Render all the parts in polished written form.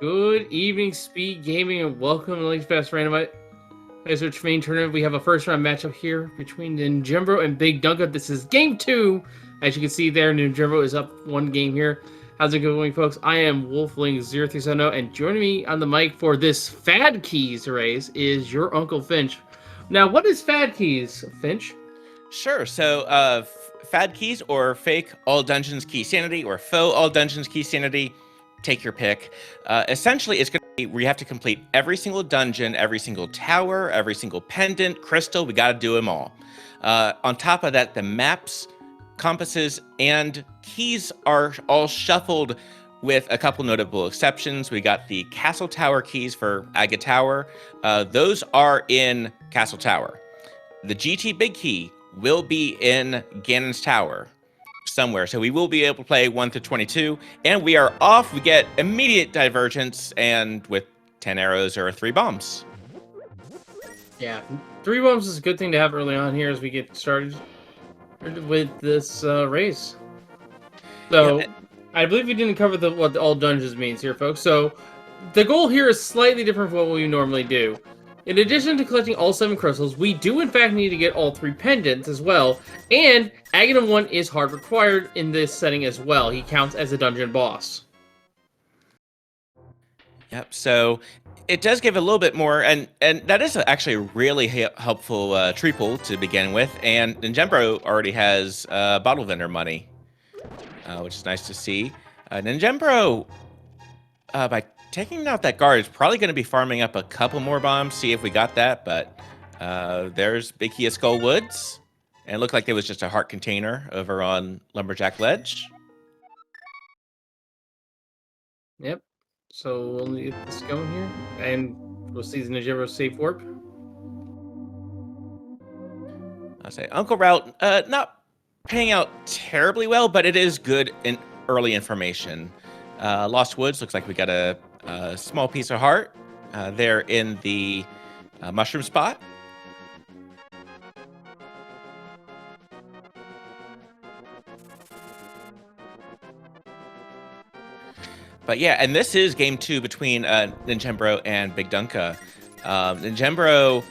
Good evening, Speed Gaming, and welcome to Link's Best Randomite Research main tournament. We have a first round matchup here between ninjembro and BigDunka. This is game 2. As you can see there, ninjembro is up one game here. How's it going, folks? I am Wolfling0370, and joining me on the mic for this Fad Keys race is your Uncle Finch. Now, what is Fad Keys, Finch? Sure. So, fad keys or fake all dungeons key sanity or faux all dungeons key sanity, take your pick. Essentially, it's going to be where you have to complete every single dungeon, every single tower, every single pendant, crystal. We got to do them all. On top of that, the maps, compasses, and keys are all shuffled with a couple notable exceptions. We got the Castle Tower keys for Aga Tower. Those are in Castle Tower. The GT Big Key will be in Ganon's Tower somewhere. So we will be able to play 1 to 22, and we are off. We get immediate divergence, and with 10 arrows or 3 bombs. Yeah, 3 bombs is a good thing to have early on here as we get started with this race. So, Yeah, I believe we didn't cover what all dungeons means here, folks. So, the goal here is slightly different from what we normally do. In addition to collecting all 7 crystals, we do in fact need to get all 3 pendants as well, and Aghanim 1 is hard required in this setting as well. He counts as a dungeon boss. Yep. So it does give a little bit more, and that is actually a really helpful triple to begin with. And Ninjembro already has bottle vendor money, which is nice to see. Ninjembro, by taking out that guard, is probably going to be farming up a couple more bombs. See if we got that. But there's Big Key of Skull Woods, and it looked like there was just a heart container over on Lumberjack Ledge. Yep. So, we'll get this going here, and we'll see the Ninjembro safe warp. I'll say Uncle Route, not paying out terribly well, but it is good in early information. Lost Woods looks like we got a small piece of heart there in the mushroom spot. But yeah, and this is game 2 between Ninjembro and BigDunka. Ninjembro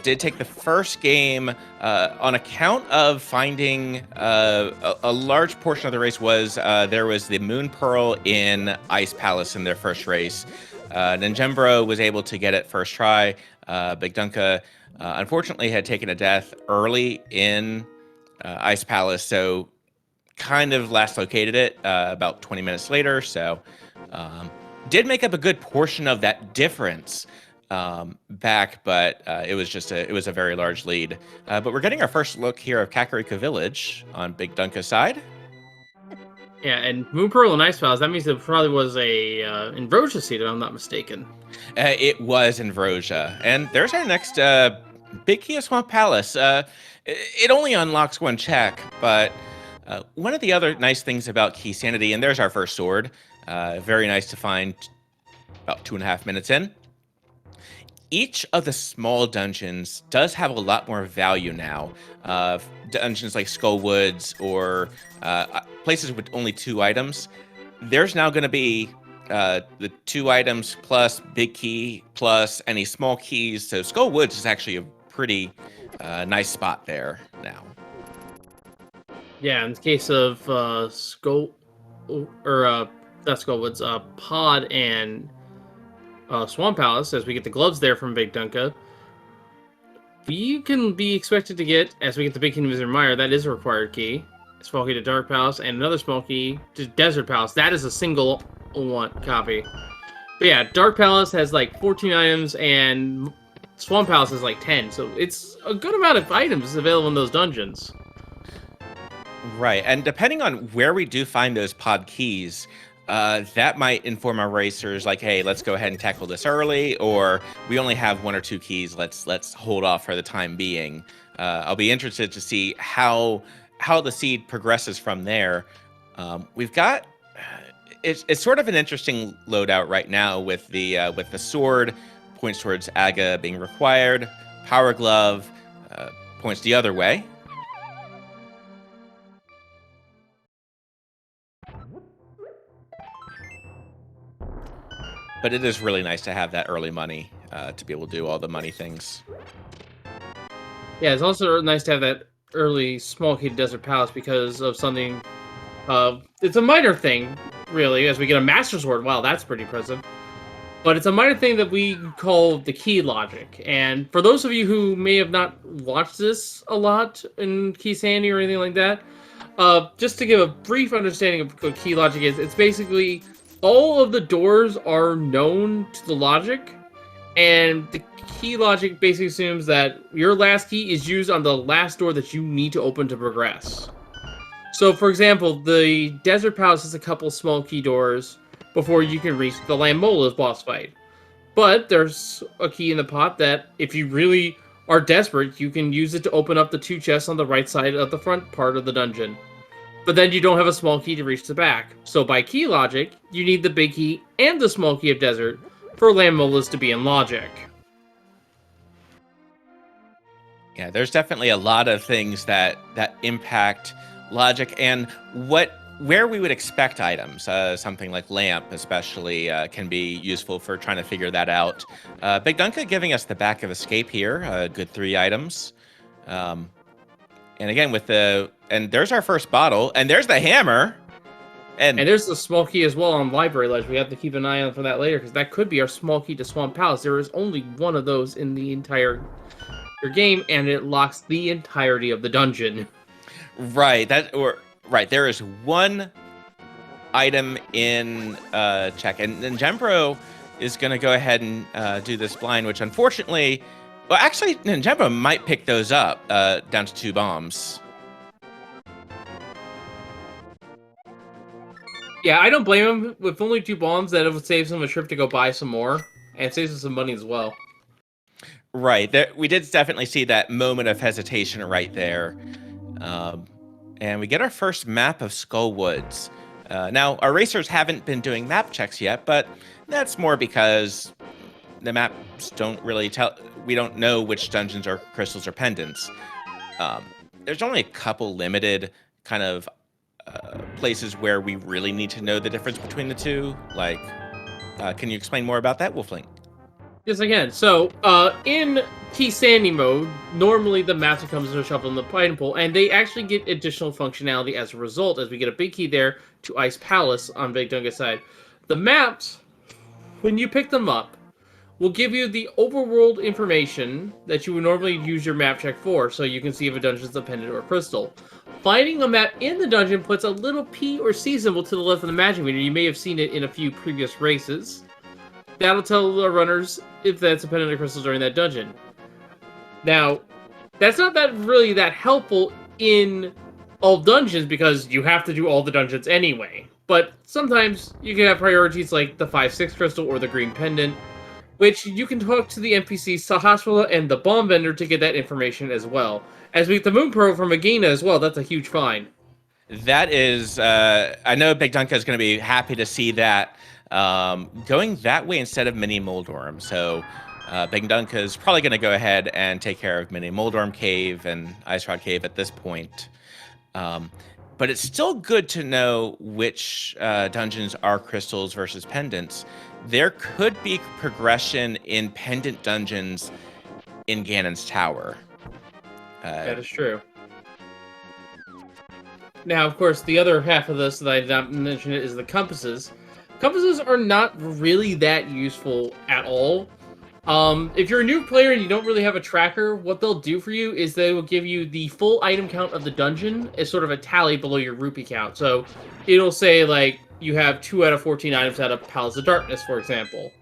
did take the first game on account of finding a large portion of the race was there was the Moon Pearl in Ice Palace in their first race. Ninjembro was able to get it first try. BigDunka unfortunately had taken a death early in Ice Palace, so kind of last located it about 20 minutes later. So did make up a good portion of that difference back, but it was a very large lead. But we're getting our first look here of Kakariko Village on BigDunka's side. Yeah, and Moon Pearl and Ice Palace, that means it probably was a Invosia seed, if I'm not mistaken. It was in Vrosia. And there's our next Big Key of Swamp Palace. It only unlocks 1 check, but one of the other nice things about Key Sanity, and there's our first sword, very nice to find about 2.5 minutes in. Each of the small dungeons does have a lot more value now. Dungeons like Skull Woods or places with only 2 items, there's now going to be the 2 items plus Big Key plus any small keys. So Skull Woods is actually a pretty nice spot there now. Yeah, in the case of Skull, or not Skull Woods, Pod and Swamp Palace, as we get the gloves there from BigDunka, we can be expected to get, as we get the Big Kingdom of Mire, that is a required key. A small key to Dark Palace, and another small key to Desert Palace. That is a single one copy. But yeah, Dark Palace has like 14 items, and Swamp Palace has like 10. So it's a good amount of items available in those dungeons. Right, and depending on where we do find those pod keys, that might inform our racers like, hey, let's go ahead and tackle this early, or we only have 1 or 2 keys. Let's hold off for the time being. I'll be interested to see how the seed progresses from there. We've got it's sort of an interesting loadout right now with the sword points towards Aga being required, power glove points the other way. But it is really nice to have that early money to be able to do all the money things. Yeah, it's also nice to have that early small key to Desert Palace because of something. It's a minor thing, really, as we get a Master Sword. Wow, that's pretty impressive. But it's a minor thing that we call the key logic. And for those of you who may have not watched this a lot in Key Sandy or anything like that, just to give a brief understanding of what key logic is, it's basically all of the doors are known to the logic, and the key logic basically assumes that your last key is used on the last door that you need to open to progress. So, for example, the Desert Palace has a couple small key doors before you can reach the Lamola's boss fight. But there's a key in the pot that, if you really are desperate, you can use it to open up the 2 chests on the right side of the front part of the dungeon. But then you don't have a small key to reach the back. So by key logic, you need the big key and the small key of Desert for Lamola's to be in logic. Yeah, there's definitely a lot of things that impact logic and where we would expect items. Something like lamp, especially, can be useful for trying to figure that out. BigDunka giving us the back of escape here. Good 3 items. And again, and there's our first bottle, and there's the hammer. And there's the small key as well on Library Ledge. We have to keep an eye on for that later, because that could be our small key to Swamp Palace. There is only one of those in the entire game, and it locks the entirety of the dungeon. Right. There is one item in check, and ninjembro is going to go ahead and do this blind, which unfortunately, well, actually, ninjembro might pick those up down to 2 bombs. Yeah, I don't blame him. With only 2 bombs, that it would save him a trip to go buy some more, and it saves him some money as well. Right. We did definitely see that moment of hesitation right there. And we get our first map of Skull Woods. Now, our racers haven't been doing map checks yet, but that's more because the maps don't really tell. We don't know which dungeons are crystals or pendants. There's only a couple limited kind of places where we really need to know the difference between the two. Like, can you explain more about that, Wolfling? Yes, I can. So, in Key Sandy mode, normally the maps that comes to shuffle in the item pool, and they actually get additional functionality as a result, as we get a big key there to Ice Palace on BigDunka's side. The maps, when you pick them up, will give you the overworld information that you would normally use your map check for, so you can see if a dungeon is a pendant or a crystal. Finding a map in the dungeon puts a little P or C symbol to the left of the magic meter. You may have seen it in a few previous races. That'll tell the runners if that's a pendant or crystal during that dungeon. Now, that's not really that helpful in all dungeons because you have to do all the dungeons anyway. But sometimes you can have priorities like the 5-6 crystal or the green pendant, which you can talk to the NPC Sahasrahla and the bomb vendor to get that information as well. As we get the Moon Pearl from Agena as well, that's a huge find. That is, I know BigDunka is going to be happy to see that going that way instead of Mini Moldorm. So BigDunka is probably going to go ahead and take care of Mini Moldorm Cave and Ice Rod Cave at this point. But it's still good to know which dungeons are crystals versus pendants. There could be progression in pendant dungeons in Ganon's Tower. That is true. Now, of course, the other half of this that I did not mention is the compasses. Compasses are not really that useful at all. If you're a new player and you don't really have a tracker, what they'll do for you is they will give you the full item count of the dungeon as sort of a tally below your rupee count. So it'll say, like, you have 2 out of 14 items out of Palace of Darkness, for example.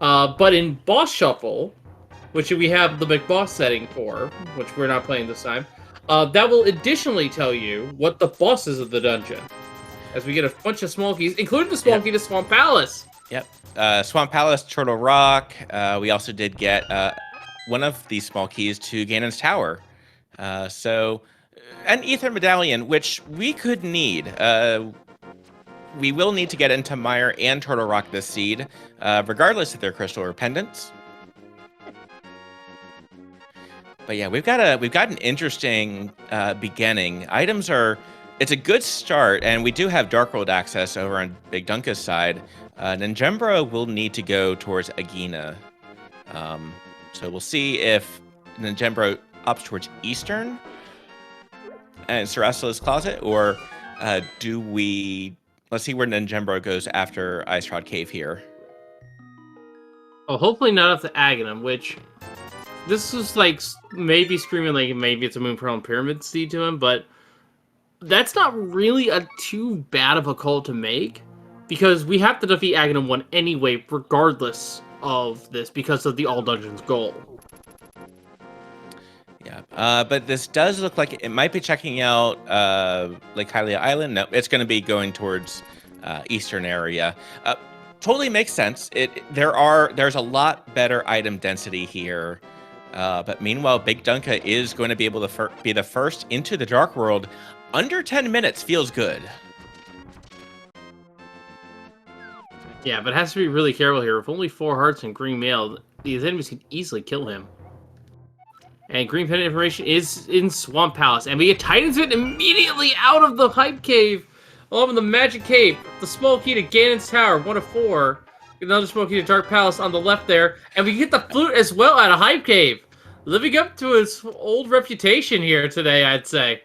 But in Boss Shuffle, which we have the McBoss setting for, which we're not playing this time, that will additionally tell you what the boss is of the dungeon. As we get a bunch of small keys, including the small key to Swamp Palace. Yep. Swamp Palace, Turtle Rock. We also did get one of these small keys to Ganon's Tower. So, an Ether Medallion, which we could need. We will need to get into Mire and Turtle Rock this seed, regardless if they're crystal or pendants. But yeah, we've got an interesting beginning. It's a good start, and we do have Dark World access over on BigDunka's side. Ninjembro will need to go towards Agina. So we'll see if Ninjembro opts towards Eastern and Sarastala's Closet, or do we... Let's see where Ninjembro goes after Ice Rod Cave here. Oh, hopefully not up to Aghanim, which... This is like maybe screaming like maybe it's a Moon Pearl and Pyramid Seed to him, but that's not really a too bad of a call to make, because we have to defeat Aghanim 1 anyway, regardless of this, because of the All Dungeons goal. Yeah, but this does look like it might be checking out Lake Hylia Island. No, it's going to be going towards eastern area. Totally makes sense. There's a lot better item density here. But meanwhile, BigDunka is going to be able to be the first into the Dark World. Under 10 minutes feels good. Yeah, but it has to be really careful here. With only 4 hearts and green mail, these enemies can easily kill him. And green pendant information is in Swamp Palace. And we get Titan's Fit immediately out of the Hype Cave. All in the Magic Cave. The small key to Ganon's Tower, 1 of 4. Another small key to Dark Palace on the left there. And we get the flute as well at a Hype Cave. Living up to his old reputation here today, I'd say.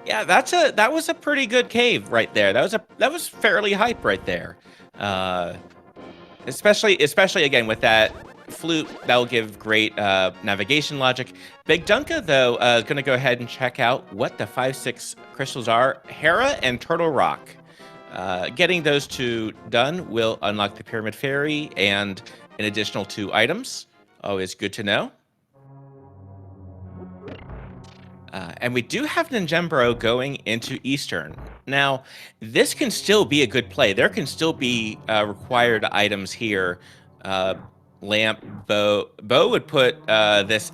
Yeah, that was a pretty good cave right there. That was fairly hype right there. Especially again with that flute, that will give great navigation logic. BigDunka though is going to go ahead and check out what the 5-6 crystals are. Hera and Turtle Rock. Getting those 2 done will unlock the Pyramid Fairy and an additional 2 items. Always good to know. And we do have Ninjembro going into Eastern. Now, this can still be a good play. There can still be required items here. Lamp, bow. Bow would put this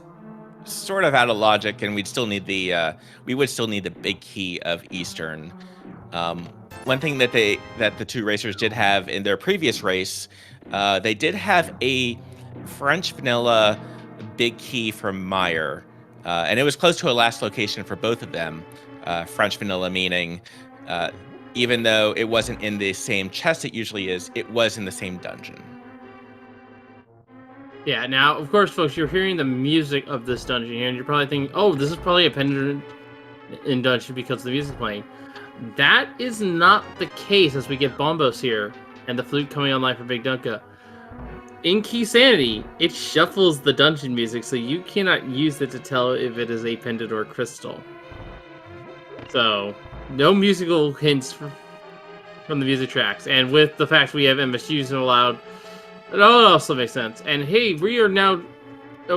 sort of out of logic, and we would still need the big key of Eastern. One thing that the 2 racers did have in their previous race, they did have a French vanilla big key from Meyer. And it was close to a last location for both of them. French vanilla meaning, even though it wasn't in the same chest it usually is, it was in the same dungeon. Yeah, now, of course, folks, you're hearing the music of this dungeon here, and you're probably thinking, oh, this is probably a pendant in dungeon because the music's playing. That is not the case as we get Bombos here, and the flute coming online for BigDunka. In Key Sanity, it shuffles the dungeon music, so you cannot use it to tell if it is a pendant or a crystal. So, no musical hints from the music tracks. And with the fact we have MSUs allowed, it all also makes sense. And hey, we are now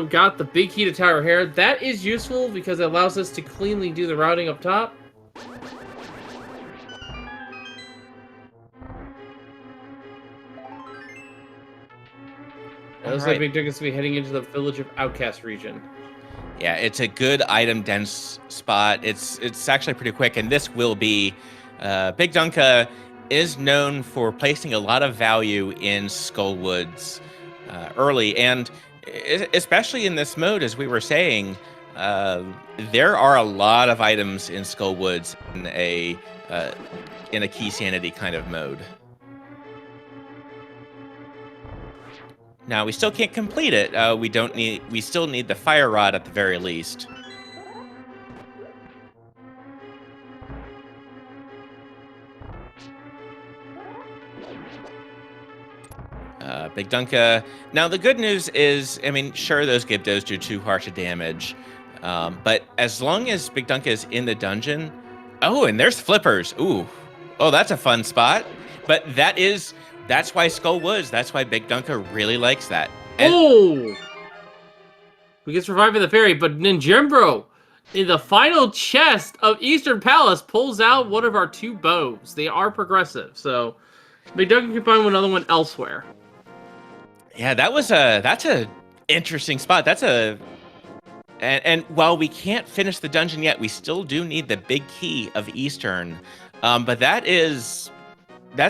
got the big key to Tower Hera. That is useful because it allows us to cleanly do the routing up top. It looks like BigDunka is going to be heading into the Village of Outcast region. Yeah, it's a good item dense spot. It's actually pretty quick, and this will be BigDunka is known for placing a lot of value in Skullwoods early, and especially in this mode, as we were saying, there are a lot of items in Skullwoods in a Key Sanity kind of mode. Now, we still can't complete it. We still need the fire rod at the very least. BigDunka. Now, the good news is, I mean, sure, those Gibdos do 2 harsh damage, but as long as BigDunka is in the dungeon... Oh, and there's Flippers. Ooh. Oh, that's a fun spot. But that's why Skullwoods, that's why BigDunka really likes that. And oh! We get Surviving the Fairy, but Ninjembro, in the final chest of Eastern Palace, pulls out one of our 2 bows. They are progressive, so BigDunka can find another one elsewhere. Yeah, that's a interesting spot. And while we can't finish the dungeon yet, we still do need the big key of Eastern. But that's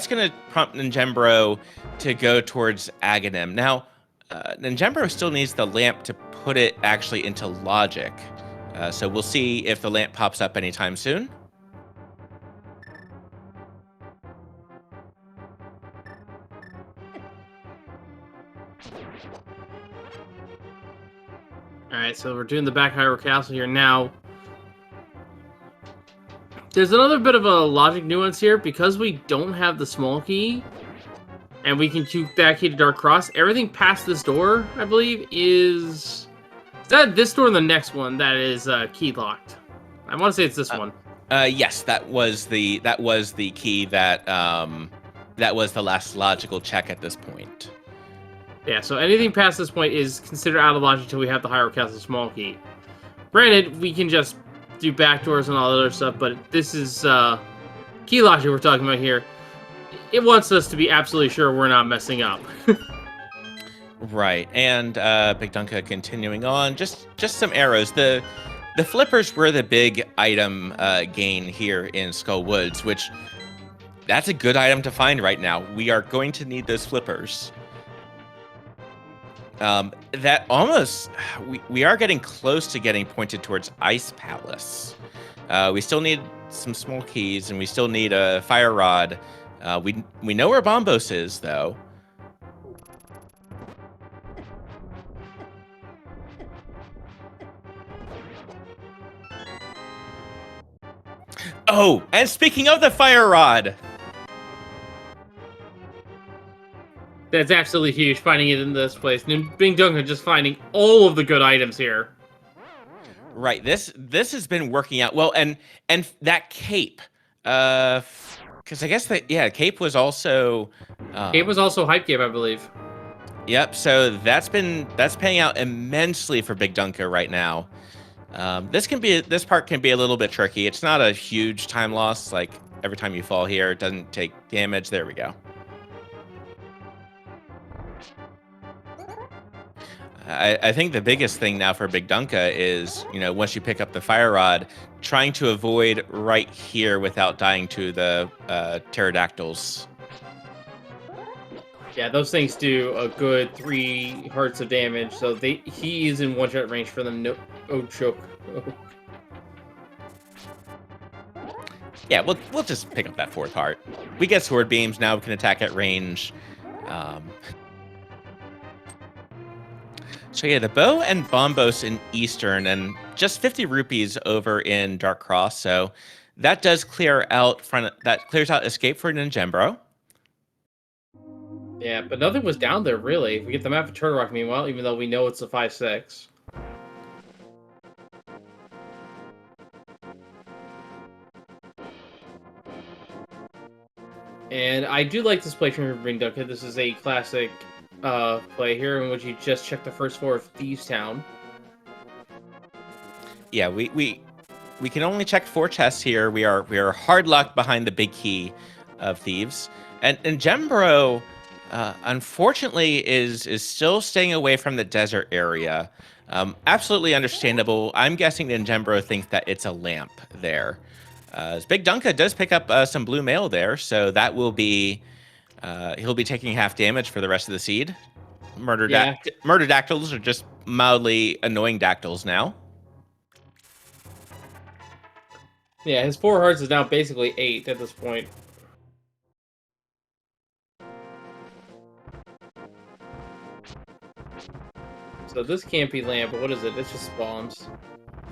going to prompt Ninjembro to go towards Aghanim. Now, Ninjembro still needs the lamp to put it actually into logic. So we'll see if the lamp pops up anytime soon. All right, so we're doing the back Hyrule Castle here now. There's another bit of a logic nuance here because we don't have the small key, and we can shoot that key to Dark Cross. Everything past this door, I believe, is that this door and the next one that is key locked. I want to say it's this one. Yes, that was the key that that was the last logical check at this point. Yeah, so anything past this point is considered out of logic until we have the Hyrule Castle small key. Granted, we can just do backdoors and all that other stuff, but this is key logic we're talking about here. It wants us to be absolutely sure we're not messing up. Right, and BigDunka continuing on, just some arrows. The flippers were the big item gain here in Skull Woods, which that's a good item to find right now. We are going to need those flippers. That almost, we are getting close to getting pointed towards Ice Palace. We still need some small keys, and we still need a fire rod. We know where Bombos is, though. Oh, and speaking of the fire rod. That's absolutely huge, finding it in this place. And BigDunka just finding all of the good items here. Right, this has been working out well, and that cape, because I guess cape was also Cape was also hype cape, I believe. Yep, so that's paying out immensely for BigDunka right now. This part can be a little bit tricky. It's not a huge time loss. Like every time you fall here, it doesn't take damage. There we go. I think the biggest thing now for BigDunka is, once you pick up the fire rod, trying to avoid right here without dying to the pterodactyls. Yeah, those things do a good 3 hearts of damage, so he is in one-shot range for them. No, choke. Oh. Yeah, we'll just pick up that 4th heart. We get sword beams now. We can attack at range. So yeah, the bow and Bombos in Eastern, and just 50 rupees over in Dark Cross. So that does clears out escape for ninjembro. Yeah, but nothing was down there really. We get the map of Turtle Rock meanwhile, even though we know it's a 5/6. And I do like this play from BigDunka. This is a classic play here in which you just check the first floor of Thieves Town. Yeah, we can only check 4 chests here. We are hard locked behind the big key of Thieves, and Gembro, unfortunately, is still staying away from the desert area. Absolutely understandable. I'm guessing Ninjembro thinks that it's a lamp there. BigDunka does pick up some blue mail there, so that will be he'll be taking half damage for the rest of the seed. Murder dactyls are just mildly annoying dactyls now. Yeah, his 4 hearts is now basically 8 at this point. So this can't be lamp, but what is it? It's just bombs.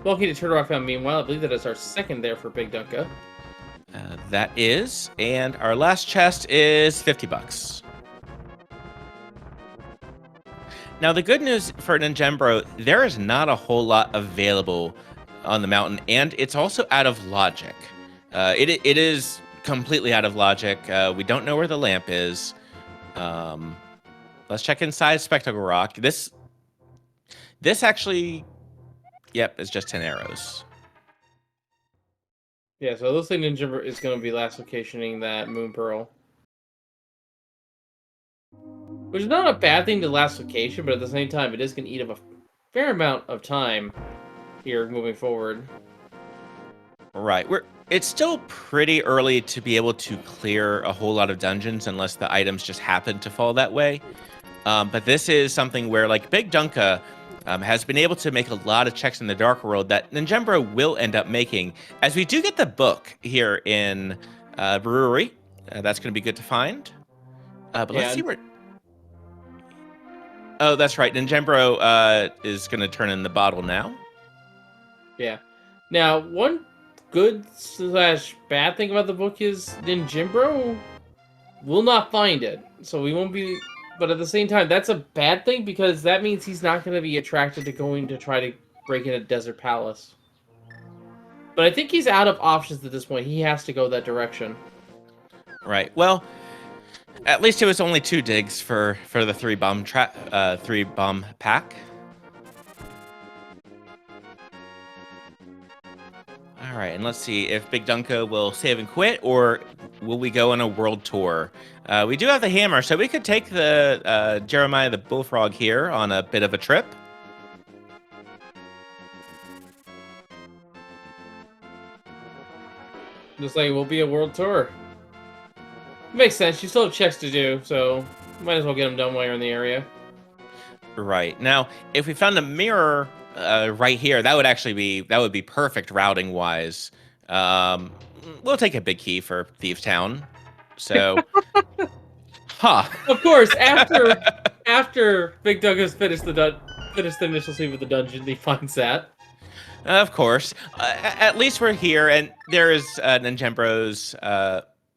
Welcome to Turtle Rock Found. Meanwhile, I believe that is our 2nd there for BigDunka. That is, and our last chest is 50 bucks. Now, the good news for Ninjembro, there is not a whole lot available on the mountain, and it's also out of logic. It is completely out of logic. We don't know where the lamp is. Let's check inside Spectacle Rock. This actually, yep, is just 10 arrows. Yeah, so it looks like Ninja is going to be last locationing that Moon Pearl. Which is not a bad thing to last location, but at the same time, it is going to eat up a fair amount of time here moving forward. Right. It's still pretty early to be able to clear a whole lot of dungeons unless the items just happen to fall that way. But this is something where, like, BigDunka has been able to make a lot of checks in the Dark World that Ninjembro will end up making, as we do get the book here in Brewery. That's going to be good to find. But let's see where... Oh, that's right. Ninjembro is going to turn in the bottle now. Yeah. Now, one good slash bad thing about the book is Ninjembro will not find it, so we won't be. But at the same time, that's a bad thing because that means he's not going to be attracted to going to try to break into Desert Palace. But I think he's out of options at this point. He has to go that direction. Right. Well, at least it was only 2 digs for the 3 bomb pack. All right, and let's see if BigDunka will save and quit, or will we go on a world tour? We do have the hammer, so we could take the Jeremiah the Bullfrog here on a bit of a trip. Just like we'll be a world tour. Makes sense. You still have checks to do, so might as well get them done while you're in the area. Right. Now, if we found a mirror right here, that would be perfect routing wise. We'll take a big key for Thieves Town. So, Of course, after Big Doug has finished the initial scene with the dungeon, he finds that. Of course. At least we're here, and there is Ninjembro's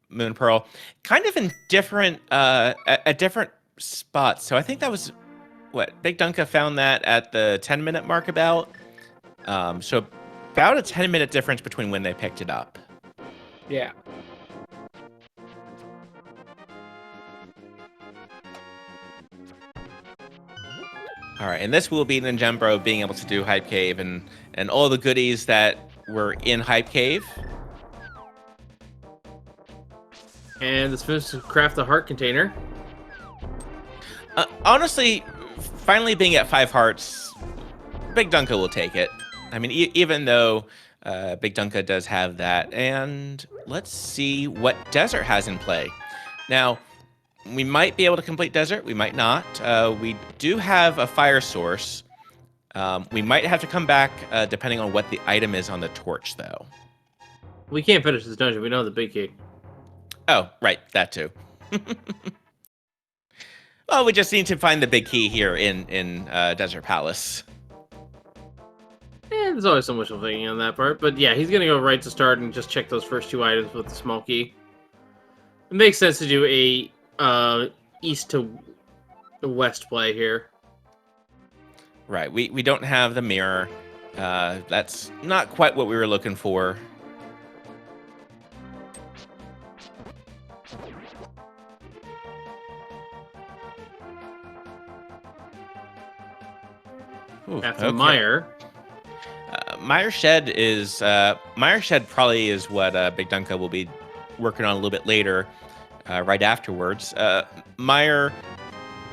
Moon Pearl, kind of in different at different spots. So I think that was what BigDunka found that at the 10-minute mark about. So about a 10-minute difference between when they picked it up. Yeah. All right, and this will be Ninjembro being able to do Hype Cave and all the goodies that were in Hype Cave. And let's finish to craft the heart container. Honestly, finally being at 5 hearts, BigDunka will take it. I mean, even though BigDunka does have that. And let's see what Desert has in play. Now, we might be able to complete Desert. We might not. We do have a fire source. We might have to come back depending on what the item is on the torch, though. We can't finish this dungeon. We don't have the big key. Oh, right. That too. Well, we just need to find the big key here in Desert Palace. There's always some wishful thinking on that part. But yeah, he's going to go right to start and just check those first 2 items with the small key. It makes sense to do a east to west play here. Right. We don't have the mirror. That's not quite what we were looking for. Ooh, That's okay. Meyer. Meyer Shed probably is what BigDunka will be working on a little bit later, right afterwards. Meyer,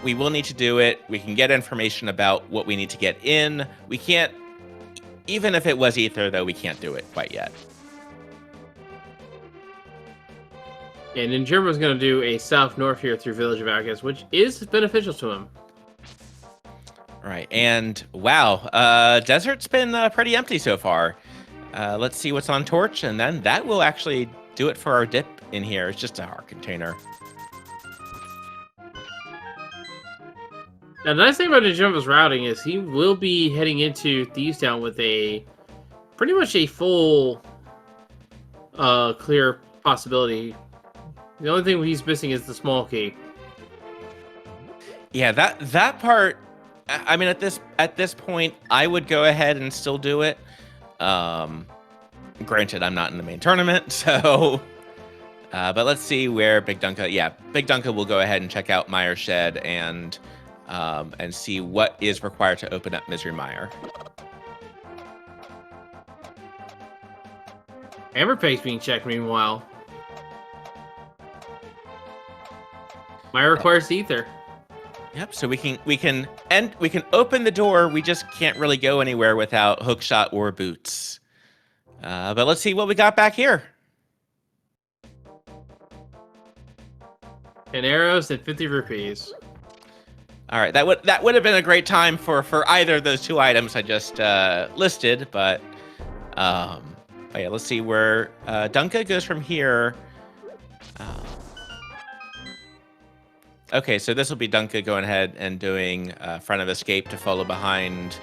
we will need to do it. We can get information about what we need to get in. We can't, even if it was Ether, though, we can't do it quite yet. And Ninjembro's going to do a south-north here through Village of Outcasts, which is beneficial to him. Right, and wow, Desert's been pretty empty so far. Let's see what's on Torch, and then that will actually do it for our dip in here. It's just a heart container. Now, the nice thing about Ninjembro's routing is he will be heading into Thieves Town with a pretty much a full clear possibility. The only thing he's missing is the small key. Yeah, that part. I mean, at this point, I would go ahead and still do it. Granted, I'm not in the main tournament, so. But let's see where BigDunka. Yeah, BigDunka will go ahead and check out Meyer Shed and see what is required to open up Misery Mire. Hammer Pake's being checked meanwhile. Meyer requires Ether. Yep. So we can open the door. We just can't really go anywhere without hookshot or boots. But let's see what we got back here. And arrows and 50 rupees. All right, that would have been a great time for either of those 2 items I just listed, but yeah, let's see where Dunka goes from here. Okay, so this will be Dunka going ahead and doing front of escape to follow behind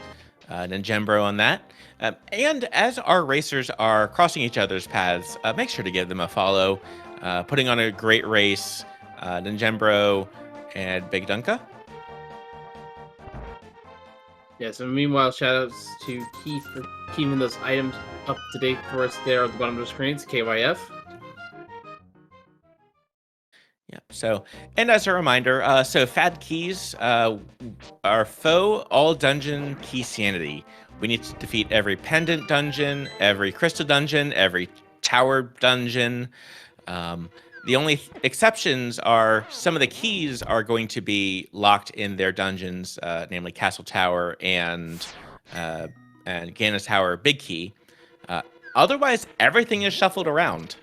ninjembro on that. And as our racers are crossing each other's paths, make sure to give them a follow. Putting on a great race, ninjembro and BigDunka. Yeah, so meanwhile, shoutouts to Keith for keeping those items up to date for us there at the bottom of the screen. It's KYF. Yep. So, and as a reminder, so fad keys are foe all dungeon key sanity. We need to defeat every pendant dungeon, every crystal dungeon, every tower dungeon. Um, the only exceptions are some of the keys are going to be locked in their dungeons, namely Castle Tower and Ganon Tower Big Key. Uh, Otherwise, everything is shuffled around.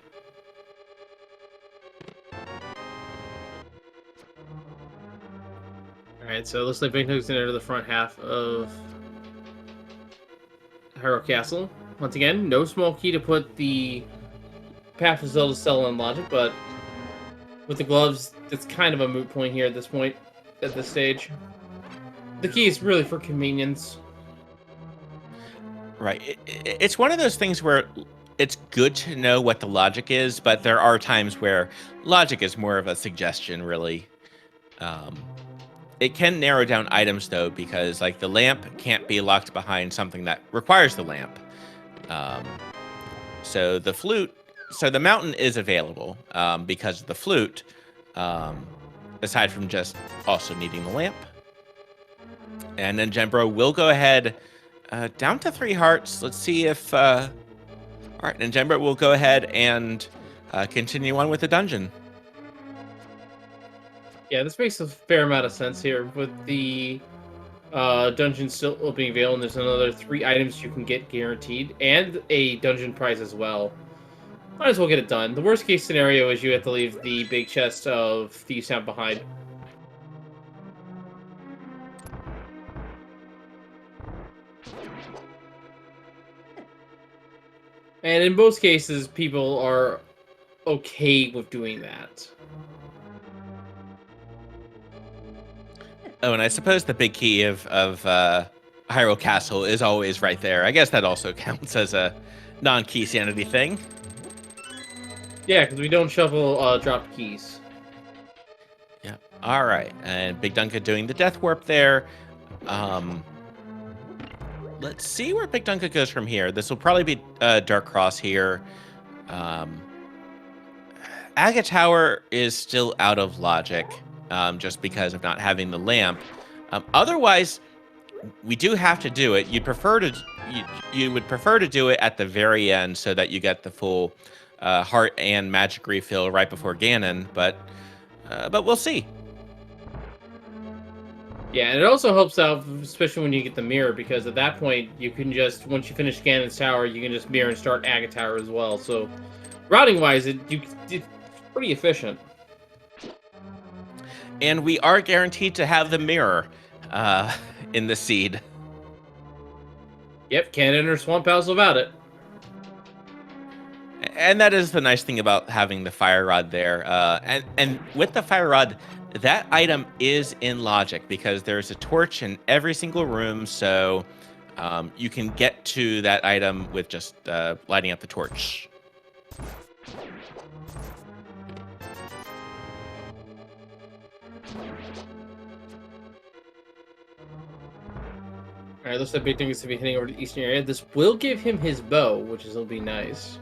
Alright, so it looks like Big Dunka's gonna enter the front half of Hyrule Castle. Once again, no small key to put the Path of Zelda cell in logic, but with the gloves, it's kind of a moot point here at this stage. The key is really for convenience. Right. It's one of those things where it's good to know what the logic is, but there are times where logic is more of a suggestion, really. It can narrow down items, though, because like the lamp can't be locked behind something that requires the lamp. So the flute, so the mountain is available because of the flute, aside from just also needing the lamp. And then Genbro will go ahead down to 3 hearts. Let's see if... all right, and Genbro will go ahead and continue on with the dungeon. Yeah, this makes a fair amount of sense here with the dungeon still being available. And there's another 3 items you can get guaranteed and a dungeon prize as well. Might as well get it done. The worst case scenario is you have to leave the big chest of Thieves' Town behind. And in most cases, people are okay with doing that. Oh, and I suppose the big key of Hyrule Castle is always right there. I guess that also counts as a non-key sanity thing. Yeah, because we don't shuffle drop keys. Yeah. All right, and Big Dunka doing the death warp there. Let's see where Big Dunka goes from here. This will probably be Dark Cross here. Aga Tower is still out of logic, just because of not having the lamp. Otherwise, we do have to do it. You would prefer to do it at the very end so that you get the full heart and magic refill right before Ganon. But we'll see. Yeah, and it also helps out, especially when you get the mirror, because at that point, you can just, once you finish Ganon's Tower, you can just mirror and start Aga Tower as well. So, routing-wise, it's pretty efficient. And we are guaranteed to have the mirror in the seed. Yep, can't enter Swamp Palace without it. And that is the nice thing about having the fire rod there. And with the fire rod, that item is in logic because there's a torch in every single room, so you can get to that item with just lighting up the torch. Alright, looks like Big Dunka's to be heading over to the eastern area. This will give him his bow, which will be nice.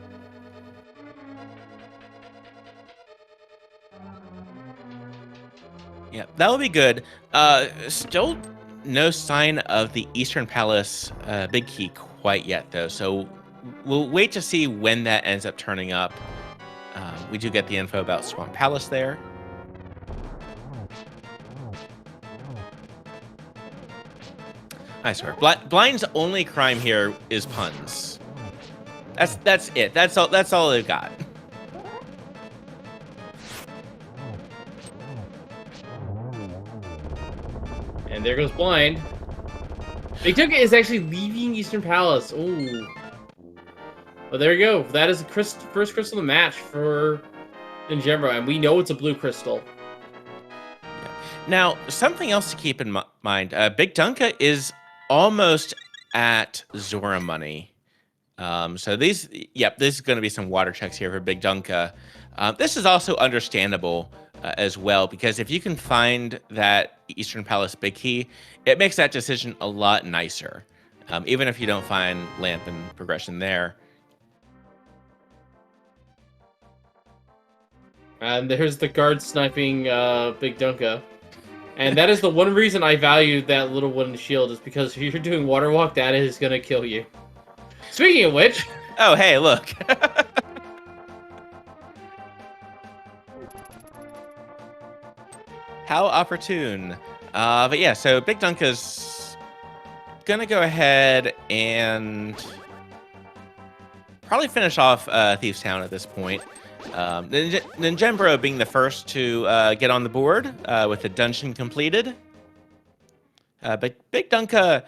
Yeah, that will be good. Still no sign of the Eastern Palace Big Key quite yet, though. So we'll wait to see when that ends up turning up. We do get the info about Swamp Palace there. I swear, Blind's only crime here is puns. That's it. That's all they've got. And there goes Blind. Big Dunka is actually leaving Eastern Palace. Ooh. Well, there you go. That is the first crystal of the match for ninjembro, and we know it's a blue crystal. Now, something else to keep in mind, BigDunka is almost at Zora money. So this is going to be some water checks here for BigDunka. This is also understandable as well, because if you can find that Eastern Palace Big Key, it makes that decision a lot nicer, even if you don't find Lamp and Progression there. And there's the guard sniping BigDunka. And that is the one reason I value that little wooden shield, is because if you're doing water walk, that is going to kill you. Speaking of which... Oh, hey, look. How opportune. But yeah, so BigDunka's going to go ahead and probably finish off Thieves Town at this point. Ninjembro being the first to get on the board with the dungeon completed. But BigDunka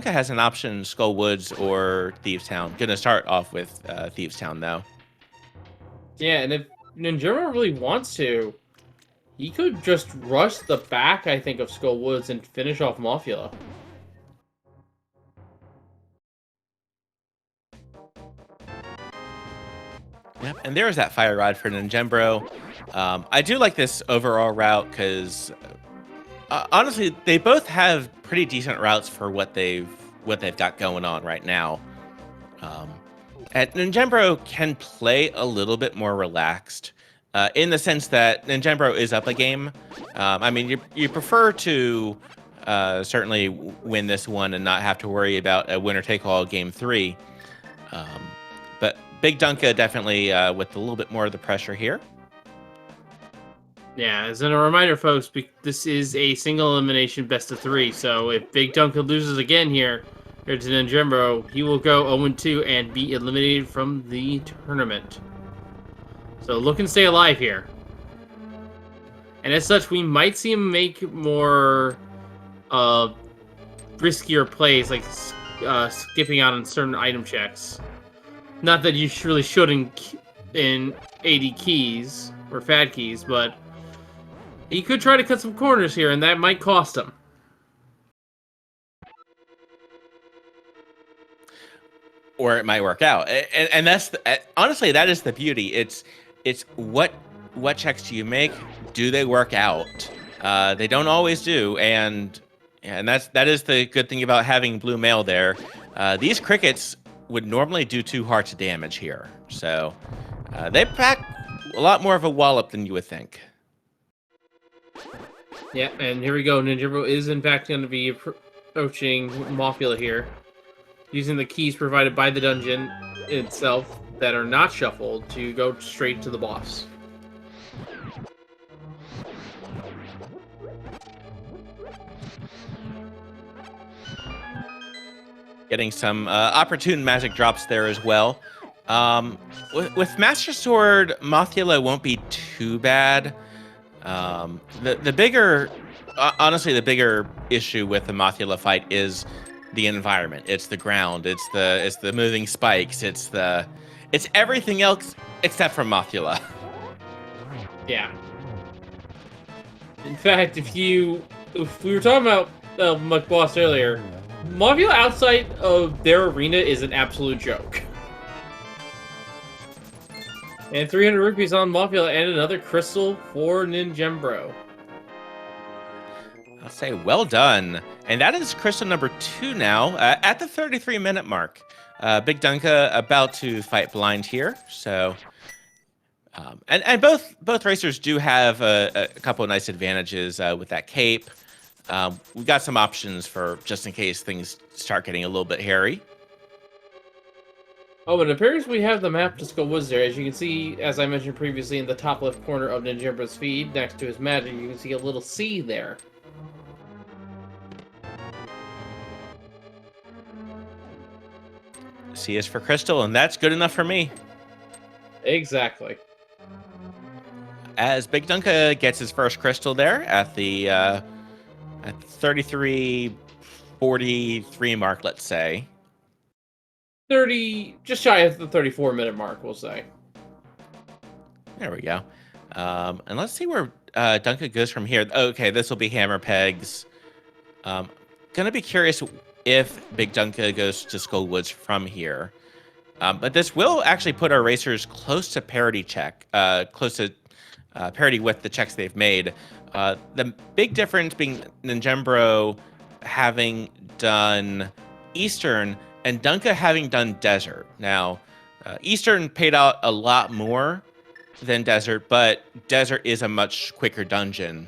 has an option, Skull Woods or Thieves Town. Gonna start off with Thieves Town, though. Yeah, and if Ninjembro really wants to, he could just rush the back, I think, of Skull Woods and finish off Mafia. Yep, and there's that fire rod for Ninjembro. I do like this overall route because honestly, they both have pretty decent routes for what they've got going on right now. And Ninjembro can play a little bit more relaxed, in the sense that Ninjembro is up a game. I mean, you prefer to certainly win this one and not have to worry about a winner-take-all game 3. But BigDunka definitely with a little bit more of the pressure here. Yeah, as a reminder, folks, this is a single elimination best of 3, so if BigDunka loses again here to Ninjembro, he will go 0-2 and be eliminated from the tournament. So look and stay alive here. And as such, we might see him make more riskier plays, like skipping out on certain item checks. Not that you really shouldn't in 80 keys or fat keys, but he could try to cut some corners here, and that might cost him. Or it might work out, and that's honestly, that is the beauty. It's what checks do you make? Do they work out? They don't always do, and that is the good thing about having blue mail there. These crickets would normally do 2 hearts of damage here, so they pack a lot more of a wallop than you would think. Yeah, and here we go. Ninjembro is in fact going to be approaching Mafia here, using the keys provided by the dungeon itself that are not shuffled to go straight to the boss. Getting some opportune magic drops there as well. With Master Sword, Mothula won't be too bad. The bigger, honestly, the bigger issue with the Mothula fight is the environment. It's the ground. It's the moving spikes. It's everything else except for Mothula. Yeah. In fact, if we were talking about McBoss earlier, Mafia outside of their arena is an absolute joke. And 300 rupees on Mafia and another crystal for Ninjembro. I'll say well done. And that is crystal number 2 now at the 33-minute mark. BigDunka about to fight blind here. So, and both racers do have a couple of nice advantages with that cape. We've got some options for just in case things start getting a little bit hairy. Oh, it appears we have the map to Skull Woods there. As you can see, as I mentioned previously, in the top left corner of Ninjembro's feed, next to his magic, you can see a little C there. C is for crystal, and that's good enough for me. Exactly. As BigDunka gets his first crystal there at the 33:43 mark, let's say. 30, just shy of the 34-minute mark, we'll say. There we go. And let's see where Dunka goes from here. Okay, this will be hammer pegs. Gonna be curious if Big Dunka goes to Skull Woods from here. But this will actually put our racers close to parity parity with the checks they've made. The big difference being Ninjembro having done Eastern and Dunka having done Desert. Now, Eastern paid out a lot more than Desert, but Desert is a much quicker dungeon.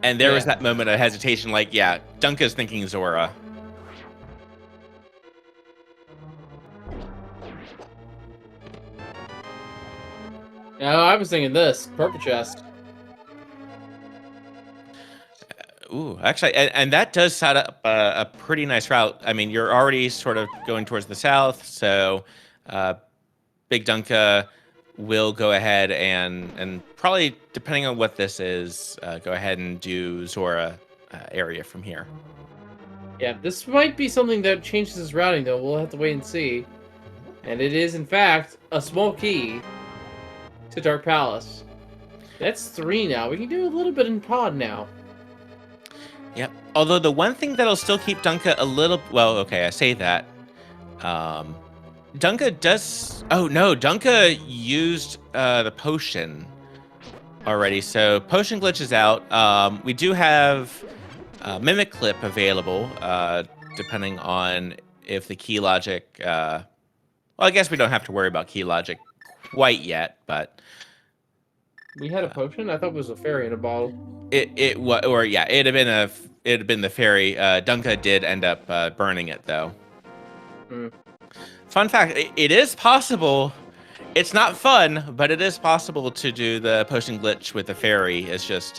And there was that moment of hesitation, like, yeah, Dunka's thinking Zora. No, I was thinking this. Purple chest. Ooh, actually, and that does set up a pretty nice route. I mean, you're already sort of going towards the south, so Big Dunka will go ahead and probably, depending on what this is, go ahead and do Zora area from here. Yeah, this might be something that changes his routing, though. We'll have to wait and see. And it is, in fact, a small key to Dark Palace. That's 3 now. We can do a little bit in pod now. Yep. Although the one thing that'll still keep Dunka a little... Well, okay, I say that. Dunka does... Oh, no. Dunka used the potion already. So potion glitch is out. We do have Mimic Clip available, depending on if the key logic... well, I guess we don't have to worry about key logic quite yet, but... We had a potion? I thought it was a fairy in a bottle. It'd have been the fairy. Dunka did end up burning it, though. Fun fact, it is possible. It's not fun, but it is possible to do the potion glitch with the fairy. It's just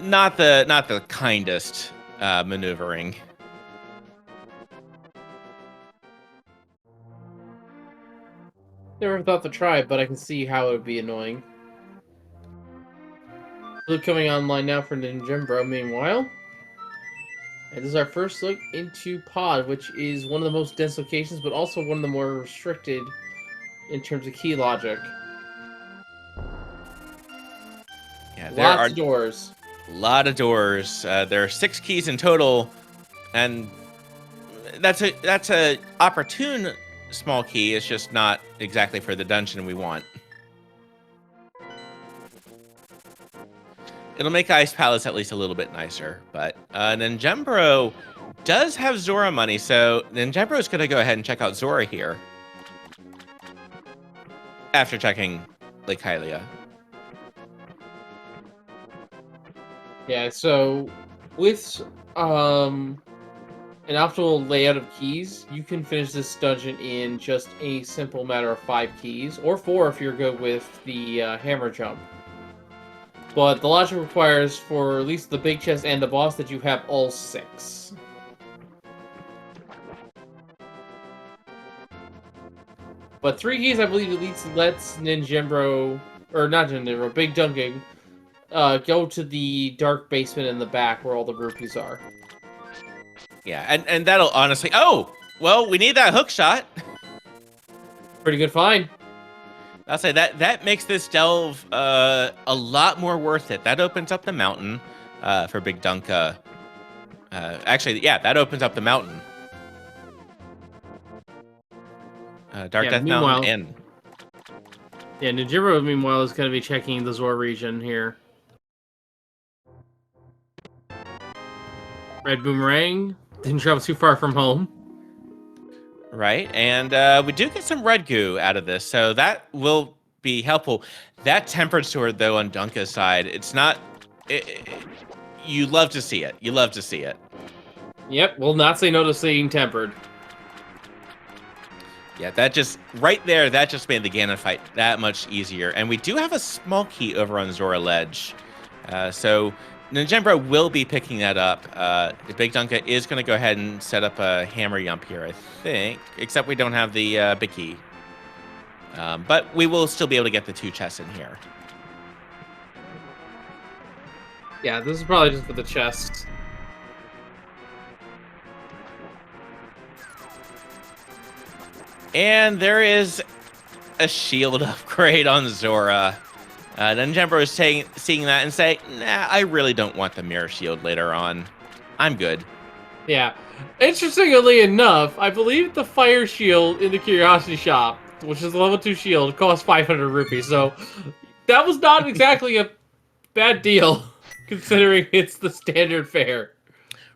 not the kindest maneuvering. Never thought to try, but I can see how it would be annoying. Look coming online now for Ninjembro, meanwhile. And this is our first look into Pod, which is one of the most dense locations, but also one of the more restricted in terms of key logic. Yeah, Lots of doors. A lot of doors. There are 6 keys in total, and that's a opportune small key. It's just not exactly for the dungeon we want. It'll make Ice Palace at least a little bit nicer, but Ninjembro does have Zora money, so Ninjembro is going to go ahead and check out Zora here after checking Lake Hylia. Yeah, so with an optimal layout of keys, you can finish this dungeon in just a simple matter of 5 keys, or 4 if you're good with the hammer jump. But the logic requires, for at least the big chest and the boss, that you have all 6. But 3 keys, I believe, at least lets Ninjembro, or not Ninjembro, Big Dunka, go to the dark basement in the back where all the rupees are. Yeah, and that'll honestly... Oh! Well, we need that hook shot. Pretty good find. I'll say that makes this delve a lot more worth it. That opens up the mountain for Big Dunka. Actually, yeah, that opens up the mountain. Dark Death Mountain and... Yeah, Ninjembro, meanwhile, is going to be checking the Zor region here. Red Boomerang didn't travel too far from home. Right, and we do get some red goo out of this, so that will be helpful. That tempered sword, though, on Dunka's side, it's not... you love to see it. You love to see it. Yep, we'll not say no to seeing tempered. Yeah, that just... Right there, that just made the Ganon fight that much easier. And we do have a small key over on Zora Ledge. So Ninjembro will be picking that up. Big Dunka is going to go ahead and set up a hammer yump here, I think. Except we don't have the big key. But we will still be able to get the 2 chests in here. Yeah, this is probably just for the chests. And there is a shield upgrade on Zora. Ninjembro is seeing that and saying, nah, I really don't want the mirror shield later on. I'm good. Yeah. Interestingly enough, I believe the fire shield in the Curiosity Shop, which is a level 2 shield, costs 500 rupees. So that was not exactly a bad deal, considering it's the standard fare.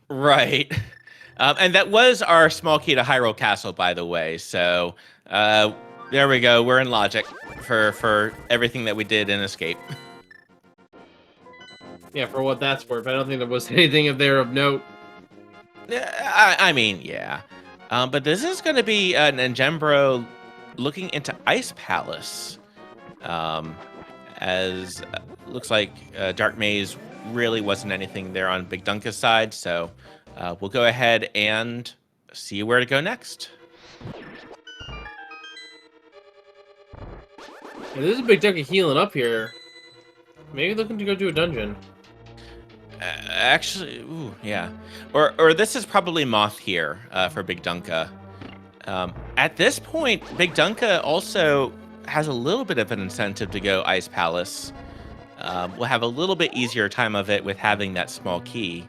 Right. And that was our small key to Hyrule Castle, by the way. So there we go. We're in logic for everything that we did in Escape. Yeah, for what that's worth. I don't think there was anything of there of note. I mean, yeah. But this is going to be Ninjembro looking into Ice Palace. As looks like Dark Maze really wasn't anything there on BigDunka's side. So we'll go ahead and see where to go next. Yeah, there's a BigDunka healing up here. Maybe looking to go to a dungeon. Actually, ooh, yeah. Or this is probably Moth here for BigDunka. At this point, BigDunka also has a little bit of an incentive to go Ice Palace. We'll have a little bit easier time of it with having that small key.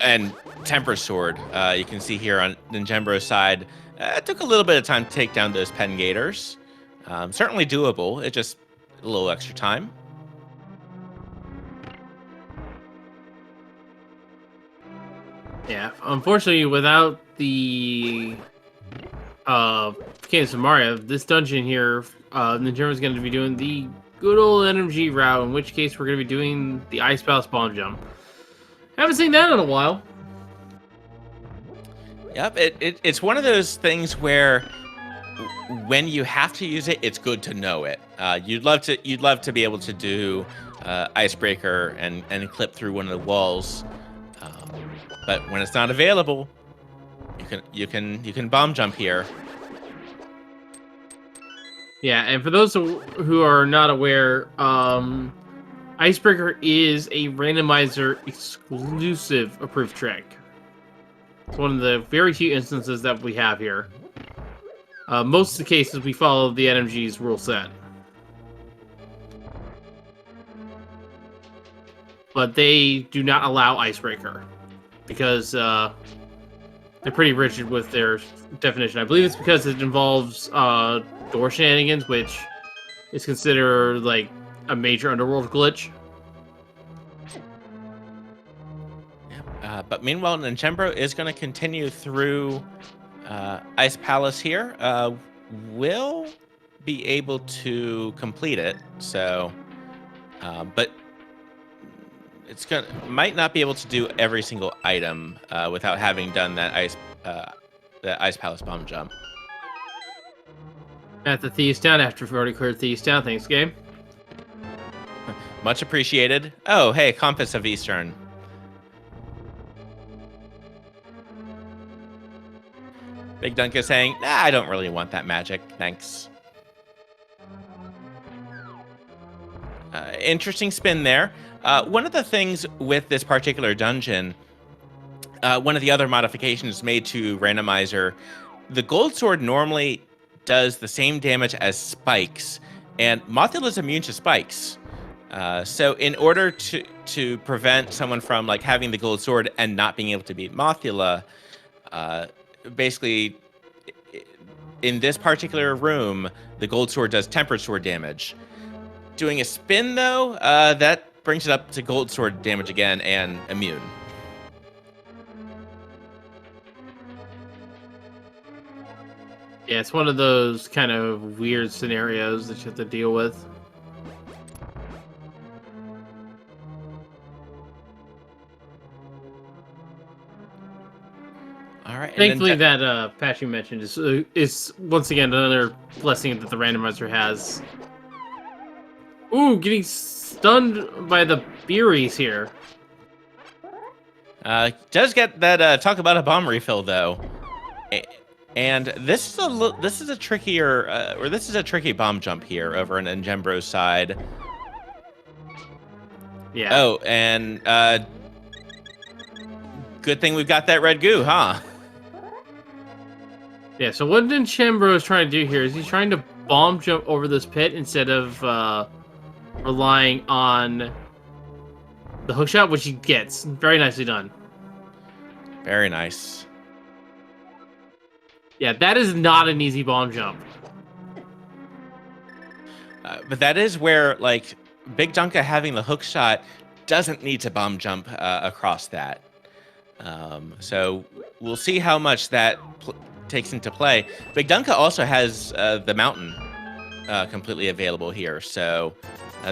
And Temper Sword, you can see here on Ninjembro's side, it took a little bit of time to take down those Pen Gators. Certainly doable, it just a little extra time. Yeah, unfortunately, without the Cadence of Mario, this dungeon here, Ninja is going to be doing the good old energy route, in which case we're going to be doing the Ice Palace Bomb Jump. Haven't seen that in a while. Yep, it's one of those things where when you have to use it, it's good to know it. You'd love to be able to do Icebreaker and clip through one of the walls. But when it's not available, you can bomb jump here. Yeah, and for those who are not aware, Icebreaker is a randomizer exclusive approved trick. It's one of the very few instances that we have here. Most of the cases, we follow the NMG's rule set. But they do not allow Icebreaker, because they're pretty rigid with their definition. I believe it's because it involves door shenanigans, which is considered like a major underworld glitch. But meanwhile, Ninjembro is going to continue through Ice Palace here. Will be able to complete it. So, but might not be able to do every single item without having done that Ice Palace bomb jump. At the Thieves Town, after we've already cleared Thieves Town. Thanks, game. Much appreciated. Oh, hey, Compass of Eastern. BigDunka saying, nah, I don't really want that magic. Thanks. Interesting spin there. One of the things with this particular dungeon, one of the other modifications made to Randomizer, the Gold Sword normally does the same damage as spikes, and Mothula is immune to spikes. So in order to prevent someone from like having the Gold Sword and not being able to beat Mothula, basically in this particular room, the Gold Sword does Tempered Sword damage. Doing a spin though, that brings it up to Gold Sword damage again and immune. Yeah, it's one of those kind of weird scenarios that you have to deal with. All right. Thankfully, that patch you mentioned is once again another blessing that the randomizer has. Ooh, getting stunned by the Beeries here. Does get that talk about a bomb refill though, and this is a trickier or this is a tricky bomb jump here over on Ninjembro's side. Yeah. Oh, and good thing we've got that red goo, huh? Yeah, so what ninjembro is trying to do here is he's trying to bomb jump over this pit instead of relying on the hook shot, which he gets. Very nicely done. Very nice. Yeah, that is not an easy bomb jump. But that is where, like, BigDunka having the hook shot doesn't need to bomb jump across that. So we'll see how much that takes into play. BigDunka also has the mountain completely available here. So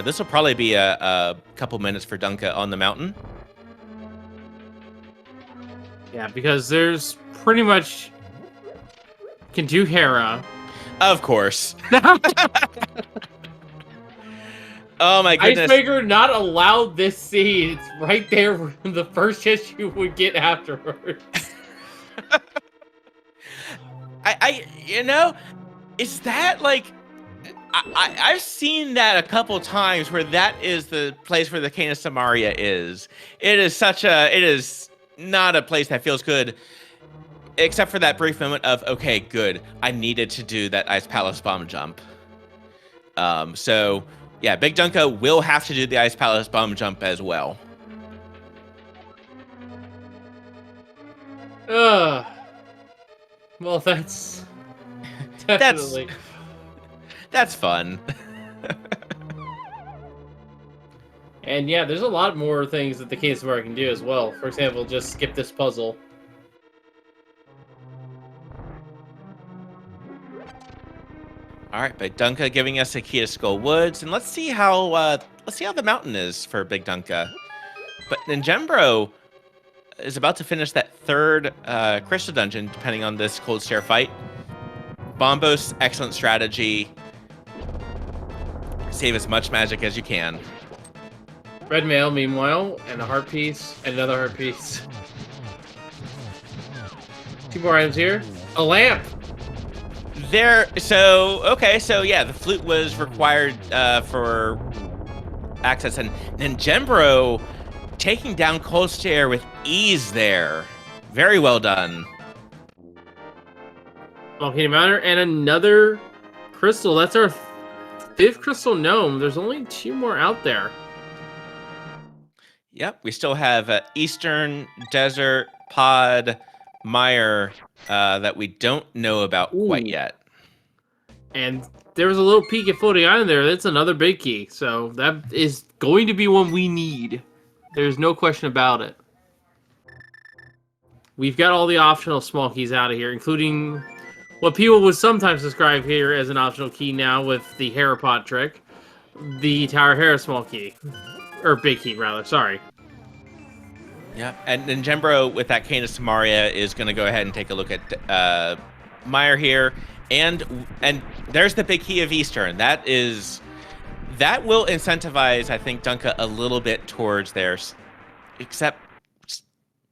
this will probably be a couple minutes for Dunka on the mountain. Yeah, because there's pretty much can do Hera. Of course. Oh my goodness. Icebreaker not allowed this seed. It's right there the first chance you would get afterwards. You know, is that like, I've seen that a couple times where that is the place where the Cane of Samaria is. It is not a place that feels good, except for that brief moment of, okay, good. I needed to do that Ice Palace bomb jump. So yeah, BigDunka will have to do the Ice Palace bomb jump as well. Well, that's definitely that's fun. And yeah, there's a lot more things that the Cane of Samaria can do as well. For example, just skip this puzzle. All right, BigDunka giving us a key to Skull Woods, and let's see how the mountain is for BigDunka. But ninjembro is about to finish that third crystal dungeon, depending on this cold stare fight. Bombos, excellent strategy. Save as much magic as you can. Red mail, meanwhile, and a heart piece, and another heart piece. 2 more items here. A lamp. So yeah, the flute was required for access, and ninjembro taking down cold stare with ease there. Very well done. Volcano Mounder, and another crystal. That's our 5th crystal gnome. There's only 2 more out there. Yep, we still have Eastern Desert Pod Mire that we don't know about quite yet. And there was a little peek at Floating Island there. That's another big key. So that is going to be one we need. There's no question about it. We've got all the optional small keys out of here, including what people would sometimes describe here as an optional key now with the Hera pot trick. The Tower Hera small key. Or big key, rather. Sorry. Yeah, and ninjembro with that Cane of Samaria is going to go ahead and take a look at Mire here. And there's the big key of Eastern. That will incentivize, I think, Dunka a little bit towards theirs. Except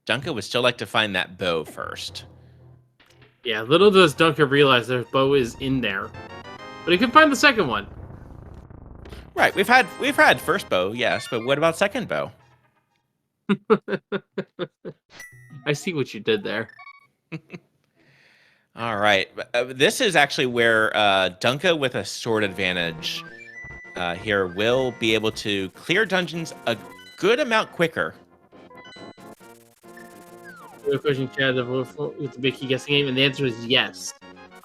Dunka would still like to find that bow first. Yeah, little does Dunka realize their bow is in there. But he can find the second one. Right, we've had first bow, yes, but what about second bow? I see what you did there. All right, this is actually where Dunka with a sword advantage here will be able to clear dungeons a good amount quicker. We're pushing Chad with the big key guessing game, and the answer is yes.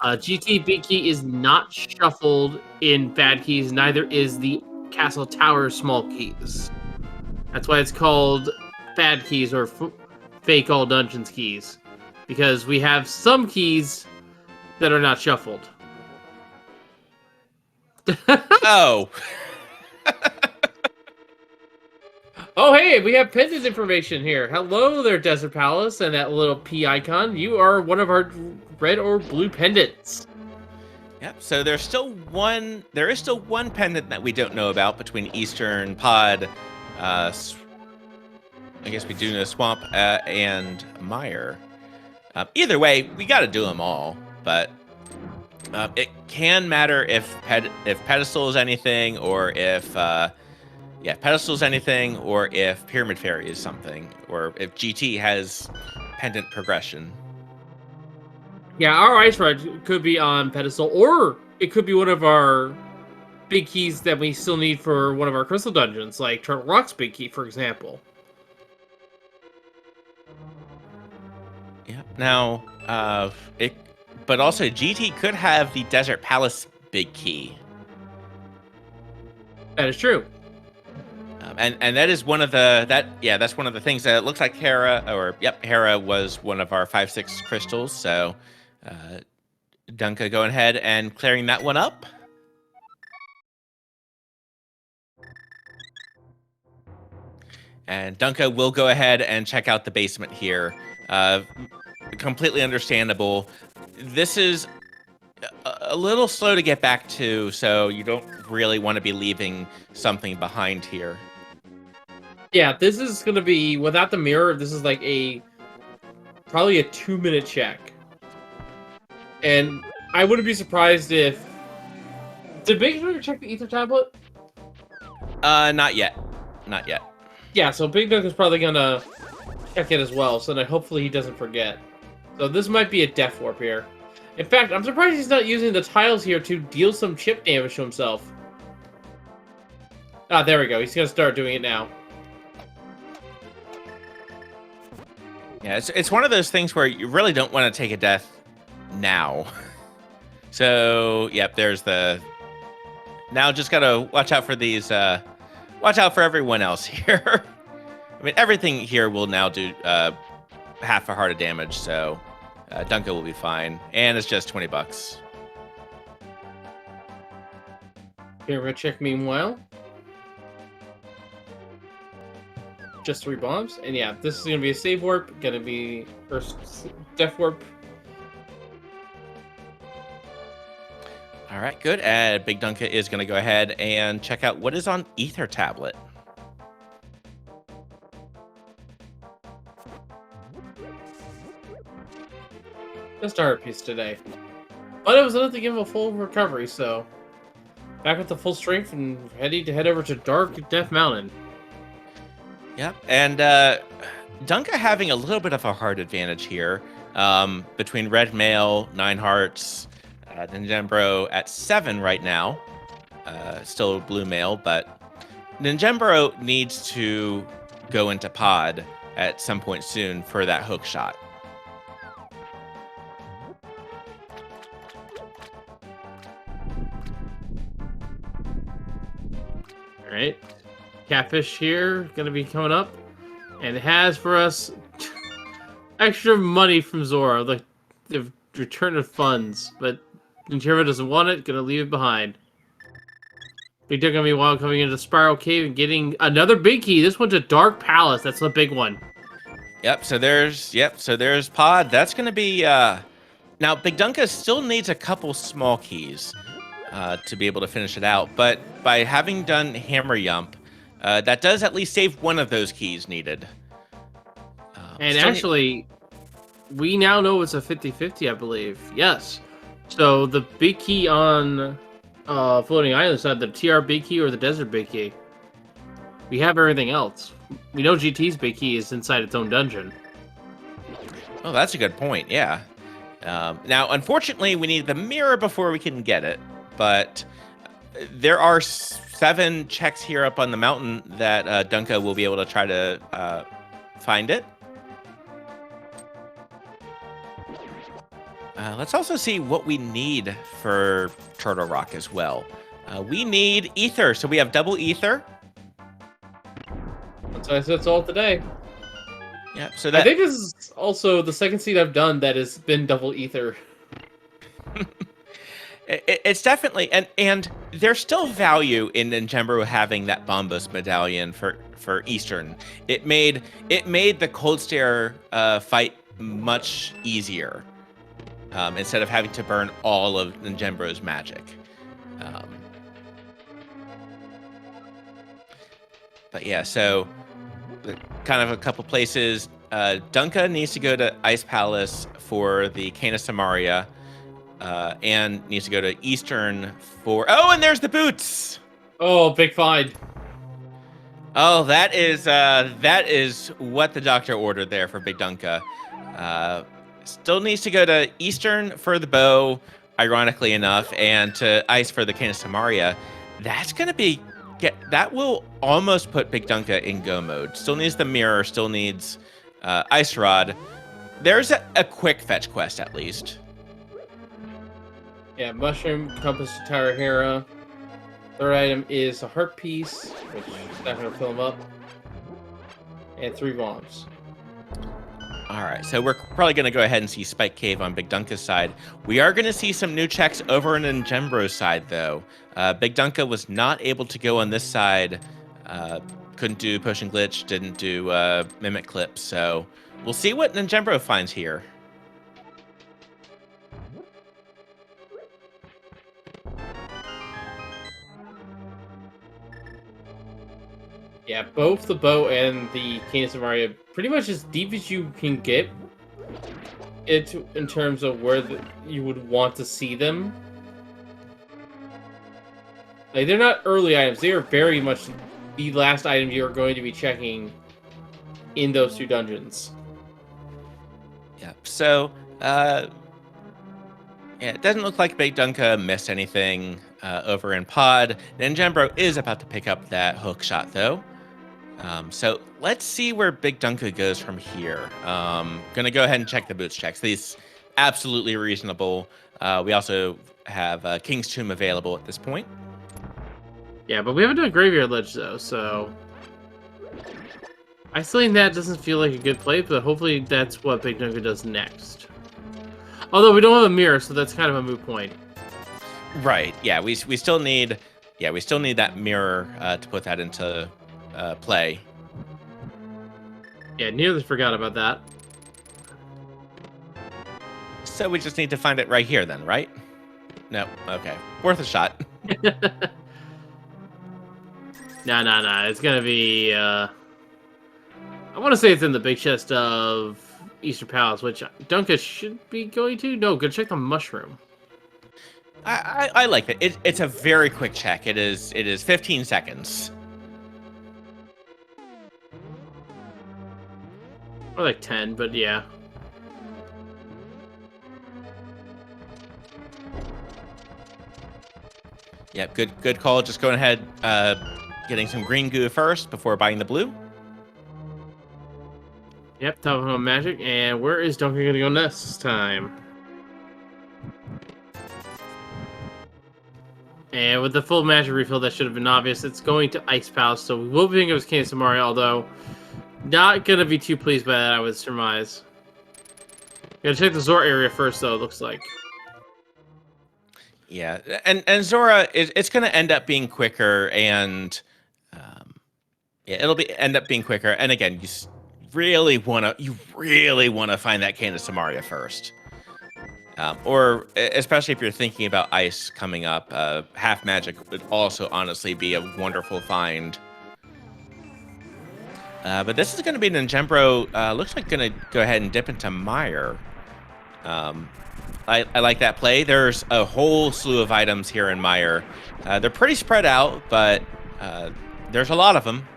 GT big key is not shuffled in bad keys, neither is the Castle Tower small keys. That's why it's called bad keys or fake all dungeons keys. Because we have some keys that are not shuffled. Oh. Oh, hey, we have pendant information here. Hello there, Desert Palace, and that little P icon. You are one of our red or blue pendants. Yep, so there is still one pendant that we don't know about between Eastern Pod, I guess we do know Swamp, and Mire. Either way, we got to do them all, but it can matter if Pedestal is anything, or if Pedestal is anything, or if Pyramid Fairy is something, or if GT has pendant progression. Yeah, our ice rod could be on pedestal, or it could be one of our big keys that we still need for one of our crystal dungeons, like Turtle Rock's big key, for example. Yeah. Now, but also GT could have the Desert Palace big key. That is true. And that is one of that's one of the things that it looks like Hera was one of our 5-6 crystals. So, Dunka going ahead and clearing that one up. And Dunka will go ahead and check out the basement here. Completely understandable. This is a little slow to get back to, so you don't really want to be leaving something behind here. Yeah, this is going to be, without the mirror, this is like probably a 2-minute check. And I wouldn't be surprised if... Did BigDunka check the ether tablet? Not yet. Not yet. Yeah, so BigDunka's probably going to check it as well, so that hopefully he doesn't forget. So this might be a death warp here. In fact, I'm surprised he's not using the tiles here to deal some chip damage to himself. Ah, there we go. He's going to start doing it now. Yeah, it's one of those things where you really don't want to take a death now. So, yep, there's the... Now just got to watch out for these... watch out for everyone else here. I mean, everything here will now do half a heart of damage, so Dunka will be fine. And it's just $20. Here, we're check meanwhile. Just 3 bombs. And yeah, this is going to be a save warp. Going to be first death warp. All right, good. Big Dunka is going to go ahead and check out what is on Ether Tablet. Just our piece today. But it was enough to give him a full recovery, so... Back with the full strength and ready to head over to Dark Death Mountain. Yep, and Dunka having a little bit of a heart advantage here between Red Male, 9 hearts, ninjembro at 7 right now. Still Blue Male, but ninjembro needs to go into pod at some point soon for that hook shot. All right. Catfish here, going to be coming up. And it has for us extra money from Zora, the return of funds. But Ninjembro doesn't want it, going to leave it behind. Big Duck going to be wild coming into Spiral Cave and getting another big key. This one's a Dark Palace. That's the big one. So there's pod. That's going to be... Now, Big Dunka still needs a couple small keys to be able to finish it out. But by having done Hammer Yump, that does at least save one of those keys needed. And actually, we now know it's a 50-50, I believe. Yes. So the big key on Floating Island is either the TR big key or the Desert big key. We have everything else. We know GT's big key is inside its own dungeon. Oh, that's a good point. Yeah. Now, unfortunately, we need the mirror before we can get it. But there are 7 checks here up on the mountain that Dunka will be able to try to find it. Let's also see what we need for Turtle Rock as well. We need ether, so we have double ether. That's all today. Yeah, so that... I think this is also the second seed I've done that has been double ether. It's definitely, and there's still value in Ninjembro having that Bombos medallion for Eastern. It made the Cold Stare fight much easier instead of having to burn all of Ninjembro's magic. But yeah, so kind of a couple places. Dunka needs to go to Ice Palace for the Cana Samaria. And needs to go to Eastern for... Oh, and there's the boots! Oh, big find. Oh, that is what the doctor ordered there for Big Dunka. Still needs to go to Eastern for the bow, ironically enough, and to Ice for the Cane of Samaria. That's going to be... that will almost put BigDunka in go mode. Still needs the mirror, still needs Ice Rod. There's a quick fetch quest, at least. Yeah, Mushroom, Compass to Tower Hera. Third item is a Heart Piece, which is not going to fill him up. And 3 bombs. All right, so we're probably going to go ahead and see Spike Cave on BigDunka's side. We are going to see some new checks over on ninjembro's side, though. BigDunka was not able to go on this side. Couldn't do Potion Glitch, didn't do Mimic Clip, so we'll see what ninjembro finds here. Yeah, both the bow and the Cane of Samaria pretty much as deep as you can get it in terms of where you would want to see them. Like, they're not early items. They are very much the last item you're going to be checking in those 2 dungeons. Yeah, so yeah, it doesn't look like BigDunka missed anything over in Pod. Ninjembro is about to pick up that hook shot, though. So let's see where BigDunka goes from here. Gonna go ahead and check the boots checks. These absolutely reasonable. We also have King's Tomb available at this point. Yeah, but we haven't done Graveyard Ledge, though, so... Isolating that doesn't feel like a good play, but hopefully that's what BigDunka does next. Although we don't have a mirror, so that's kind of a moot point. Right, yeah, we still need... Yeah, we still need that mirror to put that into play. Yeah, nearly forgot about that. So we just need to find it right here then, right? No, okay. Worth a shot. Nah. It's gonna be, I want to say it's in the big chest of Eastern Palace, which Dunka should be going to. No, go check the mushroom. I like that. It's a very quick check. It is 15 seconds. Or like 10, but yeah. Yeah, good call. Just going ahead, getting some green goo first before buying the blue. Yep, top of magic. And where is Dunka gonna go next time? And with the full magic refill, that should have been obvious. It's going to Ice Palace, so we will be thinking it was Cane of Samaria, although not gonna be too pleased by that, I would surmise. Gotta check the Zora area first, though, it looks like. Yeah, and Zora, it's going to end up being quicker, and yeah, it'll end up being quicker. And again, you really want to find that Cane of Samaria first, or especially if you're thinking about Ice coming up. Half Magic would also honestly be a wonderful find. But this is going to be ninjembro. Looks like going to go ahead and dip into Mire. I like that play. There's a whole slew of items here in Mire. They're pretty spread out, but there's a lot of them.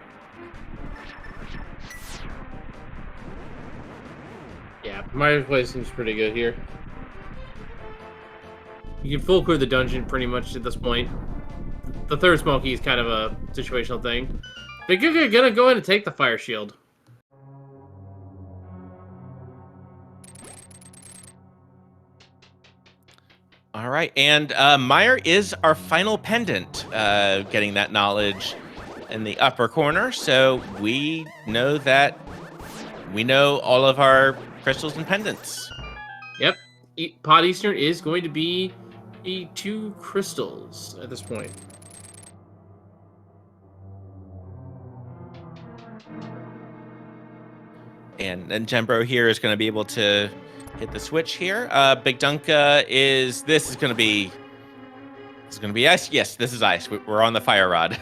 Yeah, Mire's play seems pretty good here. You can full clear the dungeon pretty much at this point. The third smoky is kind of a situational thing. BigDunka gonna go in and take the fire shield. All right, and Mire is our final pendant, getting that knowledge in the upper corner. So we know all of our crystals and pendants. Yep, Pod Eastern is going to be the 2 crystals at this point. And Ninjembro here is going to be able to hit the switch here. BigDunka this is going to be ice. Yes, this is ice. We're on the fire rod.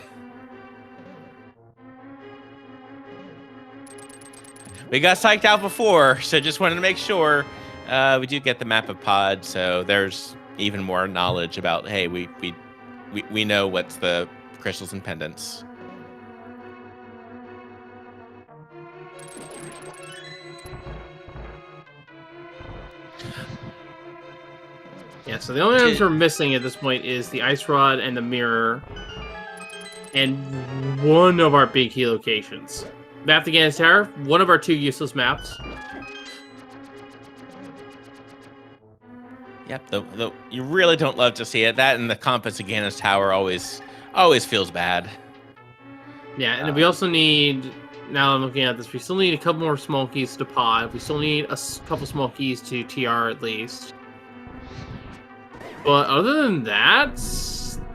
We got psyched out before, so just wanted to make sure we do get the map of Pod. So there's even more knowledge about, hey, we know what's the crystals and pendants. Yeah, so the only items we're missing at this point is the ice rod and the mirror, and one of our big key locations. Map the Gannis Tower, one of our 2 useless maps. Yep, you really don't love to see it. That and the compass of Gannis Tower always feels bad. Yeah, and we also need, now I'm looking at this, we still need a couple more small keys to pod. We still need a couple small keys to TR at least. But other than that,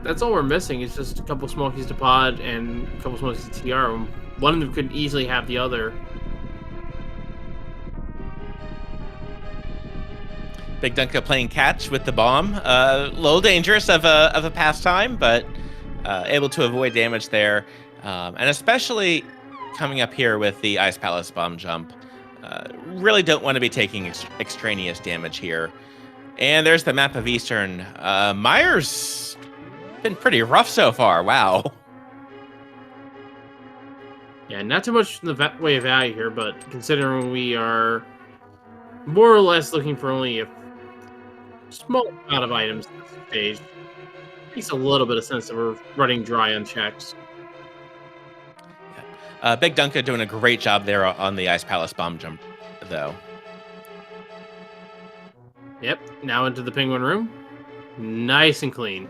that's all we're missing. It's just a couple small keys to pod and a couple small keys to TR. One of them could easily have the other. BigDunka playing catch with the bomb. A little dangerous of a pastime, but able to avoid damage there. And especially coming up here with the Ice Palace bomb jump. Really don't want to be taking extraneous damage here. And there's the map of Eastern. Myers been pretty rough so far. Wow. Yeah, not too much in the way of value here, but considering we are more or less looking for only a small amount of items at this stage, makes a little bit of sense that we're running dry on checks. BigDunka doing a great job there on the Ice Palace bomb jump, though. Yep, now into the penguin room. Nice and clean.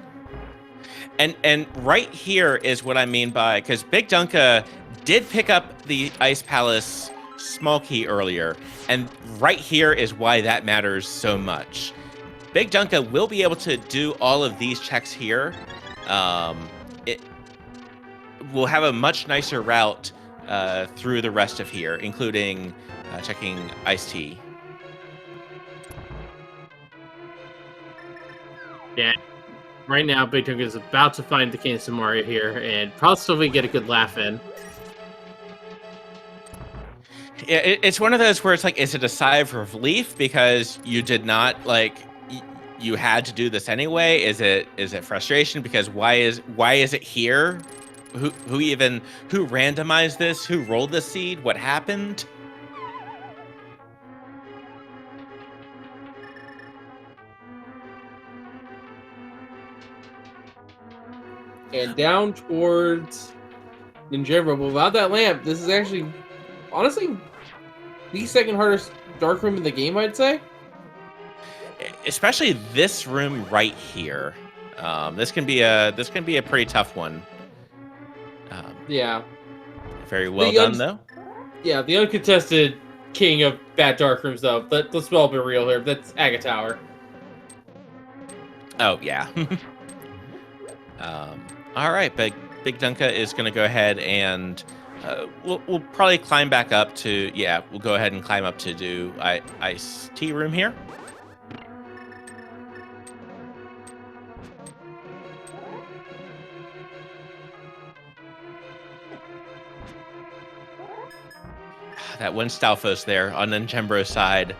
And right here is what I mean by, because BigDunka did pick up the Ice Palace small key earlier, and right here is why that matters so much. BigDunka will be able to do all of these checks here. It will have a much nicer route through the rest of here, including checking Ice Tea. Yeah, right now BigDunka is about to find the Canis Mario here, and probably get a good laugh in. Yeah, it's one of those where it's like, is it a sigh of relief because you did not you had to do this anyway? Is it frustration because why is it here? Who randomized this? Who rolled the seed? What happened? And down towards ninjembro, but without that lamp, this is actually, honestly, the second hardest dark room in the game, I'd say. Especially this room right here. This can be a pretty tough one. Yeah. Very well done, though. Yeah, the uncontested king of bad dark rooms, though. But let's all be real here. That's Aga Tower. Oh yeah. All right, but BigDunka is going to go ahead and we'll probably climb back up to, yeah, we'll go ahead and climb up to do Ice Tea room here. That one Stalfos there on ninjembro's side.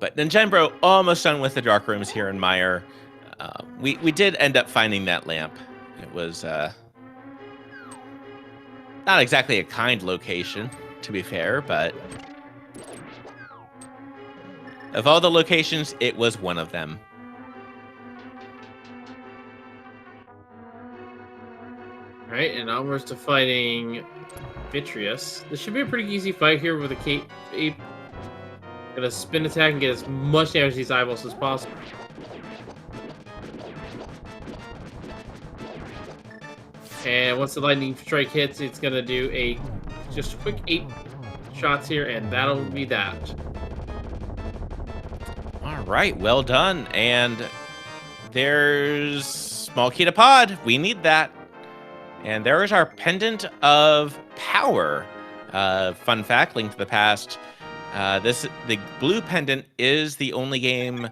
But ninjembro almost done with the dark rooms here in Meyer. We did end up finding that lamp. It was not exactly a kind location, to be fair, but of all the locations, it was one of them. All right, and onwards to fighting Vitreous. This should be a pretty easy fight here with a cape ape. Gonna spin attack and get as much damage to these eyeballs as possible. And once the lightning strike hits, it's gonna do just a quick 8 shots here, and that'll be that. All right, well done. And there's small key to pod. We need that. And there is our pendant of power. Fun fact, Link to the Past. The blue pendant is the only game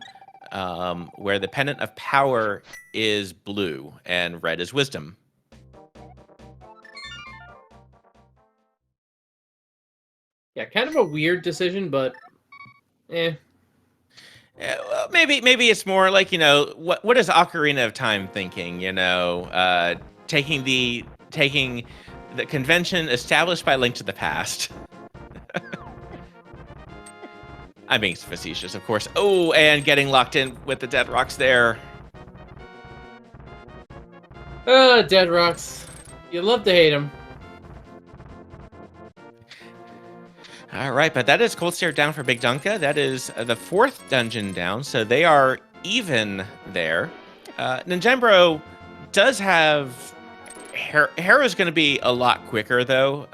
where the pendant of power is blue and red is wisdom. Yeah, kind of a weird decision, but Yeah, well, maybe it's more like, what is Ocarina of Time thinking? Taking the convention established by Link to the Past. I'm being facetious, of course. Oh, and getting locked in with the dead rocks there. Dead rocks. You love to hate them. All right, but that is Cold Stare down for BigDunka. That is the 4th dungeon down, so they are even there. Ninjembro does have... Hera's going to be a lot quicker, though.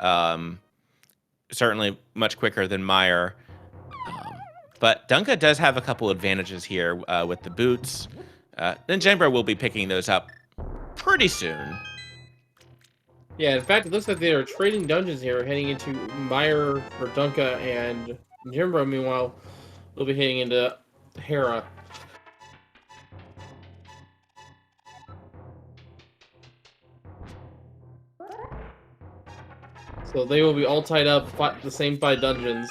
Certainly much quicker than Meyer. But Dunka does have a couple advantages here with the boots. Ninjembro will be picking those up pretty soon. Yeah, in fact, it looks like they are trading dungeons here, heading into Meyer for Dunka, and Jimbro, meanwhile, will be heading into Hera. So they will be all tied up, the same 5 dungeons.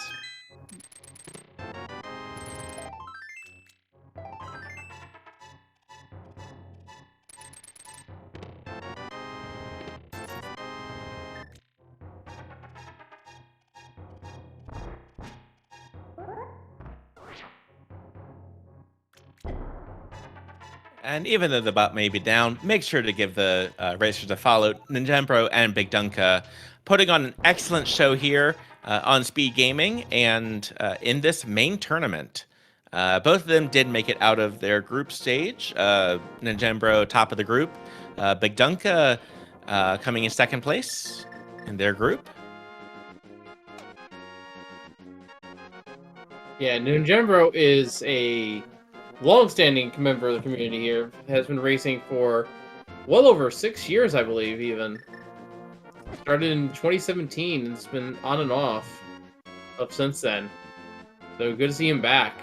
And even though the bot may be down, make sure to give the racers a follow. Ninjembro and BigDunka putting on an excellent show here on SpeedGaming and in this main tournament. Both of them did make it out of their group stage. Ninjembro top of the group. BigDunka coming in 2nd place in their group. Yeah, Ninjembro is a long-standing member of the community here. Has been racing for well over 6 years, I believe, even. Started in 2017 and it's been on and off up since then. So good to see him back.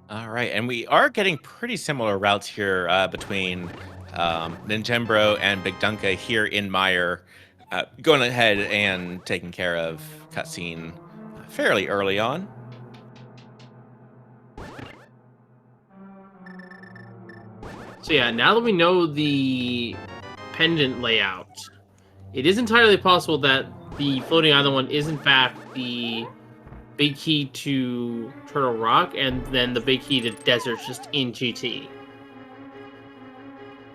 All right, and we are getting pretty similar routes here between Ninjembro and BigDunka here in Meyer, going ahead and taking care of cutscene fairly early on. So yeah, now that we know the pendant layout, it is entirely possible that the floating island one is in fact the big key to Turtle Rock, and then the big key to deserts just in GT.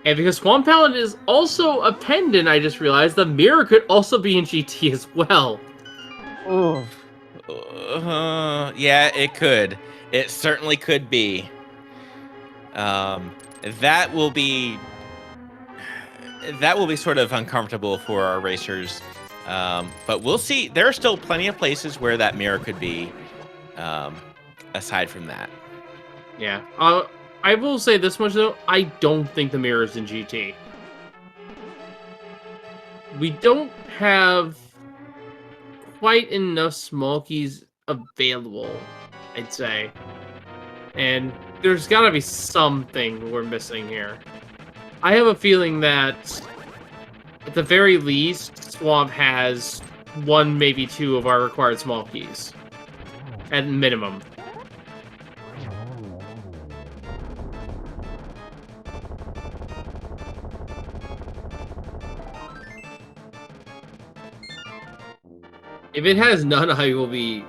And because Swamp Palette is also a pendant, I just realized the mirror could also be in GT as well. Oh. Yeah, it could. It certainly could be. That will be sort of uncomfortable for our racers. But we'll see. There are still plenty of places where that mirror could be, aside from that. Yeah. I will say this much, though. I don't think the mirror is in GT. We don't have quite enough small keys available, I'd say. And there's gotta be something we're missing here. I have a feeling that, at the very least, Swamp has 1, maybe 2 of our required small keys. At minimum. If it has none, I will be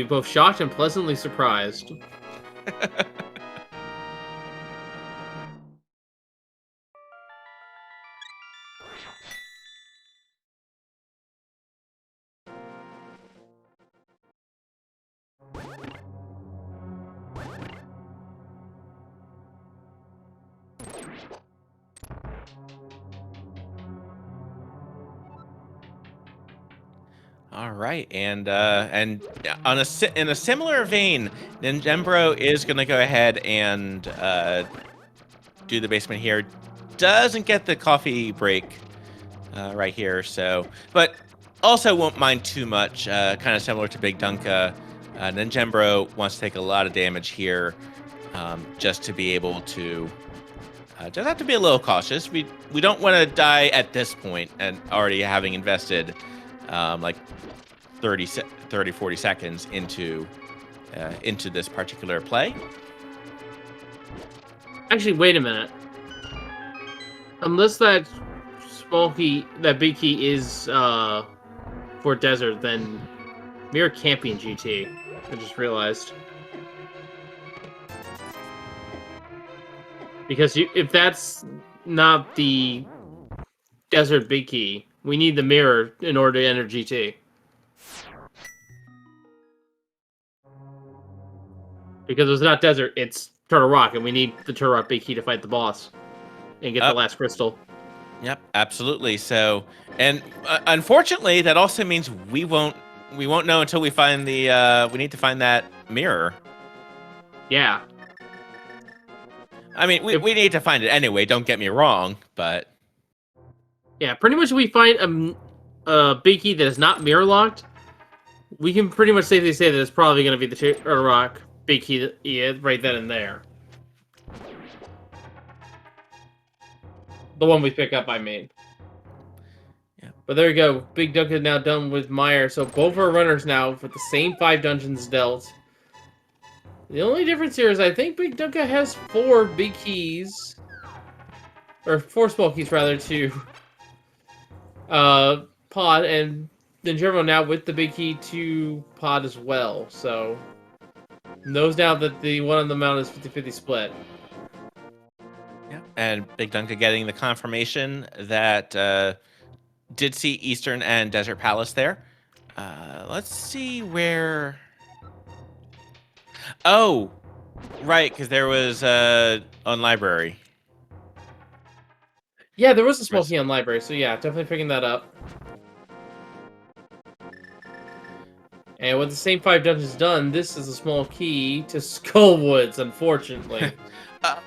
both shocked and pleasantly surprised. All right, and on in a similar vein, Ninjembro is going to go ahead and do the basement here. Doesn't get the coffee break right here, so but also won't mind too much. Kind of similar to BigDunka. Ninjembro wants to take a lot of damage here, just to be able to Just have to be a little cautious. We don't want to die at this point and already having invested like 30, 40 seconds into this particular play. Actually, wait a minute. Unless that big key is for desert, then mirror can't be in GT. I just realized. Because if that's not the desert big key, we need the mirror in order to enter GT. Because it's not desert, it's Turtle Rock, and we need the Turtle Rock big key to fight the boss and get the last crystal. Yep, absolutely. So, and unfortunately, that also means we won't know until we find the we need to find that mirror. Yeah. I mean, we need to find it anyway, don't get me wrong, but yeah, pretty much if we find a big key that is not mirror locked, we can pretty much safely say that it's probably going to be the Turtle Rock big key right then and there. The one we pick up, I mean. Yeah. But there you go. BigDunka is now done with Meyer. So both our runners now with the same 5 dungeons dealt. The only difference here is I think BigDunka has 4 big keys. Or 4 small keys, rather, to Pod. And ninjembro now with the big key to Pod as well. So knows now that the one on the mountain is 50-50 split. Yeah. And BigDunka getting the confirmation that did see Eastern and Desert Palace there. Let's see where... Oh, right, because there was on library. Yeah, there was a small key on library, so yeah, definitely picking that up. And with the same 5 dungeons done, this is a small key to Skullwoods, unfortunately.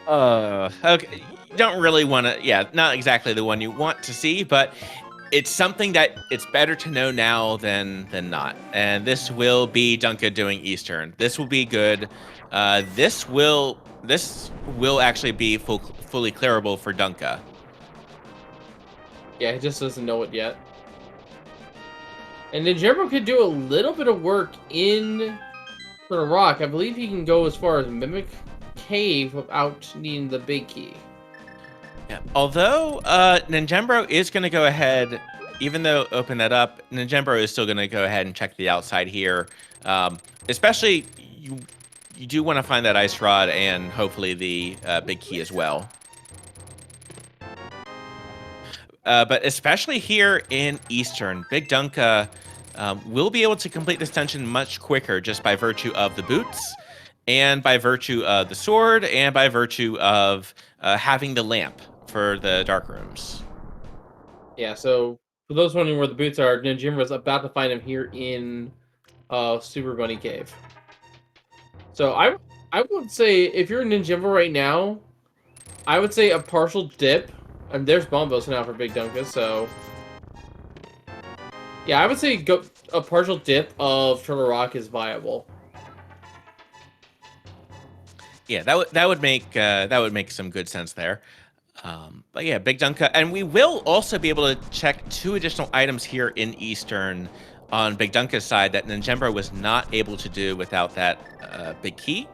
Okay, you don't really want to, yeah, not exactly the one you want to see, but it's something that it's better to know now than not. And this will be Dunka doing Eastern. This will be good. This will actually be fully clearable for Dunka. Yeah, he just doesn't know it yet. And ninjembro could do a little bit of work in the rock. I believe he can go as far as Mimic Cave without needing the big key. Yeah. Although ninjembro is going to go ahead, even though open that up, ninjembro is still going to go ahead and check the outside here. Especially, you do want to find that ice rod and hopefully the big key as well. But especially here in Eastern, BigDunka will be able to complete this dungeon much quicker just by virtue of the boots, and by virtue of the sword, and by virtue of having the lamp for the dark rooms. Yeah, so for those wondering where the boots are, ninjembro's about to find them here in Super Bunny Cave. So I would say if you're a ninjembro right now, I would say a partial dip. And there's bombos now for BigDunka, so yeah, I would say go a partial dip of Turtle Rock is viable. Yeah, that would make some good sense there. But yeah, BigDunka, and we will also be able to check 2 additional items here in Eastern on BigDunka's side that ninjembro was not able to do without that big key.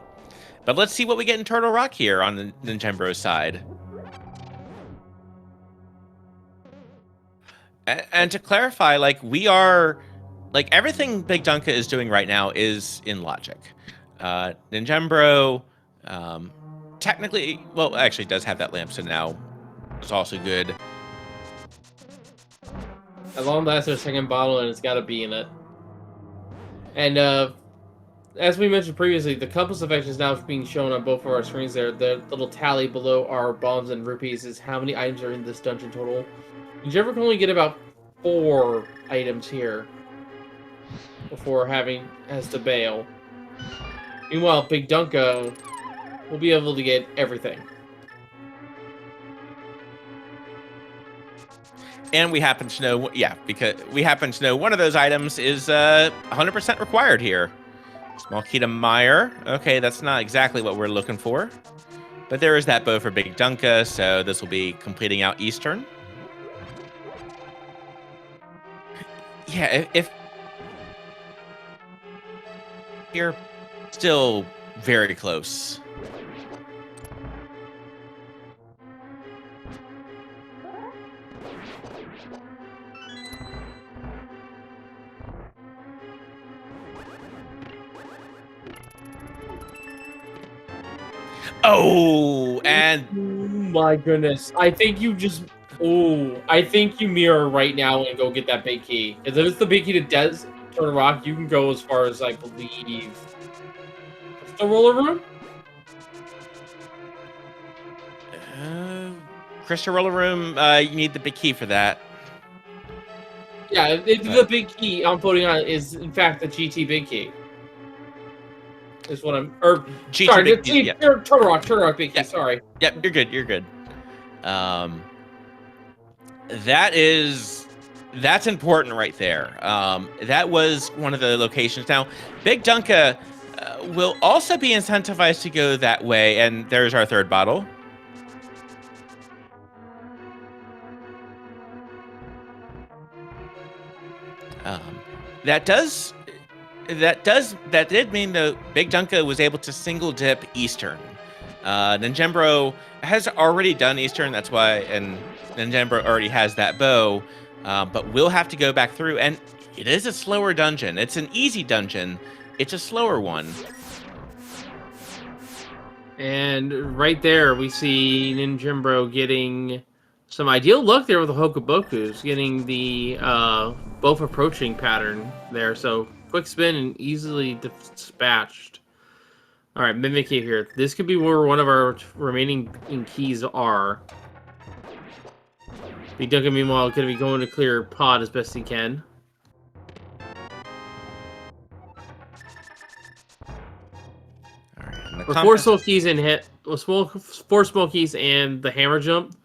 But let's see what we get in Turtle Rock here on the ninjembro side. And to clarify, like, we are, like, everything BigDunka is doing right now is in logic. Ninjembro, technically, well, actually does have that lamp, so now it's also good. As long as there's a second bottle and it's got to be in it. And as we mentioned previously, the compass effect is now being shown on both of our screens there. The little tally below our bombs and rupees is how many items are in this dungeon total. ninjembro can only get about 4 items here before has to bail. Meanwhile, BigDunka will be able to get everything. And we happen to know, yeah, because we happen to know one of those items is 100% required here. Small key to Meyer. Okay, that's not exactly what we're looking for. But there is that bow for BigDunka, so this will be completing out Eastern. Yeah, if you're still very close. Oh, and Oh my goodness. I think you just... Oh, I think you mirror right now and go get that big key. If it's the big key to turn rock, you can go as far as, I believe, the roller room? Crystal Roller Room, you need the big key for that. Yeah, the big key I'm putting on is, in fact, the GT big key. Is what I'm... Or, GT sorry, big key, yeah. turn rock big key, Yeah. sorry. Yep, you're good, you're good. That's important right there. That was one of the locations. Now, BigDunka will also be incentivized to go that way, and there's our third bottle. That did mean though BigDunka was able to single dip Eastern. Ninjembro has already done Eastern, that's why, and Ninjembro already has that bow, but we'll have to go back through, and it is a slower dungeon. It's an easy dungeon. It's a slower one. And right there, we see Ninjembro getting some ideal luck there with the Hokobokus, getting the both approaching pattern there. So quick spin and easily dispatched. All right, Mimic Cave here. This could be where one of our remaining keys are. BigDunka, meanwhile, going to be going to clear pod as best he can. All right, With four smokies and four smokies and the hammer jump,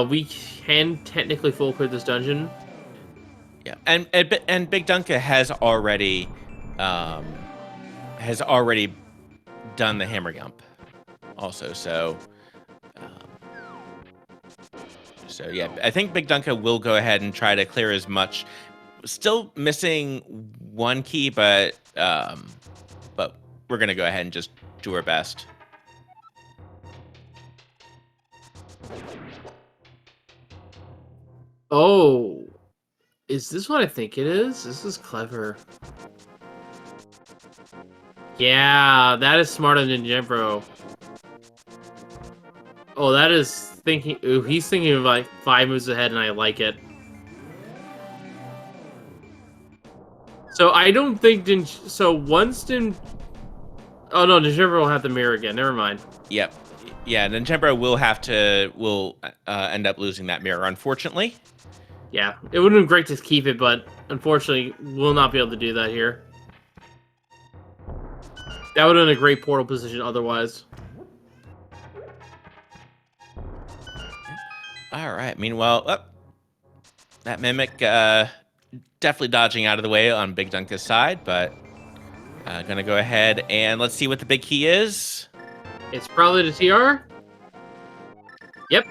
we can technically full clear this dungeon. Yeah, and BigDunka has already done the hammer jump, also. So yeah, I think BigDunka will go ahead and try to clear as much. Still missing one key, but we're gonna go ahead and just do our best. Oh, is this what I think it is? This is clever. Yeah, that is smarter than Ninjembro. Oh, that is thinking... Ooh, he's thinking of like 5 moves ahead, and I like it. So I don't think... So once Oh no, Ninjembro will have the mirror again. Never mind. Yep. Yeah, Ninjembro will end up losing that mirror, unfortunately. Yeah, it would have been great to keep it, but unfortunately, we'll not be able to do that here. That would have been a great portal position otherwise. All right. Meanwhile, that Mimic definitely dodging out of the way on BigDunka's side, but gonna go ahead and let's see what the big key is. It's probably the TR. Yep.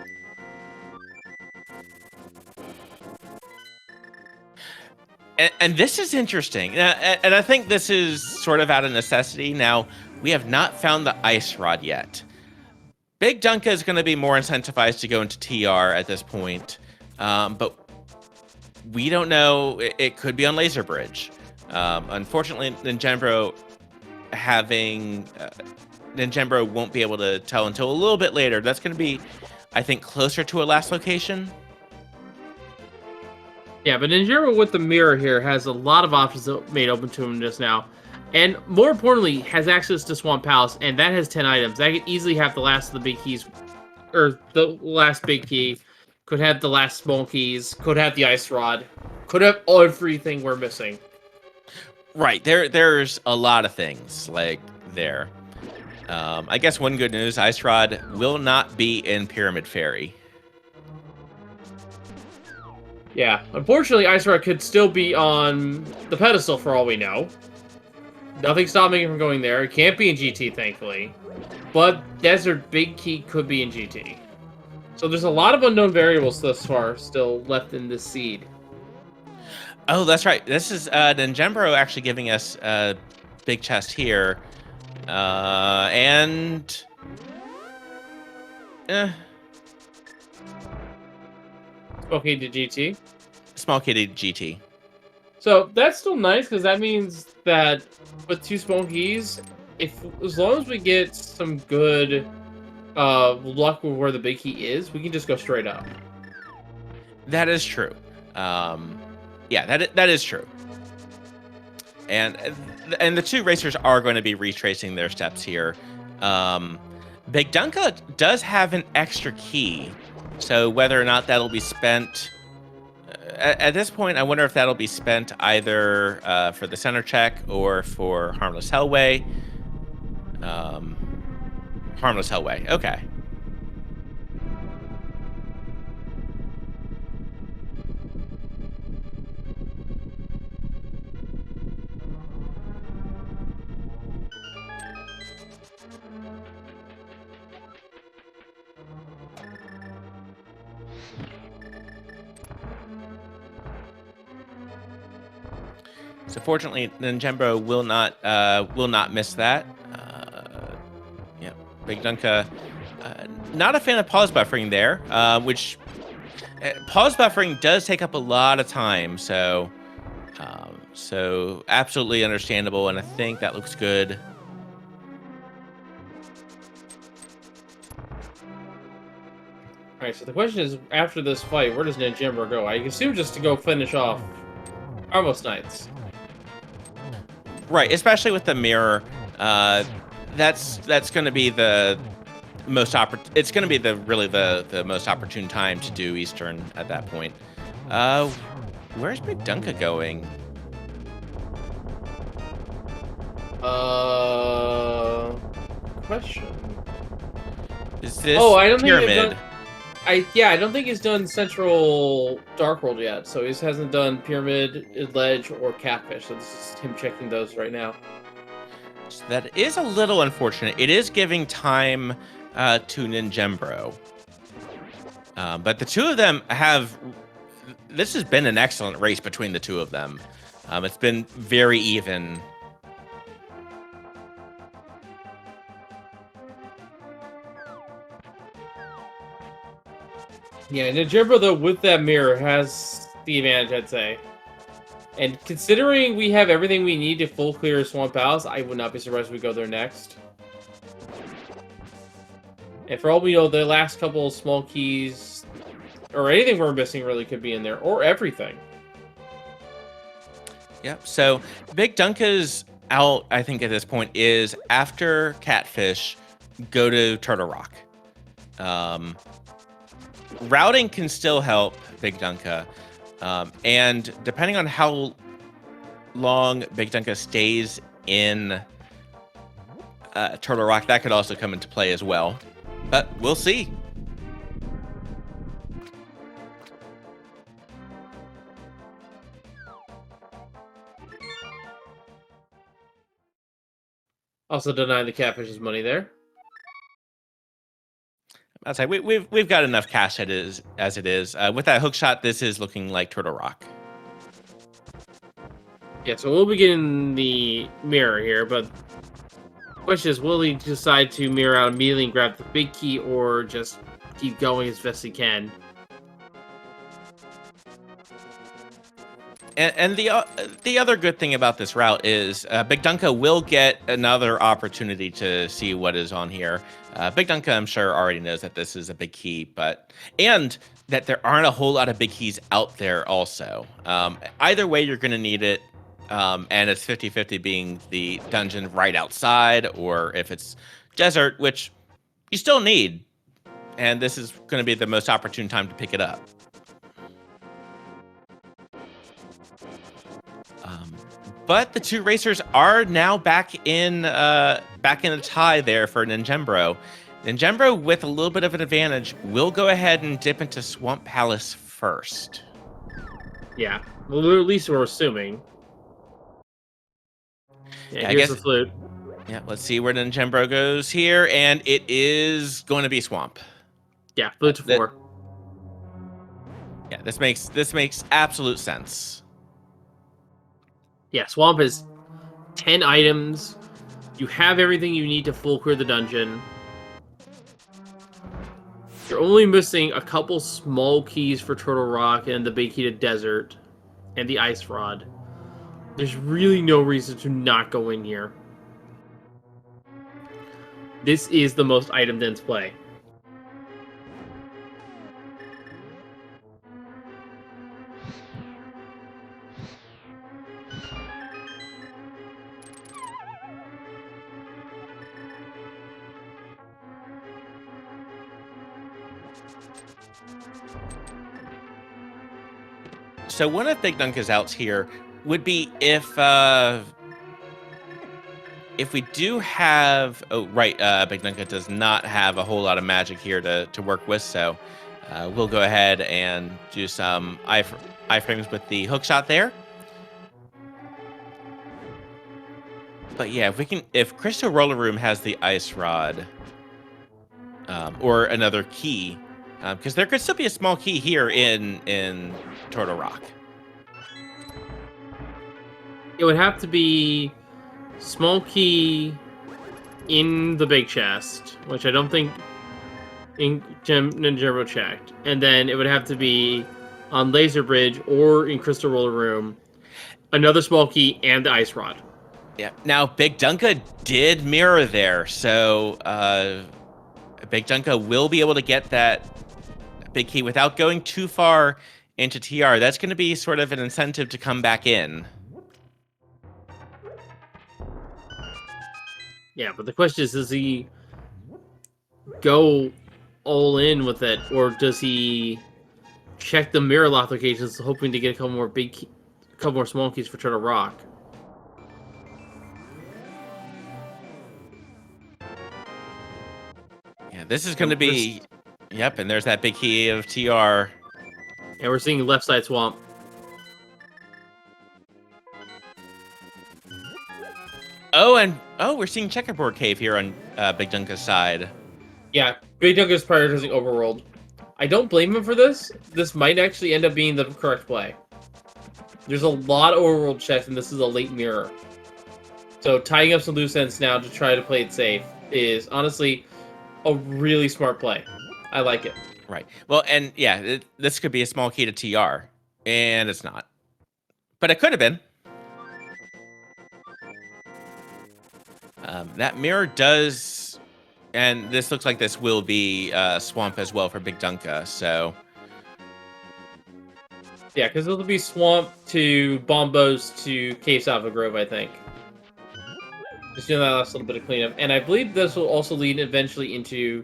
And this is interesting, and I think this is sort of out of necessity. Now, we have not found the ice rod yet. BigDunka is going to be more incentivized to go into TR at this point, but we don't know. It could be on Laser Bridge. Unfortunately, Ninjembro won't be able to tell until a little bit later. That's going to be, I think, closer to a last location. Yeah, but Ninjembro with the mirror here has a lot of options made open to him just now. And more importantly, has access to Swamp Palace, and that has 10 items. That could easily have the last of the big keys, or the last big key, could have the last small keys, could have the ice rod, could have everything we're missing. Right, there's a lot of things, like, there. I guess one good news, Ice Rod will not be in Pyramid Fairy. Yeah, unfortunately, Ice Rod could still be on the pedestal for all we know. Nothing stopping it from going there. It can't be in GT, thankfully. But Desert Big Key could be in GT. So there's a lot of unknown variables thus far still left in this seed. Oh, that's right. This is Ninjembro actually giving us a big chest here. And... Okay, to GT. Small kitty GT. So that's still nice because that means that with 2 small keys, as long as we get some good luck with where the big key is, we can just go straight up. That is true. Yeah, that is true. And the 2 racers are going to be retracing their steps here. BigDunka does have an extra key, so whether or not that'll be spent at this point, I wonder if that'll be spent either for the center check or for Harmless Hellway. Harmless Hellway. Okay. So fortunately, Ninjembro will not miss that. Yeah, BigDunka, not a fan of pause buffering there, which pause buffering does take up a lot of time. So absolutely understandable, and I think that looks good. All right. So the question is, after this fight, where does Ninjembro go? I assume just to go finish off Armos Knights. Right, especially with the mirror, that's going to be the most It's going to be the most opportune time to do Eastern at that point. Where's BigDunka going? Question. Is this I don't Pyramid? think they've done. I don't think he's done Central Dark World yet, so he hasn't done Pyramid, Ledge, or Catfish. So this is him checking those right now. So that is a little unfortunate. It is giving time to Ninjembro. But the 2 of them have... This has been an excellent race between the 2 of them. It's been very even. Yeah, Ninjembro, though, with that mirror, has the advantage, I'd say. And considering we have everything we need to full clear Swamp Palace, I would not be surprised if we go there next. And for all we know, the last couple of small keys, or anything we're missing, really could be in there, or everything. Yep. So BigDunka's out, I think, at this point is after Catfish, go to Turtle Rock. Routing can still help BigDunka, and depending on how long BigDunka stays in Turtle Rock, that could also come into play as well. But we'll see. Also denying the Catfish's money there. I'd say we've got enough cash as it is. With that hook shot, this is looking like Turtle Rock. Yeah, so we'll be getting the mirror here, but the question is, will he decide to mirror out immediately and grab the big key, or just keep going as best he can? And the other good thing about this route is BigDunka will get another opportunity to see what is on here. BigDunka, I'm sure, already knows that this is a big key, and that there aren't a whole lot of big keys out there also. Either way, you're going to need it, and it's 50-50 being the dungeon right outside, or if it's desert, which you still need, and this is going to be the most opportune time to pick it up. But the 2 racers are now back in the tie there for Ninjembro. Ninjembro, with a little bit of an advantage, will go ahead and dip into Swamp Palace first. Yeah, well, at least we're assuming. Yeah, I here's guess. the flute. Yeah, let's see where Ninjembro goes here, and it is going to be Swamp. Yeah, flute to 4. Yeah, this makes absolute sense. Yeah, Swamp is 10 items. You have everything you need to full clear the dungeon. You're only missing a couple small keys for Turtle Rock and the big key to Desert and the Ice Rod. There's really no reason to not go in here. This is the most item-dense play. So one of BigDunka's outs here would be if we do have, BigDunka does not have a whole lot of magic here to work with, so we'll go ahead and do some iframes with the hook shot there. But yeah, if Crystal Roller Room has the ice rod, or another key, because there could still be a small key here in Turtle Rock. It would have to be small key in the big chest, which I don't think Ninjembro checked. And then it would have to be on Laser Bridge or in Crystal Roller Room, another small key and the ice rod. Yeah. Now, BigDunka did mirror there, so BigDunka will be able to get that big key without going too far into TR. That's going to be sort of an incentive to come back in. Yeah, but the question is, does he go all in with it, or does he check the mirror lock locations, hoping to get a couple more small keys for Turtle Rock? Yeah, this is going to be... Yep, and there's that big key of TR. And we're seeing left side swamp. Oh, we're seeing Checkerboard Cave here on BigDunka's side. Yeah, BigDunka's prioritizing Overworld. I don't blame him for this. This might actually end up being the correct play. There's a lot of Overworld checks, and this is a late mirror. So tying up some loose ends now to try to play it safe is honestly a really smart play. I like it. Right. Well, and yeah, this could be a small key to TR, and it's not. But it could have been. That mirror does, and this looks like this will be Swamp as well for BigDunka, so... Yeah, because it'll be Swamp to Bombos to Cave Alpha Grove, I think. Just doing that last little bit of cleanup. And I believe this will also lead eventually into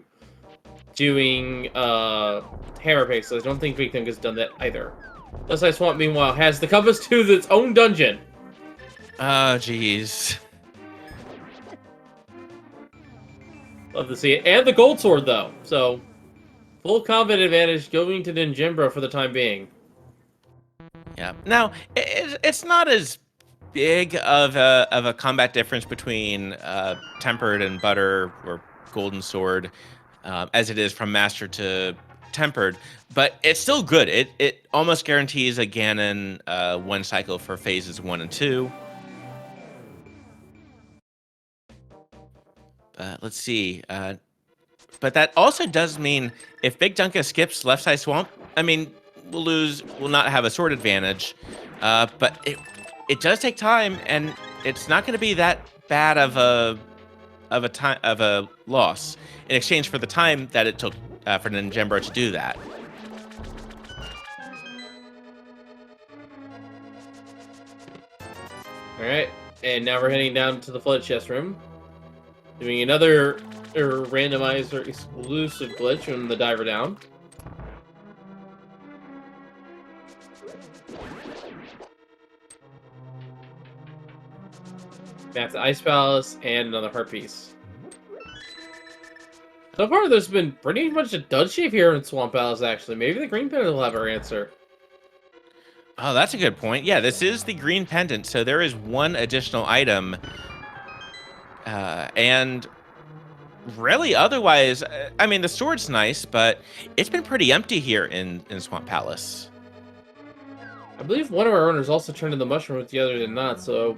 doing Hammer Picks, so I don't think BigDunka's done that either. Left Side Swamp, meanwhile, has the compass to its own dungeon. Oh, jeez. Love to see it. And the Gold Sword, though. So, full combat advantage going to Ninjembro for the time being. Yeah. Now, it's not as big of a combat difference between Tempered and Butter or Golden Sword as it is from Master to Tempered, but it's still good. It almost guarantees a Ganon one cycle for phases 1 and 2. Let's see. But that also does mean if BigDunka skips left side swamp, I mean, we'll not have a sword advantage. But it does take time, and it's not going to be that bad of a loss in exchange for the time that it took for Ninjembro to do that. All right, and now we're heading down to the flood chest room, doing another randomized or exclusive glitch from the diver down. Back to Ice Palace and another heart piece. So far, there's been pretty much a dud shape here in Swamp Palace, actually. Maybe the green pendant will have our answer. Oh, that's a good point. Yeah, this is the green pendant, so there is one additional item And really, otherwise, I mean, the storage's nice, but it's been pretty empty here in Swamp Palace. I believe one of our owners also turned in the mushroom with the other did not, so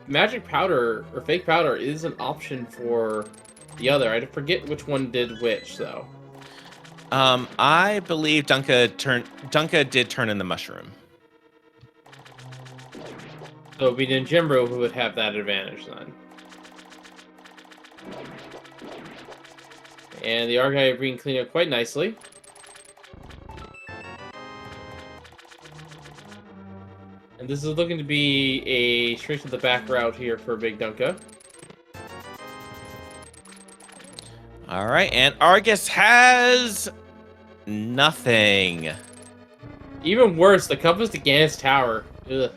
magic powder or fake powder is an option for the other. I forget which one did which, though. I believe Dunka did turn in the mushroom. So it would be Ninjembro who would have that advantage then. And the Archive being cleaned up quite nicely. And this is looking to be a straight to the back route here for BigDunka. All right, and Argus has nothing. Even worse, the Compass to Gannis Tower. Ugh.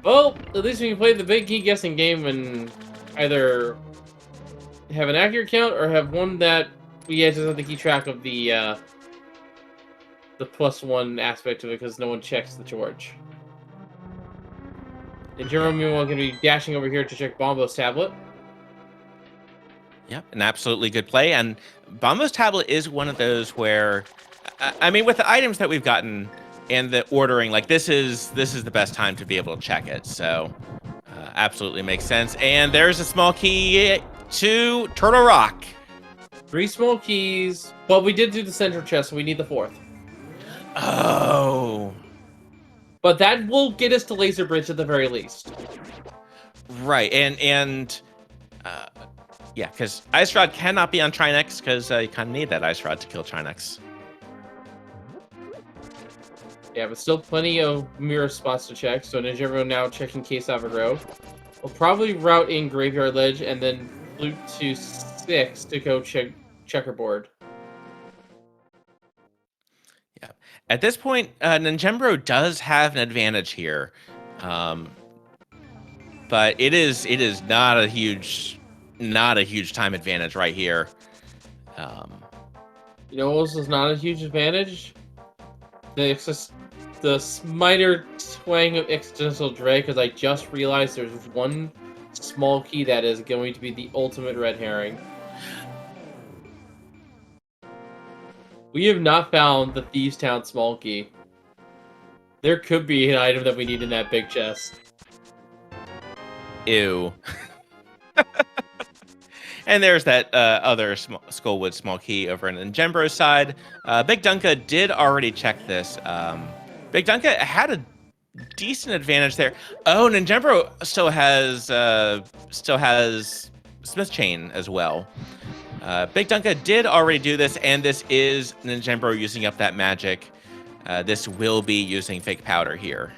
Well, at least we can play the big key guessing game and either have an accurate count or have one that we just have to keep track of the +1 aspect of it because no one checks the George. And Jerome, meanwhile, going to be dashing over here to check Bombo's tablet. Yep, an absolutely good play. And Bombo's tablet is one of those where, I mean, with the items that we've gotten and the ordering, like this is the best time to be able to check it. So absolutely makes sense. And there's a small key to Turtle Rock. 3 small keys, but we did do the central chest, so we need the 4th. Oh. But that will get us to Laser Bridge at the very least. Right, and yeah, because Ice Rod cannot be on Trinex because you kind of need that Ice Rod to kill Trinex. Yeah, but still plenty of mirror spots to check. So Ninjembro now checking Case Avagro. We'll probably route in Graveyard Ledge and then flute to 6 to go check Checkerboard. Yeah. At this point, Ninjembro does have an advantage here, but it is not a huge time advantage right here. You know what else is not a huge advantage? The Smiter twang of Existential Dread, because I just realized there's one small key that is going to be the ultimate red herring. We have not found the Thieves' Town small key. There could be an item that we need in that big chest. Ew. And there's that other Skullwood small key over on Ninjembro's side. BigDunka did already check this. BigDunka had a decent advantage there. Oh, Ninjembro still has Smith Chain as well. BigDunka did already do this, and this is Ninjembro using up that magic. This will be using fake powder here,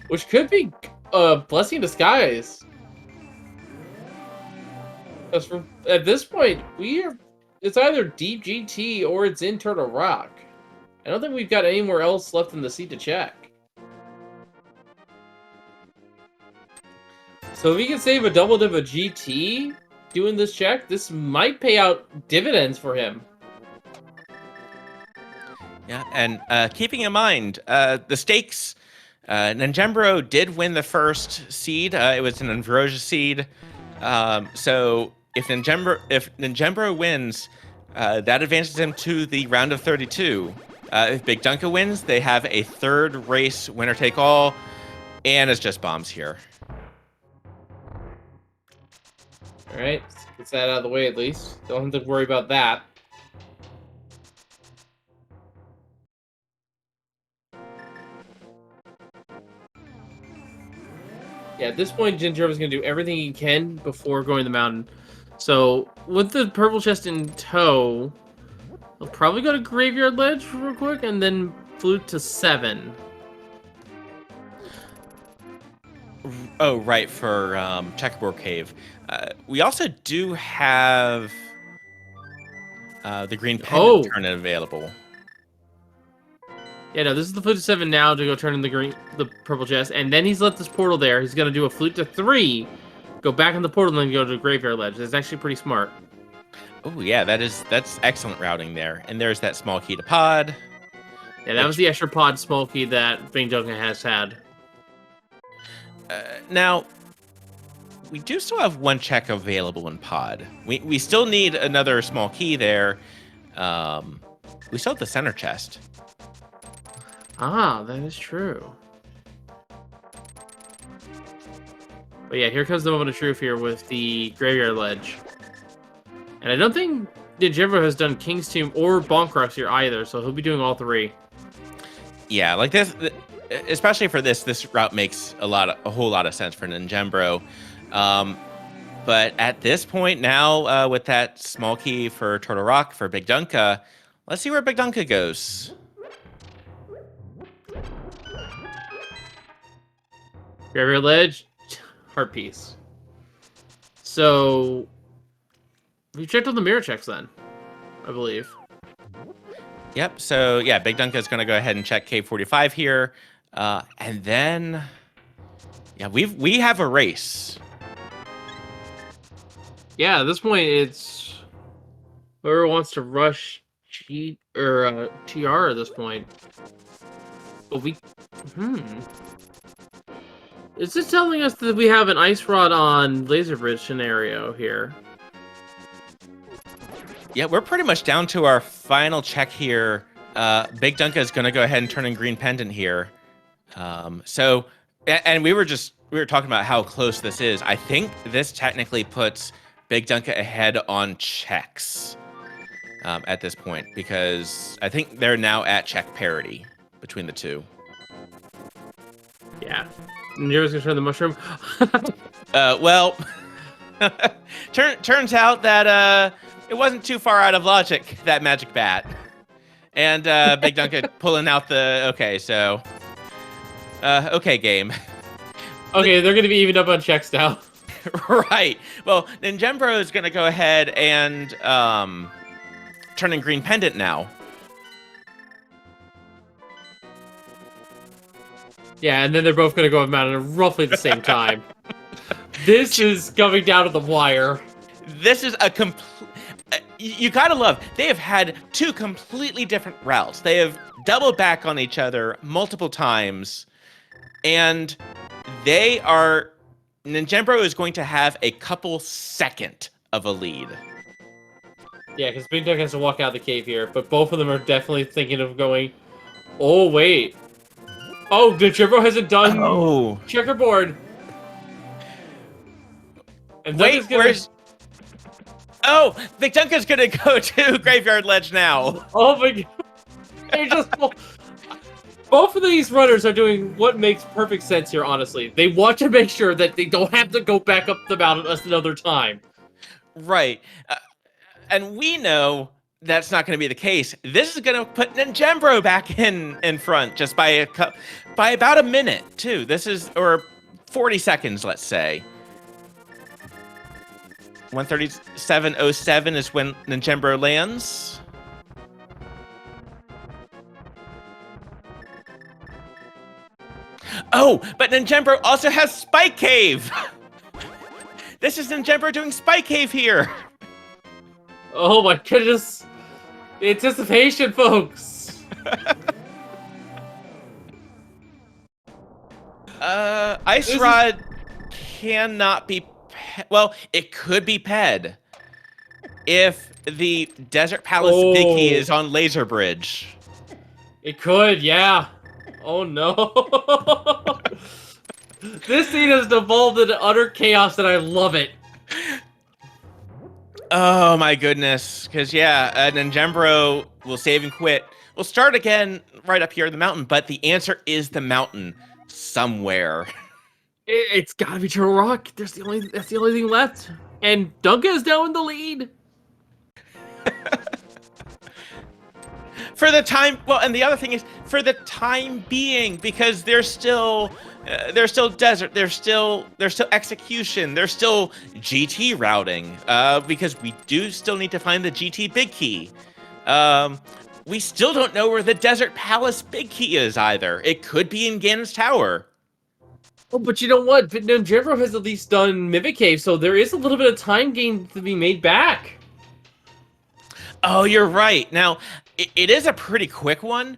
Which could be a blessing in disguise. Because at this point, it's either Deep GT or it's in Turtle Rock. I don't think we've got anywhere else left in the seat to check. So if we can save a double dip of GT doing this check, this might pay out dividends for him. Yeah, and keeping in mind the stakes, Ninjembro did win the first seed. It was an Ambrosia seed. So if Ninjembro wins, that advances him to the round of 32. If BigDunka wins, they have a third race winner take all, and it's just bombs here. All right, get that out of the way at least. Don't have to worry about that. Yeah, at this point, Ginger's going to do everything he can before going to the mountain. So, with the purple chest in tow, I'll probably go to Graveyard Ledge real quick and then flute to 7. Oh, right, for Checkerboard Cave. We also do have the green pendant turn available. Yeah, no, this is the flute to 7 now to go turn in the purple chest, and then he's left this portal there. He's gonna do a flute to 3, go back in the portal, and then go to the Graveyard Ledge. That's actually pretty smart. Oh yeah, that's excellent routing there. And there's that small key to pod. Yeah, that was the extra pod small key that BigDunka has had. Now, we do still have one check available in pod. We still need another small key there. We still have the center chest. Ah, that is true. But yeah, here comes the moment of truth here with the graveyard ledge. And I don't think ninjembro has done King's Tomb or Bonkrux here either, so he'll be doing all three. Yeah, like this, especially for this route makes a whole lot of sense for ninjembro. But at this point now, with that small key for Turtle Rock for BigDunka, let's see where BigDunka goes. Graveyard ledge, heart piece. So we checked all the mirror checks then, I believe. Yep. So yeah, BigDunka is going to go ahead and check K45 here, and then yeah, we have a race. Yeah, at this point it's whoever wants to rush cheat or TR at this point. But is this telling us that we have an ice rod on Laser Bridge scenario here? Yeah, we're pretty much down to our final check here. BigDunka is going to go ahead and turn in green pendant here. So, and we were talking about how close this is. I think this technically puts BigDunka ahead on checks at this point, because I think they're now at check parity between the two. Yeah. Ninjembro's gonna turn the mushroom. Well, turns out that it wasn't too far out of logic, that magic bat. And BigDunka pulling out the okay game. Okay, they're gonna be evened up on checks now. Right. Well, ninjembro is gonna go ahead and turn in green pendant now. Yeah, and then they're both gonna go up mountain at roughly the same time. This is coming down to the wire. This is a you gotta love, they have had two completely different routes. They have doubled back on each other multiple times, and ninjembro is going to have a couple second of a lead. Yeah, because BigDunka has to walk out of the cave here, but both of them are definitely thinking of going, oh, wait. Oh, ninjembro hasn't done checkerboard. And wait, where's... Oh, BigDunka's gonna go to graveyard ledge now. Oh my god. They just... Both of these runners are doing what makes perfect sense here, honestly. They want to make sure that they don't have to go back up the mountain another time. Right. And we know that's not going to be the case. This is going to put ninjembro back in front just by about a minute, too. Or 40 seconds, let's say. 137.07 is when ninjembro lands. Oh, but ninjembro also has Spike Cave. This is ninjembro doing Spike Cave here. Oh my goodness. The anticipation, folks. Ice Rod cannot be... Well, it could be Ped if the Desert Palace Big Key is on Laser Bridge. It could, yeah. Oh no. This scene has devolved into utter chaos and I love it. Oh my goodness. Because yeah, ninjembro will save and quit. We'll start again right up here in the mountain, but the answer is the mountain somewhere. It's gotta be Turtle Rock. That's the only thing left. And Dunka is now in the lead. For the time, well, and the other thing is for the time being, because there's still desert, there's still execution, there's still GT routing, because we do still need to find the GT Big Key. We still don't know where the Desert Palace Big Key is either. It could be in Ganon's Tower. Oh, but you know what? ninjembro has at least done Mimic Cave, so there is a little bit of time gain to be made back. Oh, you're right. Now, it is a pretty quick one,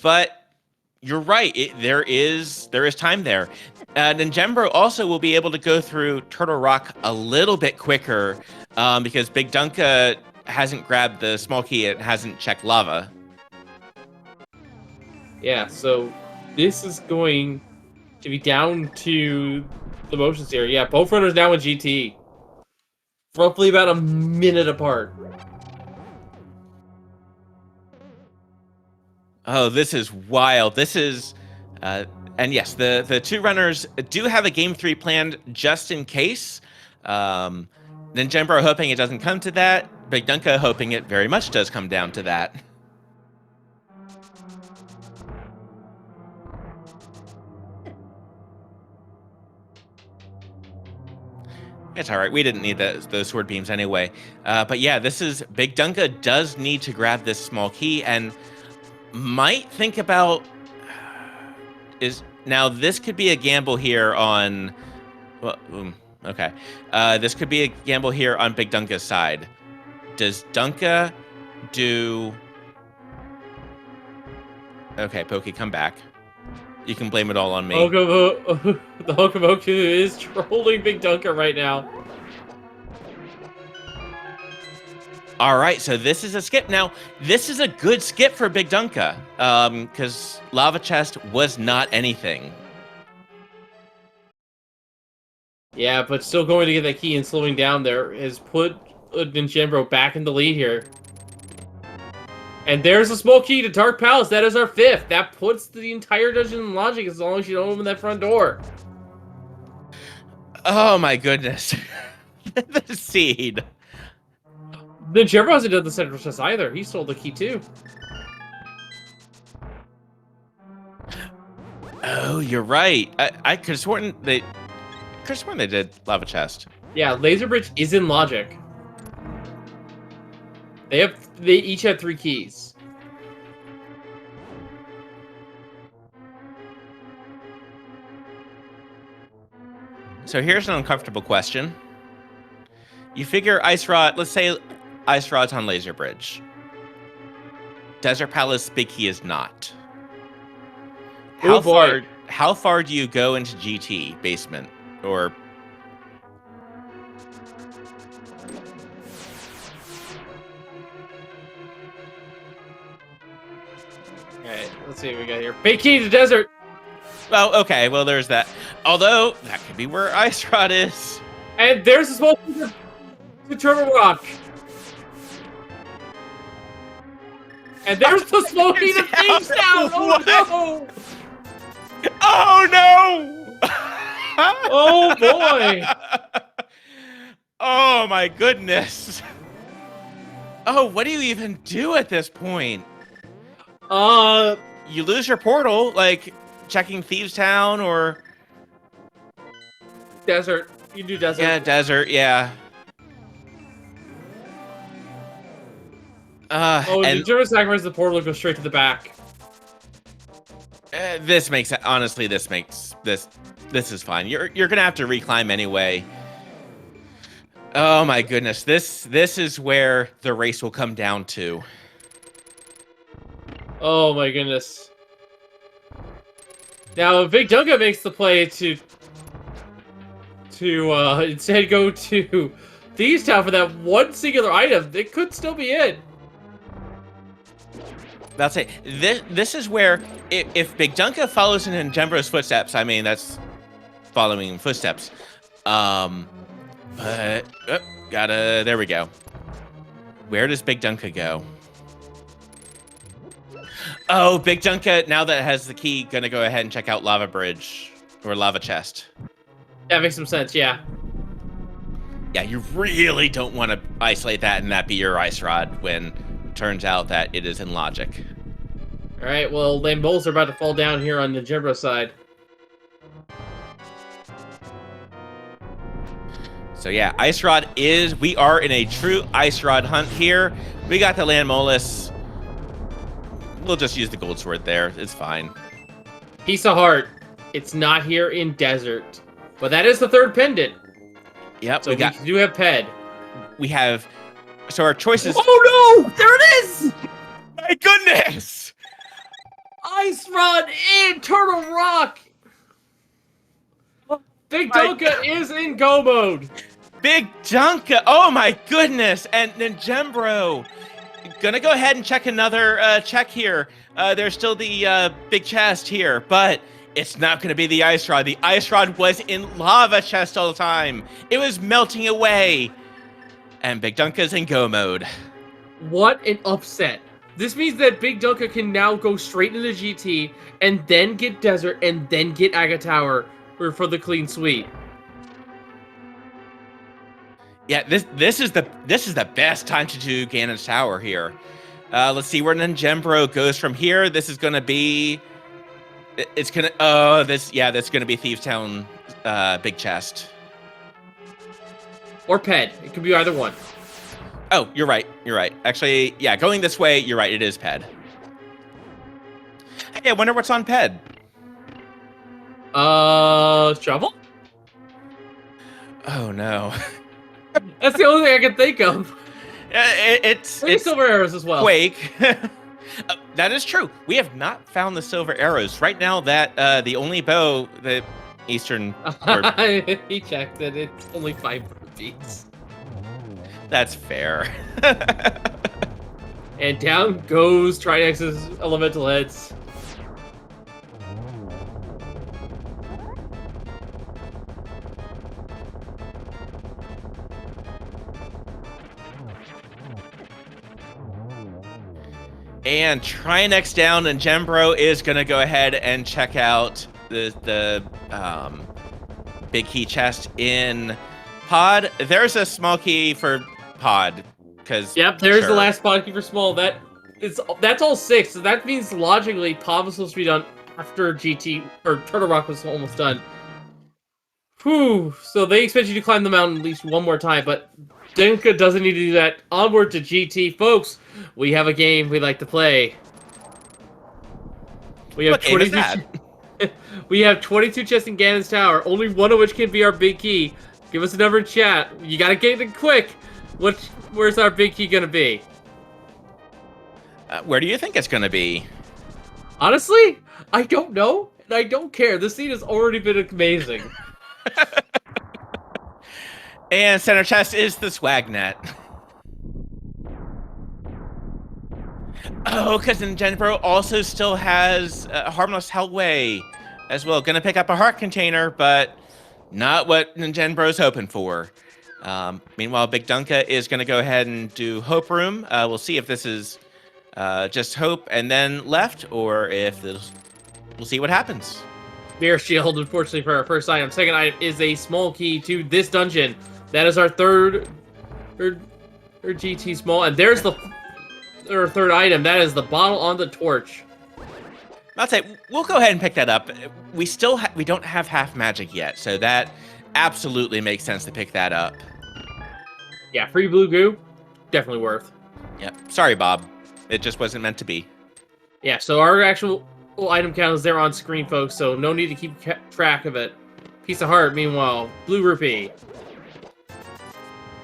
but You're right. There is time there. Ninjembro also will be able to go through Turtle Rock a little bit quicker because BigDunka hasn't grabbed the small key. It hasn't checked lava. Yeah, so this is going to be down to the motions here. Yeah, both runners now in GT. Roughly about a minute apart. Oh, this is wild. This is... and yes, the two runners do have a game 3 planned just in case. Ninjembro hoping it doesn't come to that. BigDunka hoping it very much does come down to that. It's all right. We didn't need those sword beams anyway. But yeah, this is... BigDunka does need to grab this small key and might think about... Now, this could be a gamble here on... Well, okay. This could be a gamble here on BigDunka's side. Does Dunka do... Okay, Pokey, come back. You can blame it all on me. The Hokomoku is trolling BigDunka right now. All right, so this is a skip. Now, this is a good skip for BigDunka, because Lava Chest was not anything. Yeah, but still going to get that key and slowing down there has put Ninjembro back in the lead here. And there's a small key to Dark Palace. That is our 5th. That puts the entire dungeon in logic as long as you don't open that front door. Oh my goodness. The seed. Ninjembro hasn't done the central chest either. He stole the key too. Oh, you're right. I could have sworn they did Lava Chest. Yeah, Laser Bridge is in logic. They each have 3 keys. So here's an uncomfortable question. You figure Ice Rod, let's say Ice Rod's on Laser Bridge. Desert Palace Big Key is not. How far do you go into GT basement or... Alright, let's see what we got here. Big key to desert! Well, okay, well, there's that. Although, that could be where Ice Rod is. And there's a small key to Turtle Rock. And there's the small key to Thieves Town! Oh no! Oh no! Oh boy! Oh my goodness! Oh, what do you even do at this point? You lose your portal, like checking Thieves Town or desert. You do desert. Yeah, desert. Yeah. And the German sacrifice the portal goes straight to the back. This makes honestly. This is fine. You're gonna have to reclimb anyway. Oh my goodness. This is where the race will come down to. Oh my goodness. Now, if BigDunka makes the play to instead go to Thieves Town for that one singular item, it could still be it. That's it. This is where if BigDunka follows in Ninjembro's footsteps, I mean that's following in footsteps. But there we go. Where does BigDunka go? Oh, BigDunka, now that it has the key, gonna go ahead and check out Lava Bridge or Lava Chest. That makes some sense, yeah. Yeah, you really don't want to isolate that and that be your Ice Rod when it turns out that it is in logic. Alright, well, lame bowls are about to fall down here on the Ninjembro side. So yeah, Ice Rod we are in a true Ice Rod hunt here. We got the Land Molus. We'll just use the gold sword there. It's fine. Piece of heart. It's not here in desert. But that is the 3rd pendant. Yep, so we do have Ped. We have... So our choices... Oh no! There it is! My goodness! Ice Rod in Turtle Rock. BigDunka is in go mode. BigDunka. Oh my goodness. And Ninjembro. Gonna go ahead and check another check here. There's still the big chest here, but it's not gonna be the ice rod. The ice rod was in lava chest all the time. It was melting away. And BigDunka's in go mode. What an upset. This means that BigDunka can now go straight into GT and then get Desert and then get Aga Tower for the clean sweep. Yeah, this is the best time to do Ganon's Tower here. Let's see where Ninjembro goes from here. This is gonna be, that's gonna be Thieves Town, big chest. Or Ped. It could be either one. Oh, you're right. You're right. Actually, yeah, going this way, you're right. It is Ped. Hey, I wonder what's on Ped. Shovel? Oh no. That's the only thing I can think of. It's silver arrows as well. Quake. That is true. We have not found the silver arrows right now. That the only bow that Eastern. He checked it. It's only 5 rupees. That's fair. And down goes Trinex's elemental heads. And Trinex down, and Ninjembro is gonna go ahead and check out the big key chest in Pod. There's a small key for Pod, because there's the last pod key for small. That's all 6. So that means logically Pod was supposed to be done after GT or Turtle Rock was almost done. Whew. So they expect you to climb the mountain at least one more time, but Dunka doesn't need to do that. Onward to GT, folks. We have a game we like to play. We have 22. We have 22 chests in Ganon's Tower, only one of which can be our big key. Give us a number in chat. You gotta get it quick. Where's our big key gonna be? Where do you think it's gonna be? Honestly, I don't know, and I don't care. This scene has already been amazing. And center chest is the swag net. Oh, because Ninjembro also still has a harmless Hellway as well. Gonna pick up a heart container, but not what Ninjembro's hoping for. Meanwhile, BigDunka is gonna go ahead and do Hope Room. We'll see if this is just Hope and then left, or if this, we'll see what happens. Mirror Shield, unfortunately, for our first item. Second item is a small key to this dungeon. That is our third GT small, and there's the third item. That is the bottle on the torch. I'll say we'll go ahead and pick that up. We still we don't have half magic yet, so that absolutely makes sense to pick that up. Yeah, free blue goo, definitely worth. Yep. Sorry, Bob. It just wasn't meant to be. Yeah. So our actual item count is there on screen, folks. So no need to keep track of it. Piece of heart. Meanwhile, blue rupee.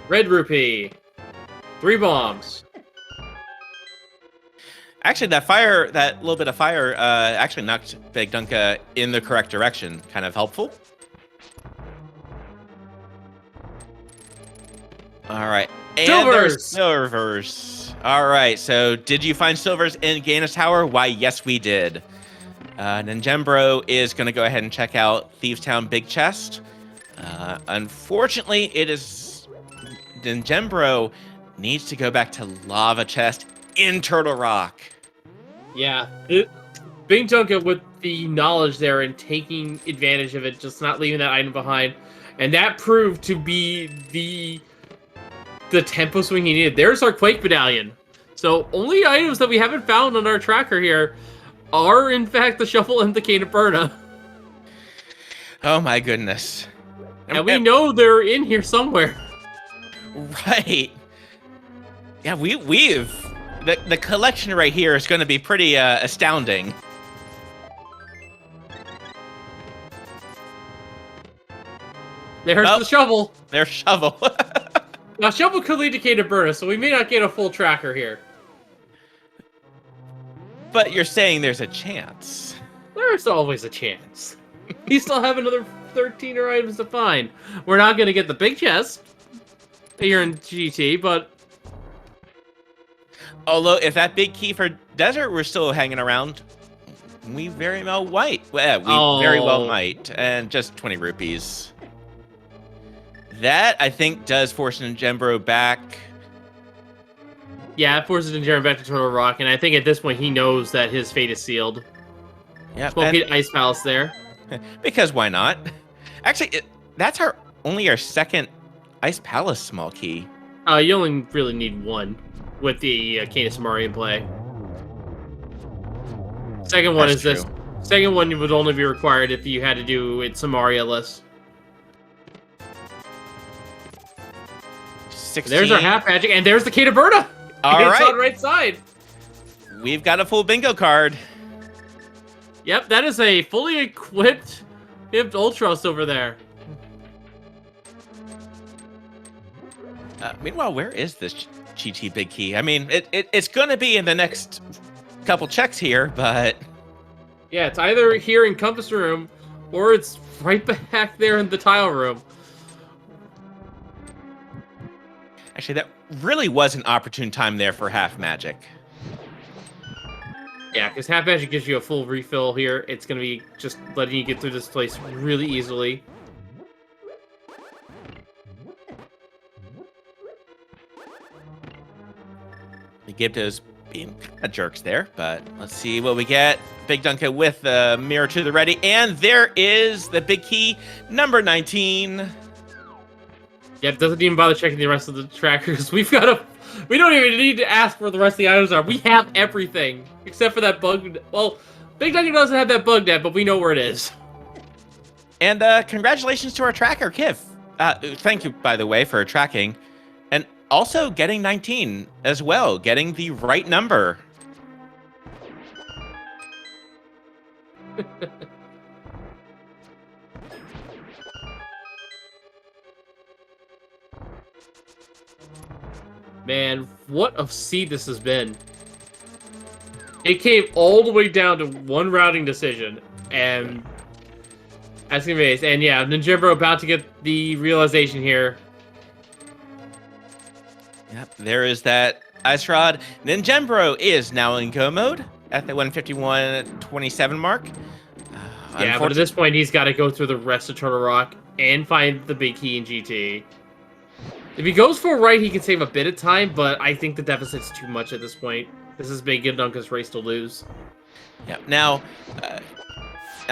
Red rupee. 3 bombs. Actually, that little bit of fire, actually knocked BigDunka in the correct direction. Kind of helpful. All right. And Silvers! Silvers. All right. So, did you find silvers in Ganon's Tower? Why, yes, we did. Ninjembro is going to go ahead and check out Thieves Town Big Chest. Unfortunately, it is Ninjembro needs to go back to Lava Chest in Turtle Rock. Yeah, BigDunka with the knowledge there and taking advantage of it, just not leaving that item behind, and that proved to be the tempo swing he needed. There's our Quake Medallion. So only items that we haven't found on our tracker here are in fact the shovel and the cane of Berna. Oh my goodness! And we know they're in here somewhere. Right. Yeah, we've the collection right here is going to be pretty astounding. There's the shovel. There's shovel. Now shovel could lead to cane of Berna, so we may not get a full tracker here. But you're saying there's a chance. There's always a chance. You still have another 13 items to find. We're not going to get the big chest here in GT, but... Although, if that big key for desert were still hanging around, we very well might. Well, we very well might. And just 20 rupees. That, I think, does force ninjembro back. Yeah, it forces ninjembro back to Turtle Rock, and I think at this point he knows that his fate is sealed. Yeah, Smoky Ice Palace there. Because why not? Actually, that's only our second Ice Palace small key. You only really need one with the Canis Amari in play. Second one is this. Second one would only be required if you had to do it Samaria-less. 16. There's our half magic, and there's the Kataberta. All it's right. on the right side. We've got a full bingo card. Yep, that is a fully equipped Ultros over there. Meanwhile, where is this GT big key? I mean, it's going to be in the next couple checks here, but... Yeah, it's either here in Compass Room, or it's right back there in the tile room. Actually, that really was an opportune time there for half magic. Yeah, because half magic gives you a full refill here. It's going to be just letting you get through this place really easily. The Gibtos being kind of jerks there, but let's see what we get. BigDunka with the mirror to the ready, and there is the big key, number 19. Yep, doesn't even bother checking the rest of the trackers. We don't even need to ask where the rest of the items are. We have everything, except for that bug. Well, BigDunka doesn't have that bug net, but we know where it is. And congratulations to our tracker, Kiv. Thank you, by the way, for tracking. And also getting 19 as well, getting the right number. Man, what a seed this has been. It came all the way down to one routing decision, and that's gonna be. And yeah, ninjembro about to get the realization here. Yep, there is that ice rod. ninjembro is now in go mode at the 151.27 mark. Yeah, but at this point, he's got to go through the rest of Turtle Rock and find the big key in GT. If he goes for right, he can save a bit of time, but I think the deficit's too much at this point. This is BigDunka's race to lose. Yeah. Now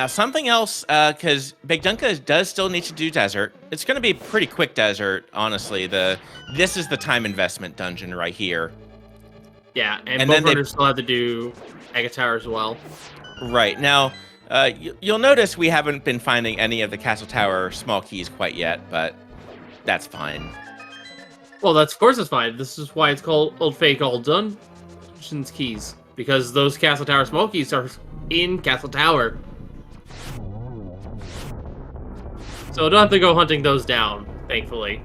something else, because BigDunka does still need to do desert. It's going to be a pretty quick desert, honestly. This is the time investment dungeon right here. Yeah, and both runners still have to do Mega Tower as well. Right. Now, you'll notice we haven't been finding any of the Castle Tower small keys quite yet, but that's fine. Well, of course it's fine. This is why it's called Old Fake All Done Keys. Because those Castle Tower small keys are in Castle Tower. So don't have to go hunting those down, thankfully.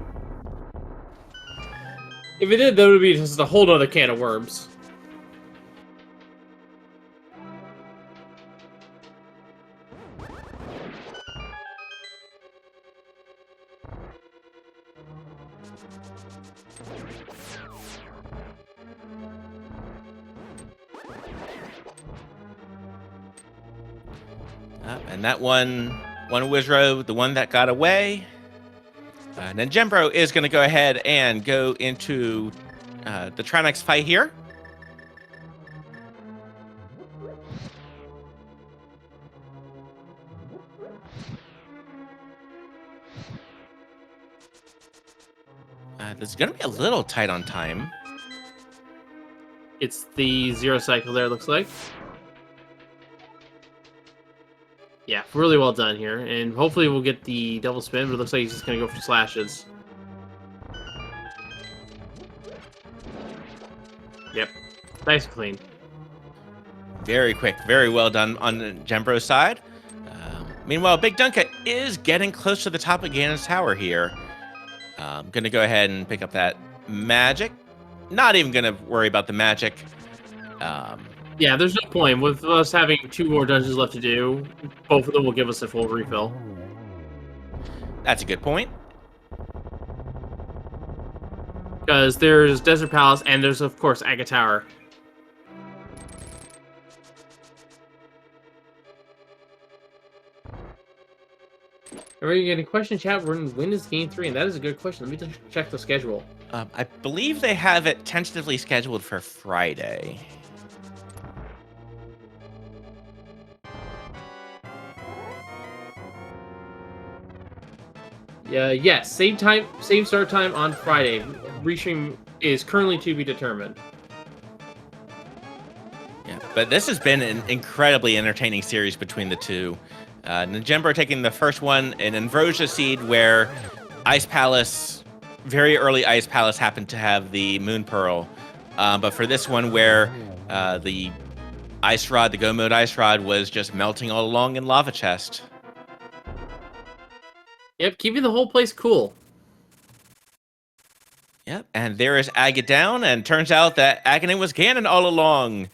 If it did, that would be just a whole other can of worms. And that one Wizro, the one that got away. Ninjembro is going to go ahead and go into the Trinex fight here. This is going to be a little tight on time. It's the zero cycle there, looks like. Yeah, really well done here. And hopefully we'll get the double spin, but it looks like he's just going to go for slashes. Yep. Nice and clean. Very quick. Very well done on Ninjembro's side. Meanwhile, BigDunka is getting close to the top of Ganon's Tower here. I'm going to go ahead and pick up that magic. Not even going to worry about the magic. Yeah, there's no point. With us having 2 more dungeons left to do, both of them will give us a full refill. That's a good point. Because there's Desert Palace, and there's, of course, Aga Tower. Are we getting a question, chat? When is Game 3? And that is a good question. Let me just check the schedule. I believe they have it tentatively scheduled for Friday. Yes, same time, same start time on Friday. Restream is currently to be determined. Yeah, but this has been an incredibly entertaining series between the two. Ninjembro taking the first one in Ambrosia Seed, where Ice Palace, very early Ice Palace, happened to have the Moon Pearl. But for this one, where the Ice Rod, the Go Mode Ice Rod, was just melting all along in Lava Chest. Yep, keeping the whole place cool. Yep, and there is Aga down, and turns out that Aghanim was Ganon all along.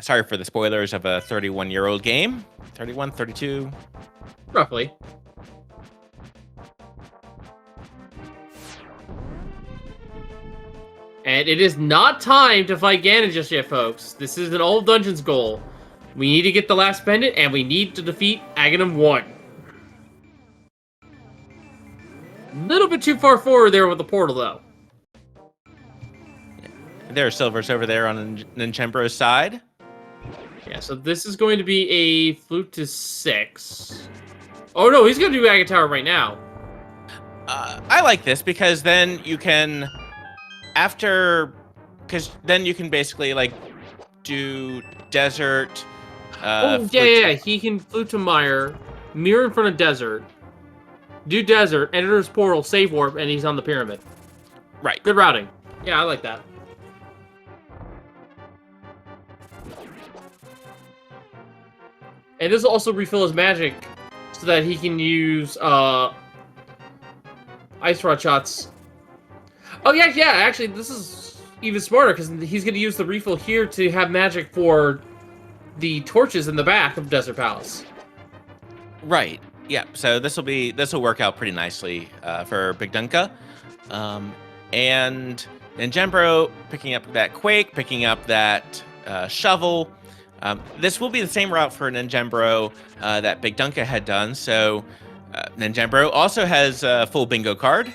Sorry for the spoilers of a 31-year-old game. 31, 32. Roughly. And it is not time to fight Ganon just yet, folks. This is an all dungeons goal. We need to get the last pendant, and we need to defeat Aghanim 1. Little bit too far forward there with the portal, though. There are silvers over there on Ninjembro's side. Yeah, so this is going to be a flute to 6. Oh no, he's going to do Aga Tower right now. I like this because then you can, because then you can basically like do desert. Yeah. He can flute to Mire, mirror in front of desert, do desert, enter his portal, save warp, and he's on the pyramid. Right. Good routing. Yeah, I like that. And this will also refill his magic so that he can use Ice Rod shots. Oh, yeah, actually, this is even smarter because he's going to use the refill here to have magic for the torches in the back of Desert Palace. Right. Yeah. So this will work out pretty nicely for BigDunka. And Ninjembro picking up that Quake, picking up that Shovel. This will be the same route for Ninjembro that BigDunka had done. So Ninjembro also has a full bingo card.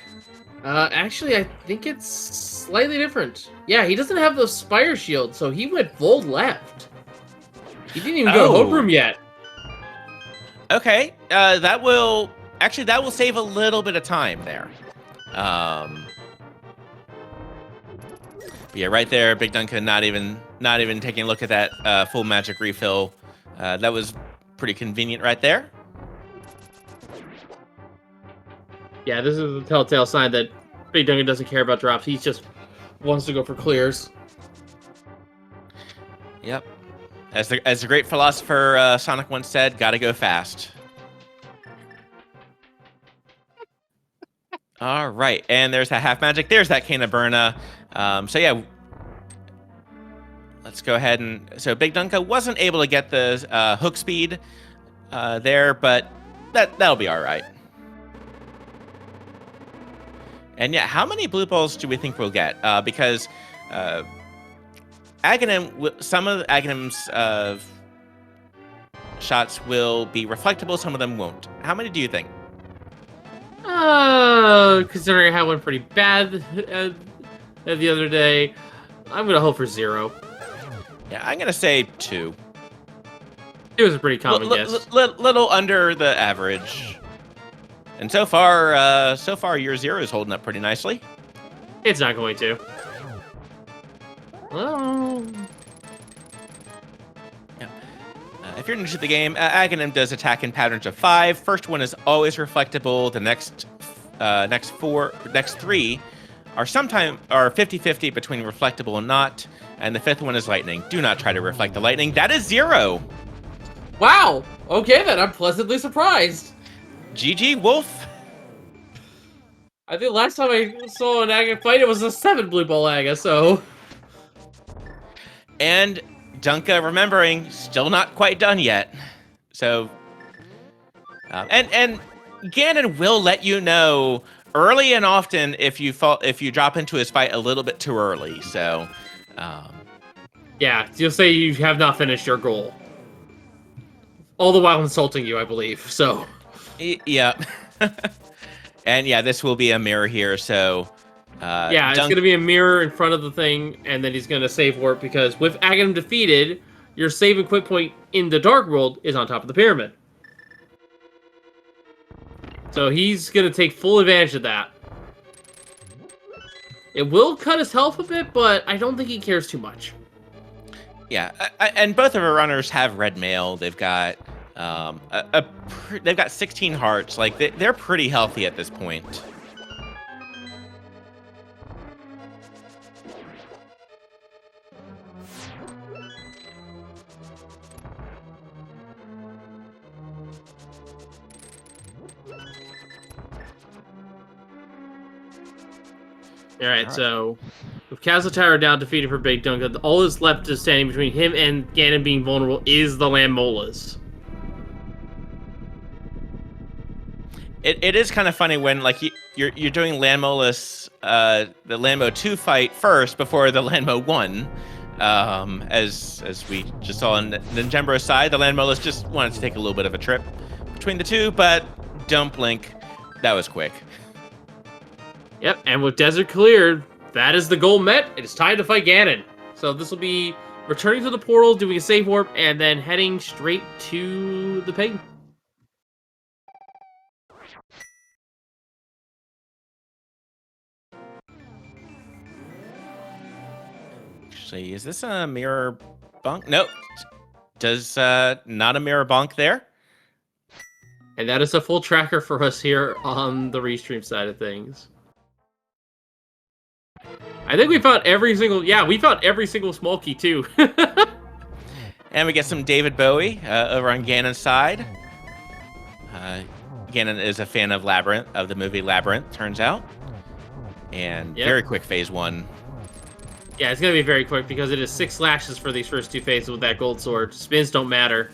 Actually, I think it's slightly different. Yeah, he doesn't have the Spire Shield, so he went full left. He didn't even go to Hope Room yet. Okay, that will save a little bit of time there. But yeah, right there, BigDunka not even taking a look at that full magic refill. That was pretty convenient right there. Yeah, this is a telltale sign that BigDunka doesn't care about drops. He just wants to go for clears. Yep. As the great philosopher Sonic once said, gotta go fast. All right, and there's that half magic. There's that Cane of Burna. So yeah, let's go ahead and... So BigDunka wasn't able to get the hook speed there, but that'll be all right. And yeah, how many blue balls do we think we'll get? Because Aghanim, some of Aghanim's shots will be reflectable, some of them won't. How many do you think? Considering I had one pretty bad the other day, I'm gonna hope for 0. Yeah, I'm gonna say 2. It was a pretty common guess. Little under the average. And so far, your 0 is holding up pretty nicely. It's not going to. Well... Yeah. If you're new to the game, Aghanim does attack in patterns of 5. First one is always reflectable. The next 3 are 50-50 between reflectable and not. And the 5th one is lightning. Do not try to reflect the lightning. That is 0. Wow. Okay then, I'm pleasantly surprised. GG Wolf. I think last time I saw an Aga fight, it was a 7 blue ball Aga, so... And Dunka, remembering, still not quite done yet. So, and Ganon will let you know early and often if you drop into his fight a little bit too early. So, yeah, you'll say you have not finished your goal, all the while insulting you, I believe. So, yeah, and yeah, this will be a mirror here. So, yeah, it's gonna be a mirror in front of the thing, and then he's gonna save warp because with Aghanim defeated, your save and quit point in the Dark World is on top of the pyramid. So he's gonna take full advantage of that. It will cut his health a bit, but I don't think he cares too much. Yeah, and both of our runners have red mail. They've got they've got 16 hearts. Like they're pretty healthy at this point. All right, so with Castle Tower down defeated for BigDunka, all that's left is standing between him and Ganon being vulnerable is the Landmolas. It is kind of funny when like you're doing Landmolas, the Landmo 2 fight first before the Landmo 1. As we just saw on Ninjembro's side, the Landmolas just wanted to take a little bit of a trip between the two, but don't blink. That was quick. Yep, and with Desert cleared, that is the goal met. It is time to fight Ganon. So this will be returning to the portal, doing a save warp, and then heading straight to the pig. Actually, is this a mirror bunk? Nope. Does not a mirror bunk there? And that is a full tracker for us here on the restream side of things. I think we found every single... Yeah, we found every single small key, too. And we get some David Bowie over on Ganon's side. Ganon is a fan of Labyrinth, of the movie Labyrinth, turns out. And very quick phase 1. Yeah, it's going to be very quick because it is 6 slashes for these first 2 phases with that gold sword. Spins don't matter.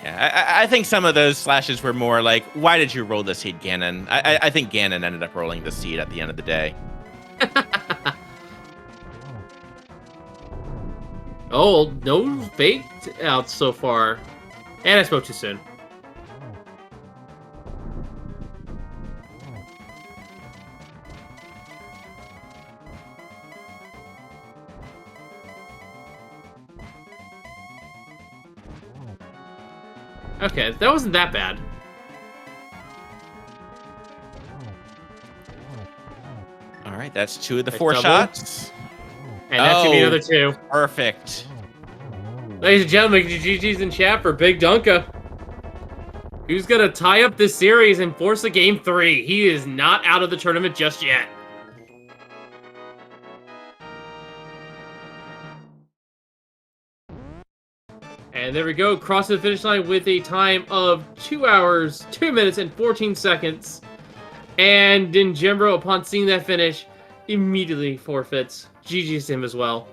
Yeah, I think some of those slashes were more like, why did you roll the seed, Ganon? I think Ganon ended up rolling the seed at the end of the day. Oh, no fake outs so far. And I spoke too soon. Okay, that wasn't that bad. All right, that's 2 of the Nice 4 double. shots. And that should be another 2. Perfect. Ladies and gentlemen, GG's in chat for BigDunka. Who's gonna tie up this series and force a game 3? He is not out of the tournament just yet. And there we go, crossing the finish line with a time of 2 hours, 2 minutes, and 14 seconds. And ninjembro, upon seeing that finish, immediately forfeits. GG's to him as well.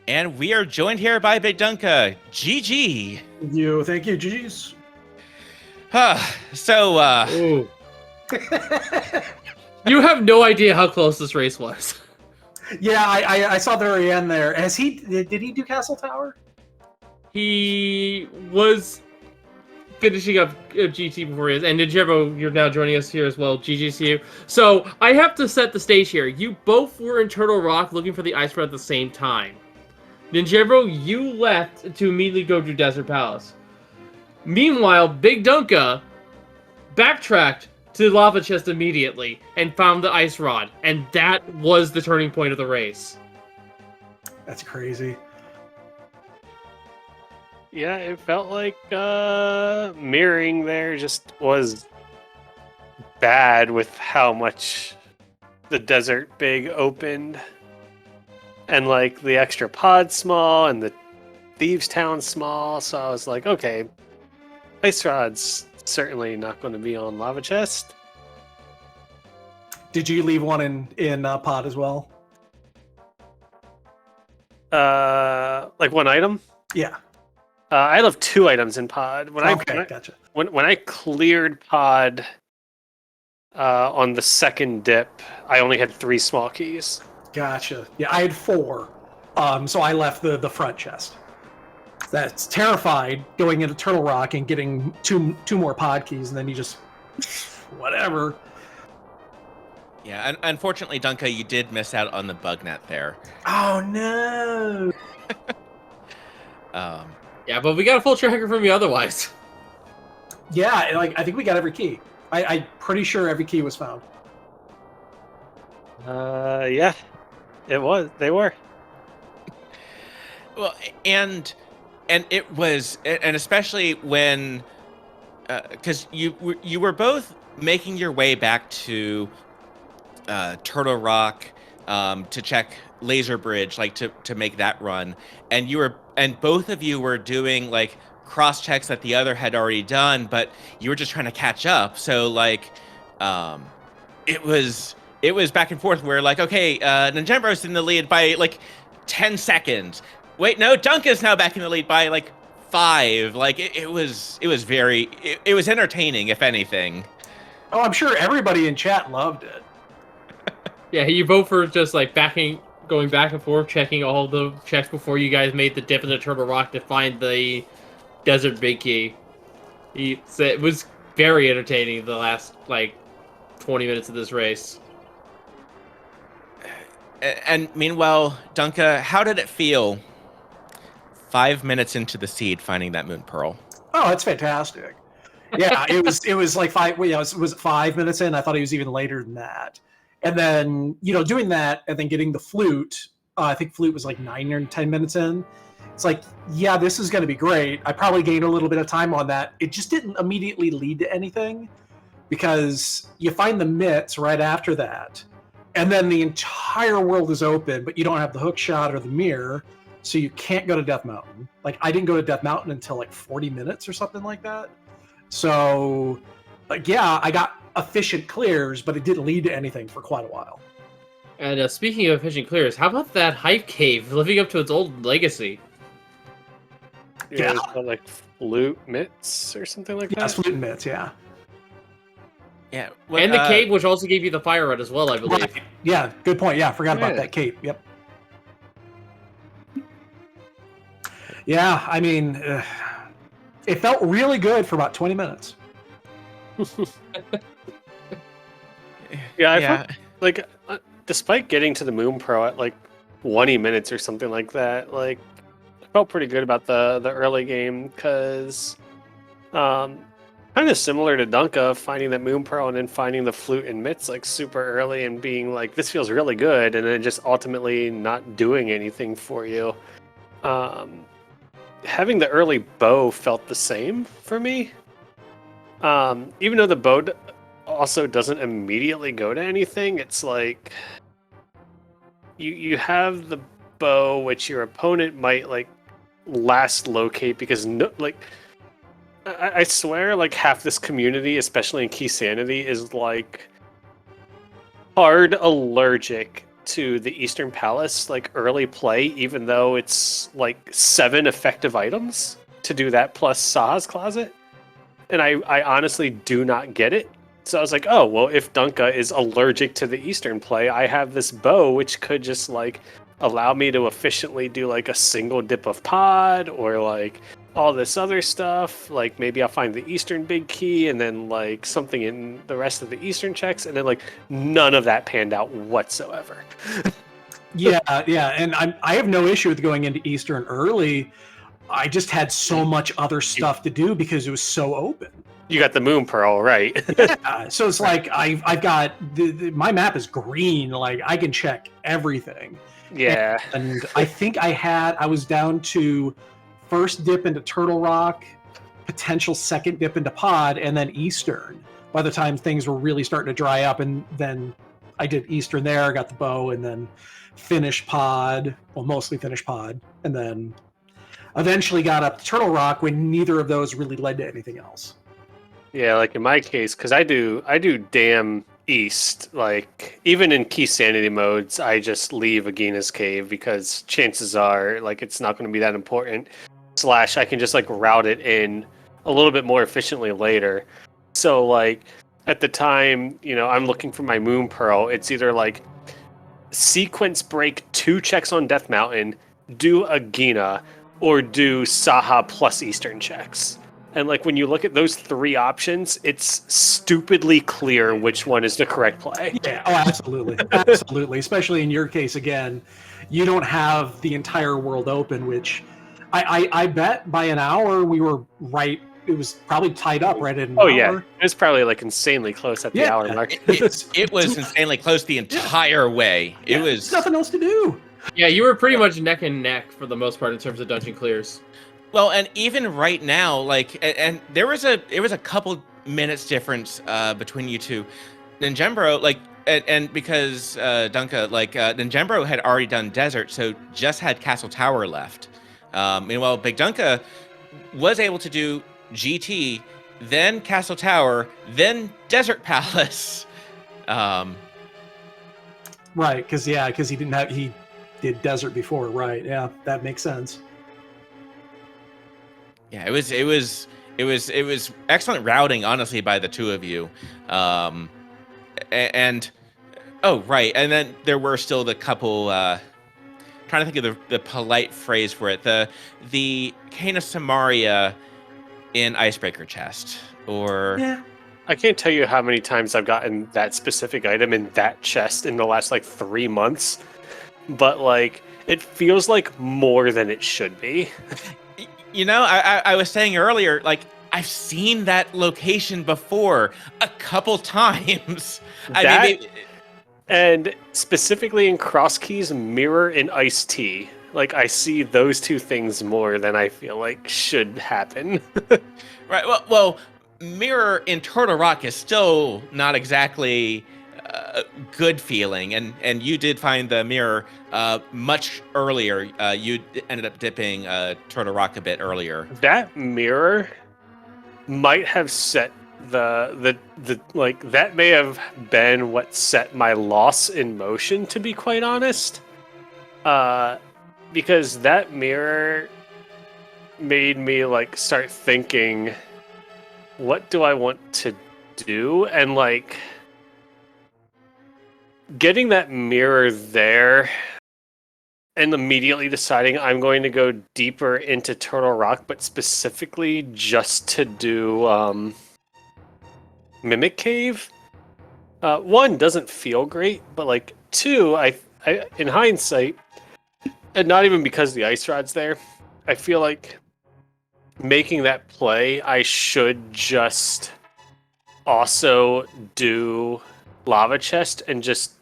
And we are joined here by BigDunka. GG. Thank you, GG's. So, Ooh. You have no idea how close this race was. Yeah, I saw the very end there. Did he do Castle Tower? He was finishing up GT before he is. And ninjembro, you're now joining us here as well. GG's to you. So, I have to set the stage here. You both were in Turtle Rock looking for the ice rod at the same time. ninjembro, you left to immediately go to Desert Palace. Meanwhile, BigDunka backtracked to the lava chest immediately and found the ice rod. And that was the turning point of the race. That's crazy. Yeah, it felt like mirroring there just was bad with how much the desert big opened. And like the extra pod small and the Thieves Town small. So I was like, okay, ice rod's certainly not going to be on lava chest. Did you leave one in pod as well? Like one item. Yeah. I left 2 items in pod. Gotcha. When I cleared pod on the second dip, I only had 3 small keys. Gotcha. Yeah, I had 4. So I left the front chest. That's terrified going into Turtle Rock and getting two more pod keys, and then you just whatever. Yeah, unfortunately, Dunka, you did miss out on the bug net there. Oh no. Yeah, but we got a full tracker from you otherwise. Yeah, like I think we got every key. I'm pretty sure every key was found. Yeah, it was. They were. Well, and it was, and especially when, because you were both making your way back to Turtle Rock to check Laser Bridge, like to make that run, and both of you were doing like cross checks that the other had already done, but you were just trying to catch up. So like, it was back and forth where like, okay, Ninjembro's in the lead by like 10 seconds. Wait, no, Dunka's now back in the lead by like 5. Like it was entertaining, if anything. Oh, I'm sure everybody in chat loved it. Yeah, you both were just like going back and forth, checking all the checks before you guys made the dip in the Turtle Rock to find the Desert Big Key. It was very entertaining the last like 20 minutes of this race. And meanwhile, Dunka, how did it feel 5 minutes into the seed finding that moon pearl? Oh, that's fantastic. Yeah, it was like 5. Well, yeah, it was 5 minutes in. I thought it was even later than that. And then doing that and then getting the flute. I think flute was like 9 or 10 minutes in. It's like, yeah, this is going to be great. I probably gained a little bit of time on that. It just didn't immediately lead to anything because you find the mitts right after that. And then the entire world is open, but you don't have the hook shot or the mirror, so you can't go to Death Mountain. Like, I didn't go to Death Mountain until like 40 minutes or something like that. So, like, yeah, I got efficient clears, but it didn't lead to anything for quite a while. And speaking of efficient clears, how about that hype cave living up to its old legacy? Yeah, it's called like flute mitts or something like that. Yes, flute mitts, yeah. Yeah, and the cape, which also gave you the fire rod as well, I believe. Right. Yeah, good point. Yeah, I forgot about that cape. Yep. Yeah, I mean, it felt really good for about 20 minutes. Yeah, I felt like despite getting to the Moon Pro at like 20 minutes or something like that, like I felt pretty good about the early game because kind of similar to Dunka, finding that Moon Pearl and then finding the flute and mitts like super early and being like, this feels really good, and then just ultimately not doing anything for you. Having the early bow felt the same for me. Even though the bow also doesn't immediately go to anything, it's like you have the bow, which your opponent might like last locate because I swear, like, half this community, especially in Key Sanity, is, like, hard allergic to the Eastern Palace, like, early play, even though it's, like, 7 effective items to do that plus Saha's Closet. And I honestly do not get it. So I was like, oh, well, if Dunka is allergic to the Eastern play, I have this bow, which could just, like, allow me to efficiently do, like, a single dip of pod, or, like, all this other stuff. Like, maybe I'll find the Eastern big key, and then, like, something in the rest of the Eastern checks, and then, like, none of that panned out whatsoever. Yeah, and I have no issue with going into Eastern early. I just had so much other stuff to do because it was so open. You got the Moon Pearl, right? Yeah, so it's like I've got my map is green. Like, I can check everything. Yeah. And I think I was down to first dip into Turtle Rock, potential second dip into Pod, and then Eastern by the time things were really starting to dry up. And then I did Eastern there, got the bow, and then finished Pod, well, mostly finished Pod, and then eventually got up to Turtle Rock when neither of those really led to anything else. Yeah, like in my case, because I do damn east. Like, even in key sanity modes, I just leave Agina's cave because chances are, like, it's not going to be that important. / I can just, like, route it in a little bit more efficiently later. So, like, at the time, you know, I'm looking for my Moon Pearl. It's either, like, sequence break 2 checks on Death Mountain, do Agina, or do Saha plus Eastern checks. And like when you look at those 3 options, it's stupidly clear which one is the correct play. Yeah, oh, absolutely. Absolutely. Especially in your case, again, you don't have the entire world open, which I bet by an hour we were right. It was probably tied up right at an hour. Yeah. It was probably like insanely close at the hour mark. It was insanely close the entire way. It was There's nothing else to do. Yeah, you were pretty much neck and neck for the most part in terms of dungeon clears. Well, and even right now, like, and there was a couple minutes difference between you two. Ninjembro, like, and because Dunka, like, Ninjembro had already done Desert, so just had Castle Tower left. Meanwhile, BigDunka was able to do GT, then Castle Tower, then Desert Palace. Right, because he did Desert before, right? Yeah, that makes sense. Yeah, it was excellent routing, honestly, by the two of you. And oh, right, and then there were still the couple. Trying to think of the polite phrase for it. The Cane of Samaria in Icebreaker chest, or Yeah. I can't tell you how many times I've gotten that specific item in that chest in the last like 3 months, but like it feels like more than it should be. You know, I was saying earlier, like, I've seen that location before a couple times. And specifically in Cross Keys, Mirror and Ice Tea. Like, I see those 2 things more than I feel like should happen. Right. Well, Mirror in Turtle Rock is still not exactly good feeling, and you did find the mirror much earlier. You ended up dipping Turtle Rock a bit earlier. That mirror might have set the like, that may have been what set my loss in motion, to be quite honest. Because that mirror made me like start thinking, what do I want to do? And like getting that mirror there and immediately deciding I'm going to go deeper into Turtle Rock, but specifically just to do Mimic Cave. 1, doesn't feel great, but like 2, I in hindsight, and not even because the ice rod's there, I feel like making that play, I should just also do Lava Chest and just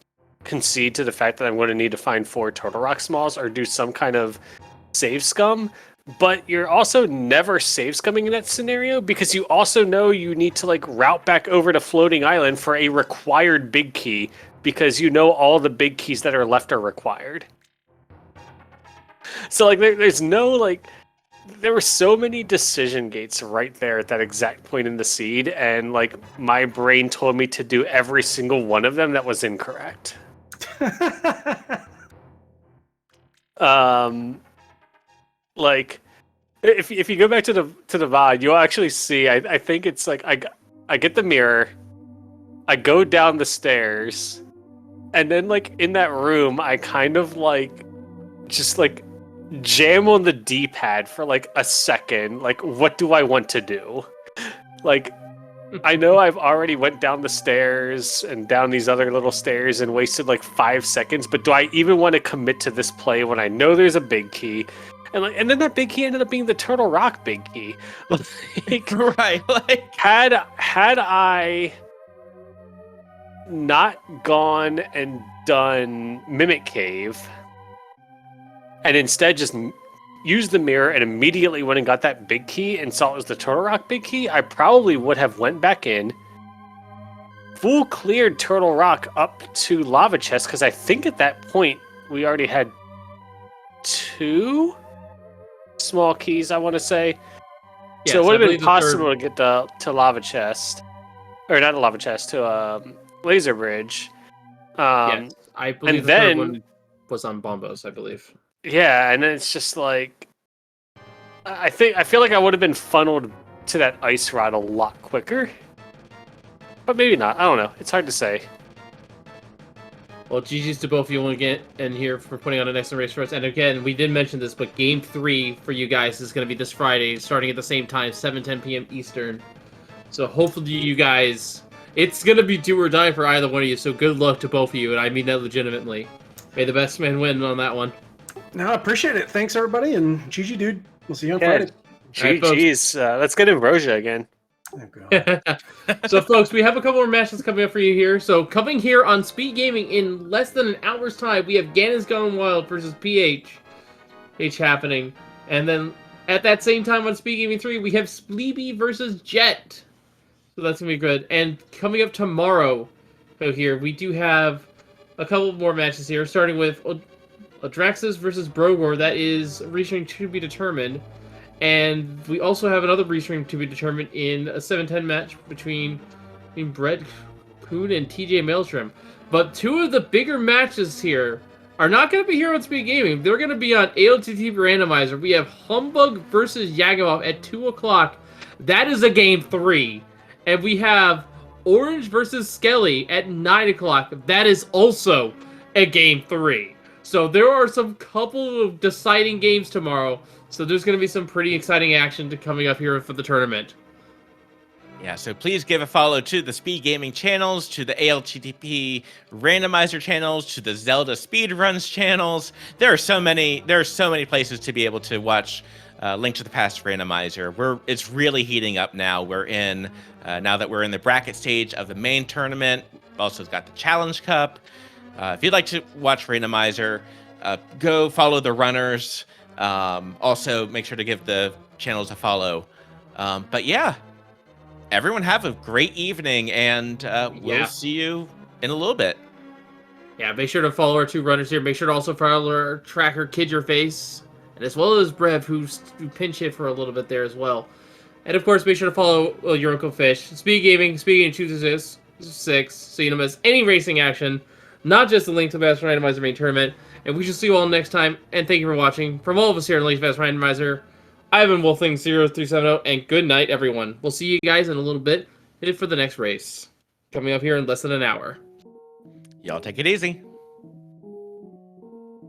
concede to the fact that I'm going to need to find 4 Turtle Rock Smalls or do some kind of save scum. But you're also never save scumming in that scenario because you also know you need to like route back over to Floating Island for a required big key because you know all the big keys that are left are required. So like there's no like, there were so many decision gates right there at that exact point in the seed, and like my brain told me to do every single one of them that was incorrect. Like if you go back to the VOD, you'll actually see. I think it's like I get the mirror, I go down the stairs, and then like in that room, I kind of like just like jam on the D-pad for like a second. Like, what do I want to do? Like, I know I've already went down the stairs and down these other little stairs and wasted like 5 seconds, but do I even want to commit to this play when I know there's a big key? And then that big key ended up being the Turtle Rock big key. Like, Right. Like, had I not gone and done Mimic Cave and instead just used the mirror and immediately went and got that big key and saw it was the Turtle Rock big key, I probably would have went back in, full cleared Turtle Rock up to Lava Chest, because I think at that point we already had 2 small keys, I want to say. Yes, so it would I have been believe the possible to get to Lava Chest. or not a lava chest, to a laser bridge. Yes, I believe and the third then- one was on Bombos, I believe. Yeah, and then it's just like I feel like I would have been funneled to that ice rod a lot quicker. But maybe not. I don't know. It's hard to say. Well, GG's to both of you again and here for putting on an excellent race for us. And again, we did mention this, but Game 3 for you guys is going to be this Friday, starting at the same time, 7:10 p.m. Eastern. So hopefully you guys... It's going to be do or die for either one of you, so good luck to both of you, and I mean that legitimately. May the best man win on that one. No, I appreciate it. Thanks, everybody, and GG, dude. We'll see you on Friday. Alright, folks. GG's. Let's get Ambrosia again. Oh, God. So, folks, we have a couple more matches coming up for you here. So, coming here on Speed Gaming in less than an hour's time, we have Ganon's Gone Wild versus PH happening. And then at that same time on Speed Gaming 3, we have Spleeby versus Jet. So that's going to be good. And coming up tomorrow here, we do have a couple more matches here, starting with Adraxis versus Brogor. That is restream to be determined. And we also have another restream to be determined in a 7-10 match between Brett Poon and TJ Maelstrom. But two of the bigger matches here are not going to be here on Speed Gaming. They're going to be on ALTTPR Randomizer. We have Humbug versus Yagimoff at 2 o'clock. That is a Game 3. And we have Orange versus Skelly at 9 o'clock. That is also a Game 3. So there are some couple of deciding games tomorrow. So there's going to be some pretty exciting action coming up here for the tournament. Yeah, so please give a follow to the Speed Gaming channels, to the ALTTP randomizer channels, to the Zelda speedruns channels. There are so many places to be able to watch Link to the Past randomizer. It's really heating up now. We're in now that we're in the bracket stage of the main tournament. We've also got the Challenge Cup. If you'd like to watch randomizer, go follow the runners. Also, make sure to give the channels a follow. But yeah, everyone have a great evening, and we'll see you in a little bit. Yeah, make sure to follow our two runners here. Make sure to also follow our tracker, Kid Your Face, and as well as Brev, who pinch hit for a little bit there as well. And of course, make sure to follow your Uncle Fish, Speed Gaming, Speed Gaming 226, so you don't miss any racing action, not just the Link to the Past Randomizer main tournament. And we shall see you all next time, and thank you for watching. From all of us here at Link to the Past Randomizer, I've been Wolfling0370, and good night, everyone. We'll see you guys in a little bit for the next race, coming up here in less than an hour. Y'all take it easy.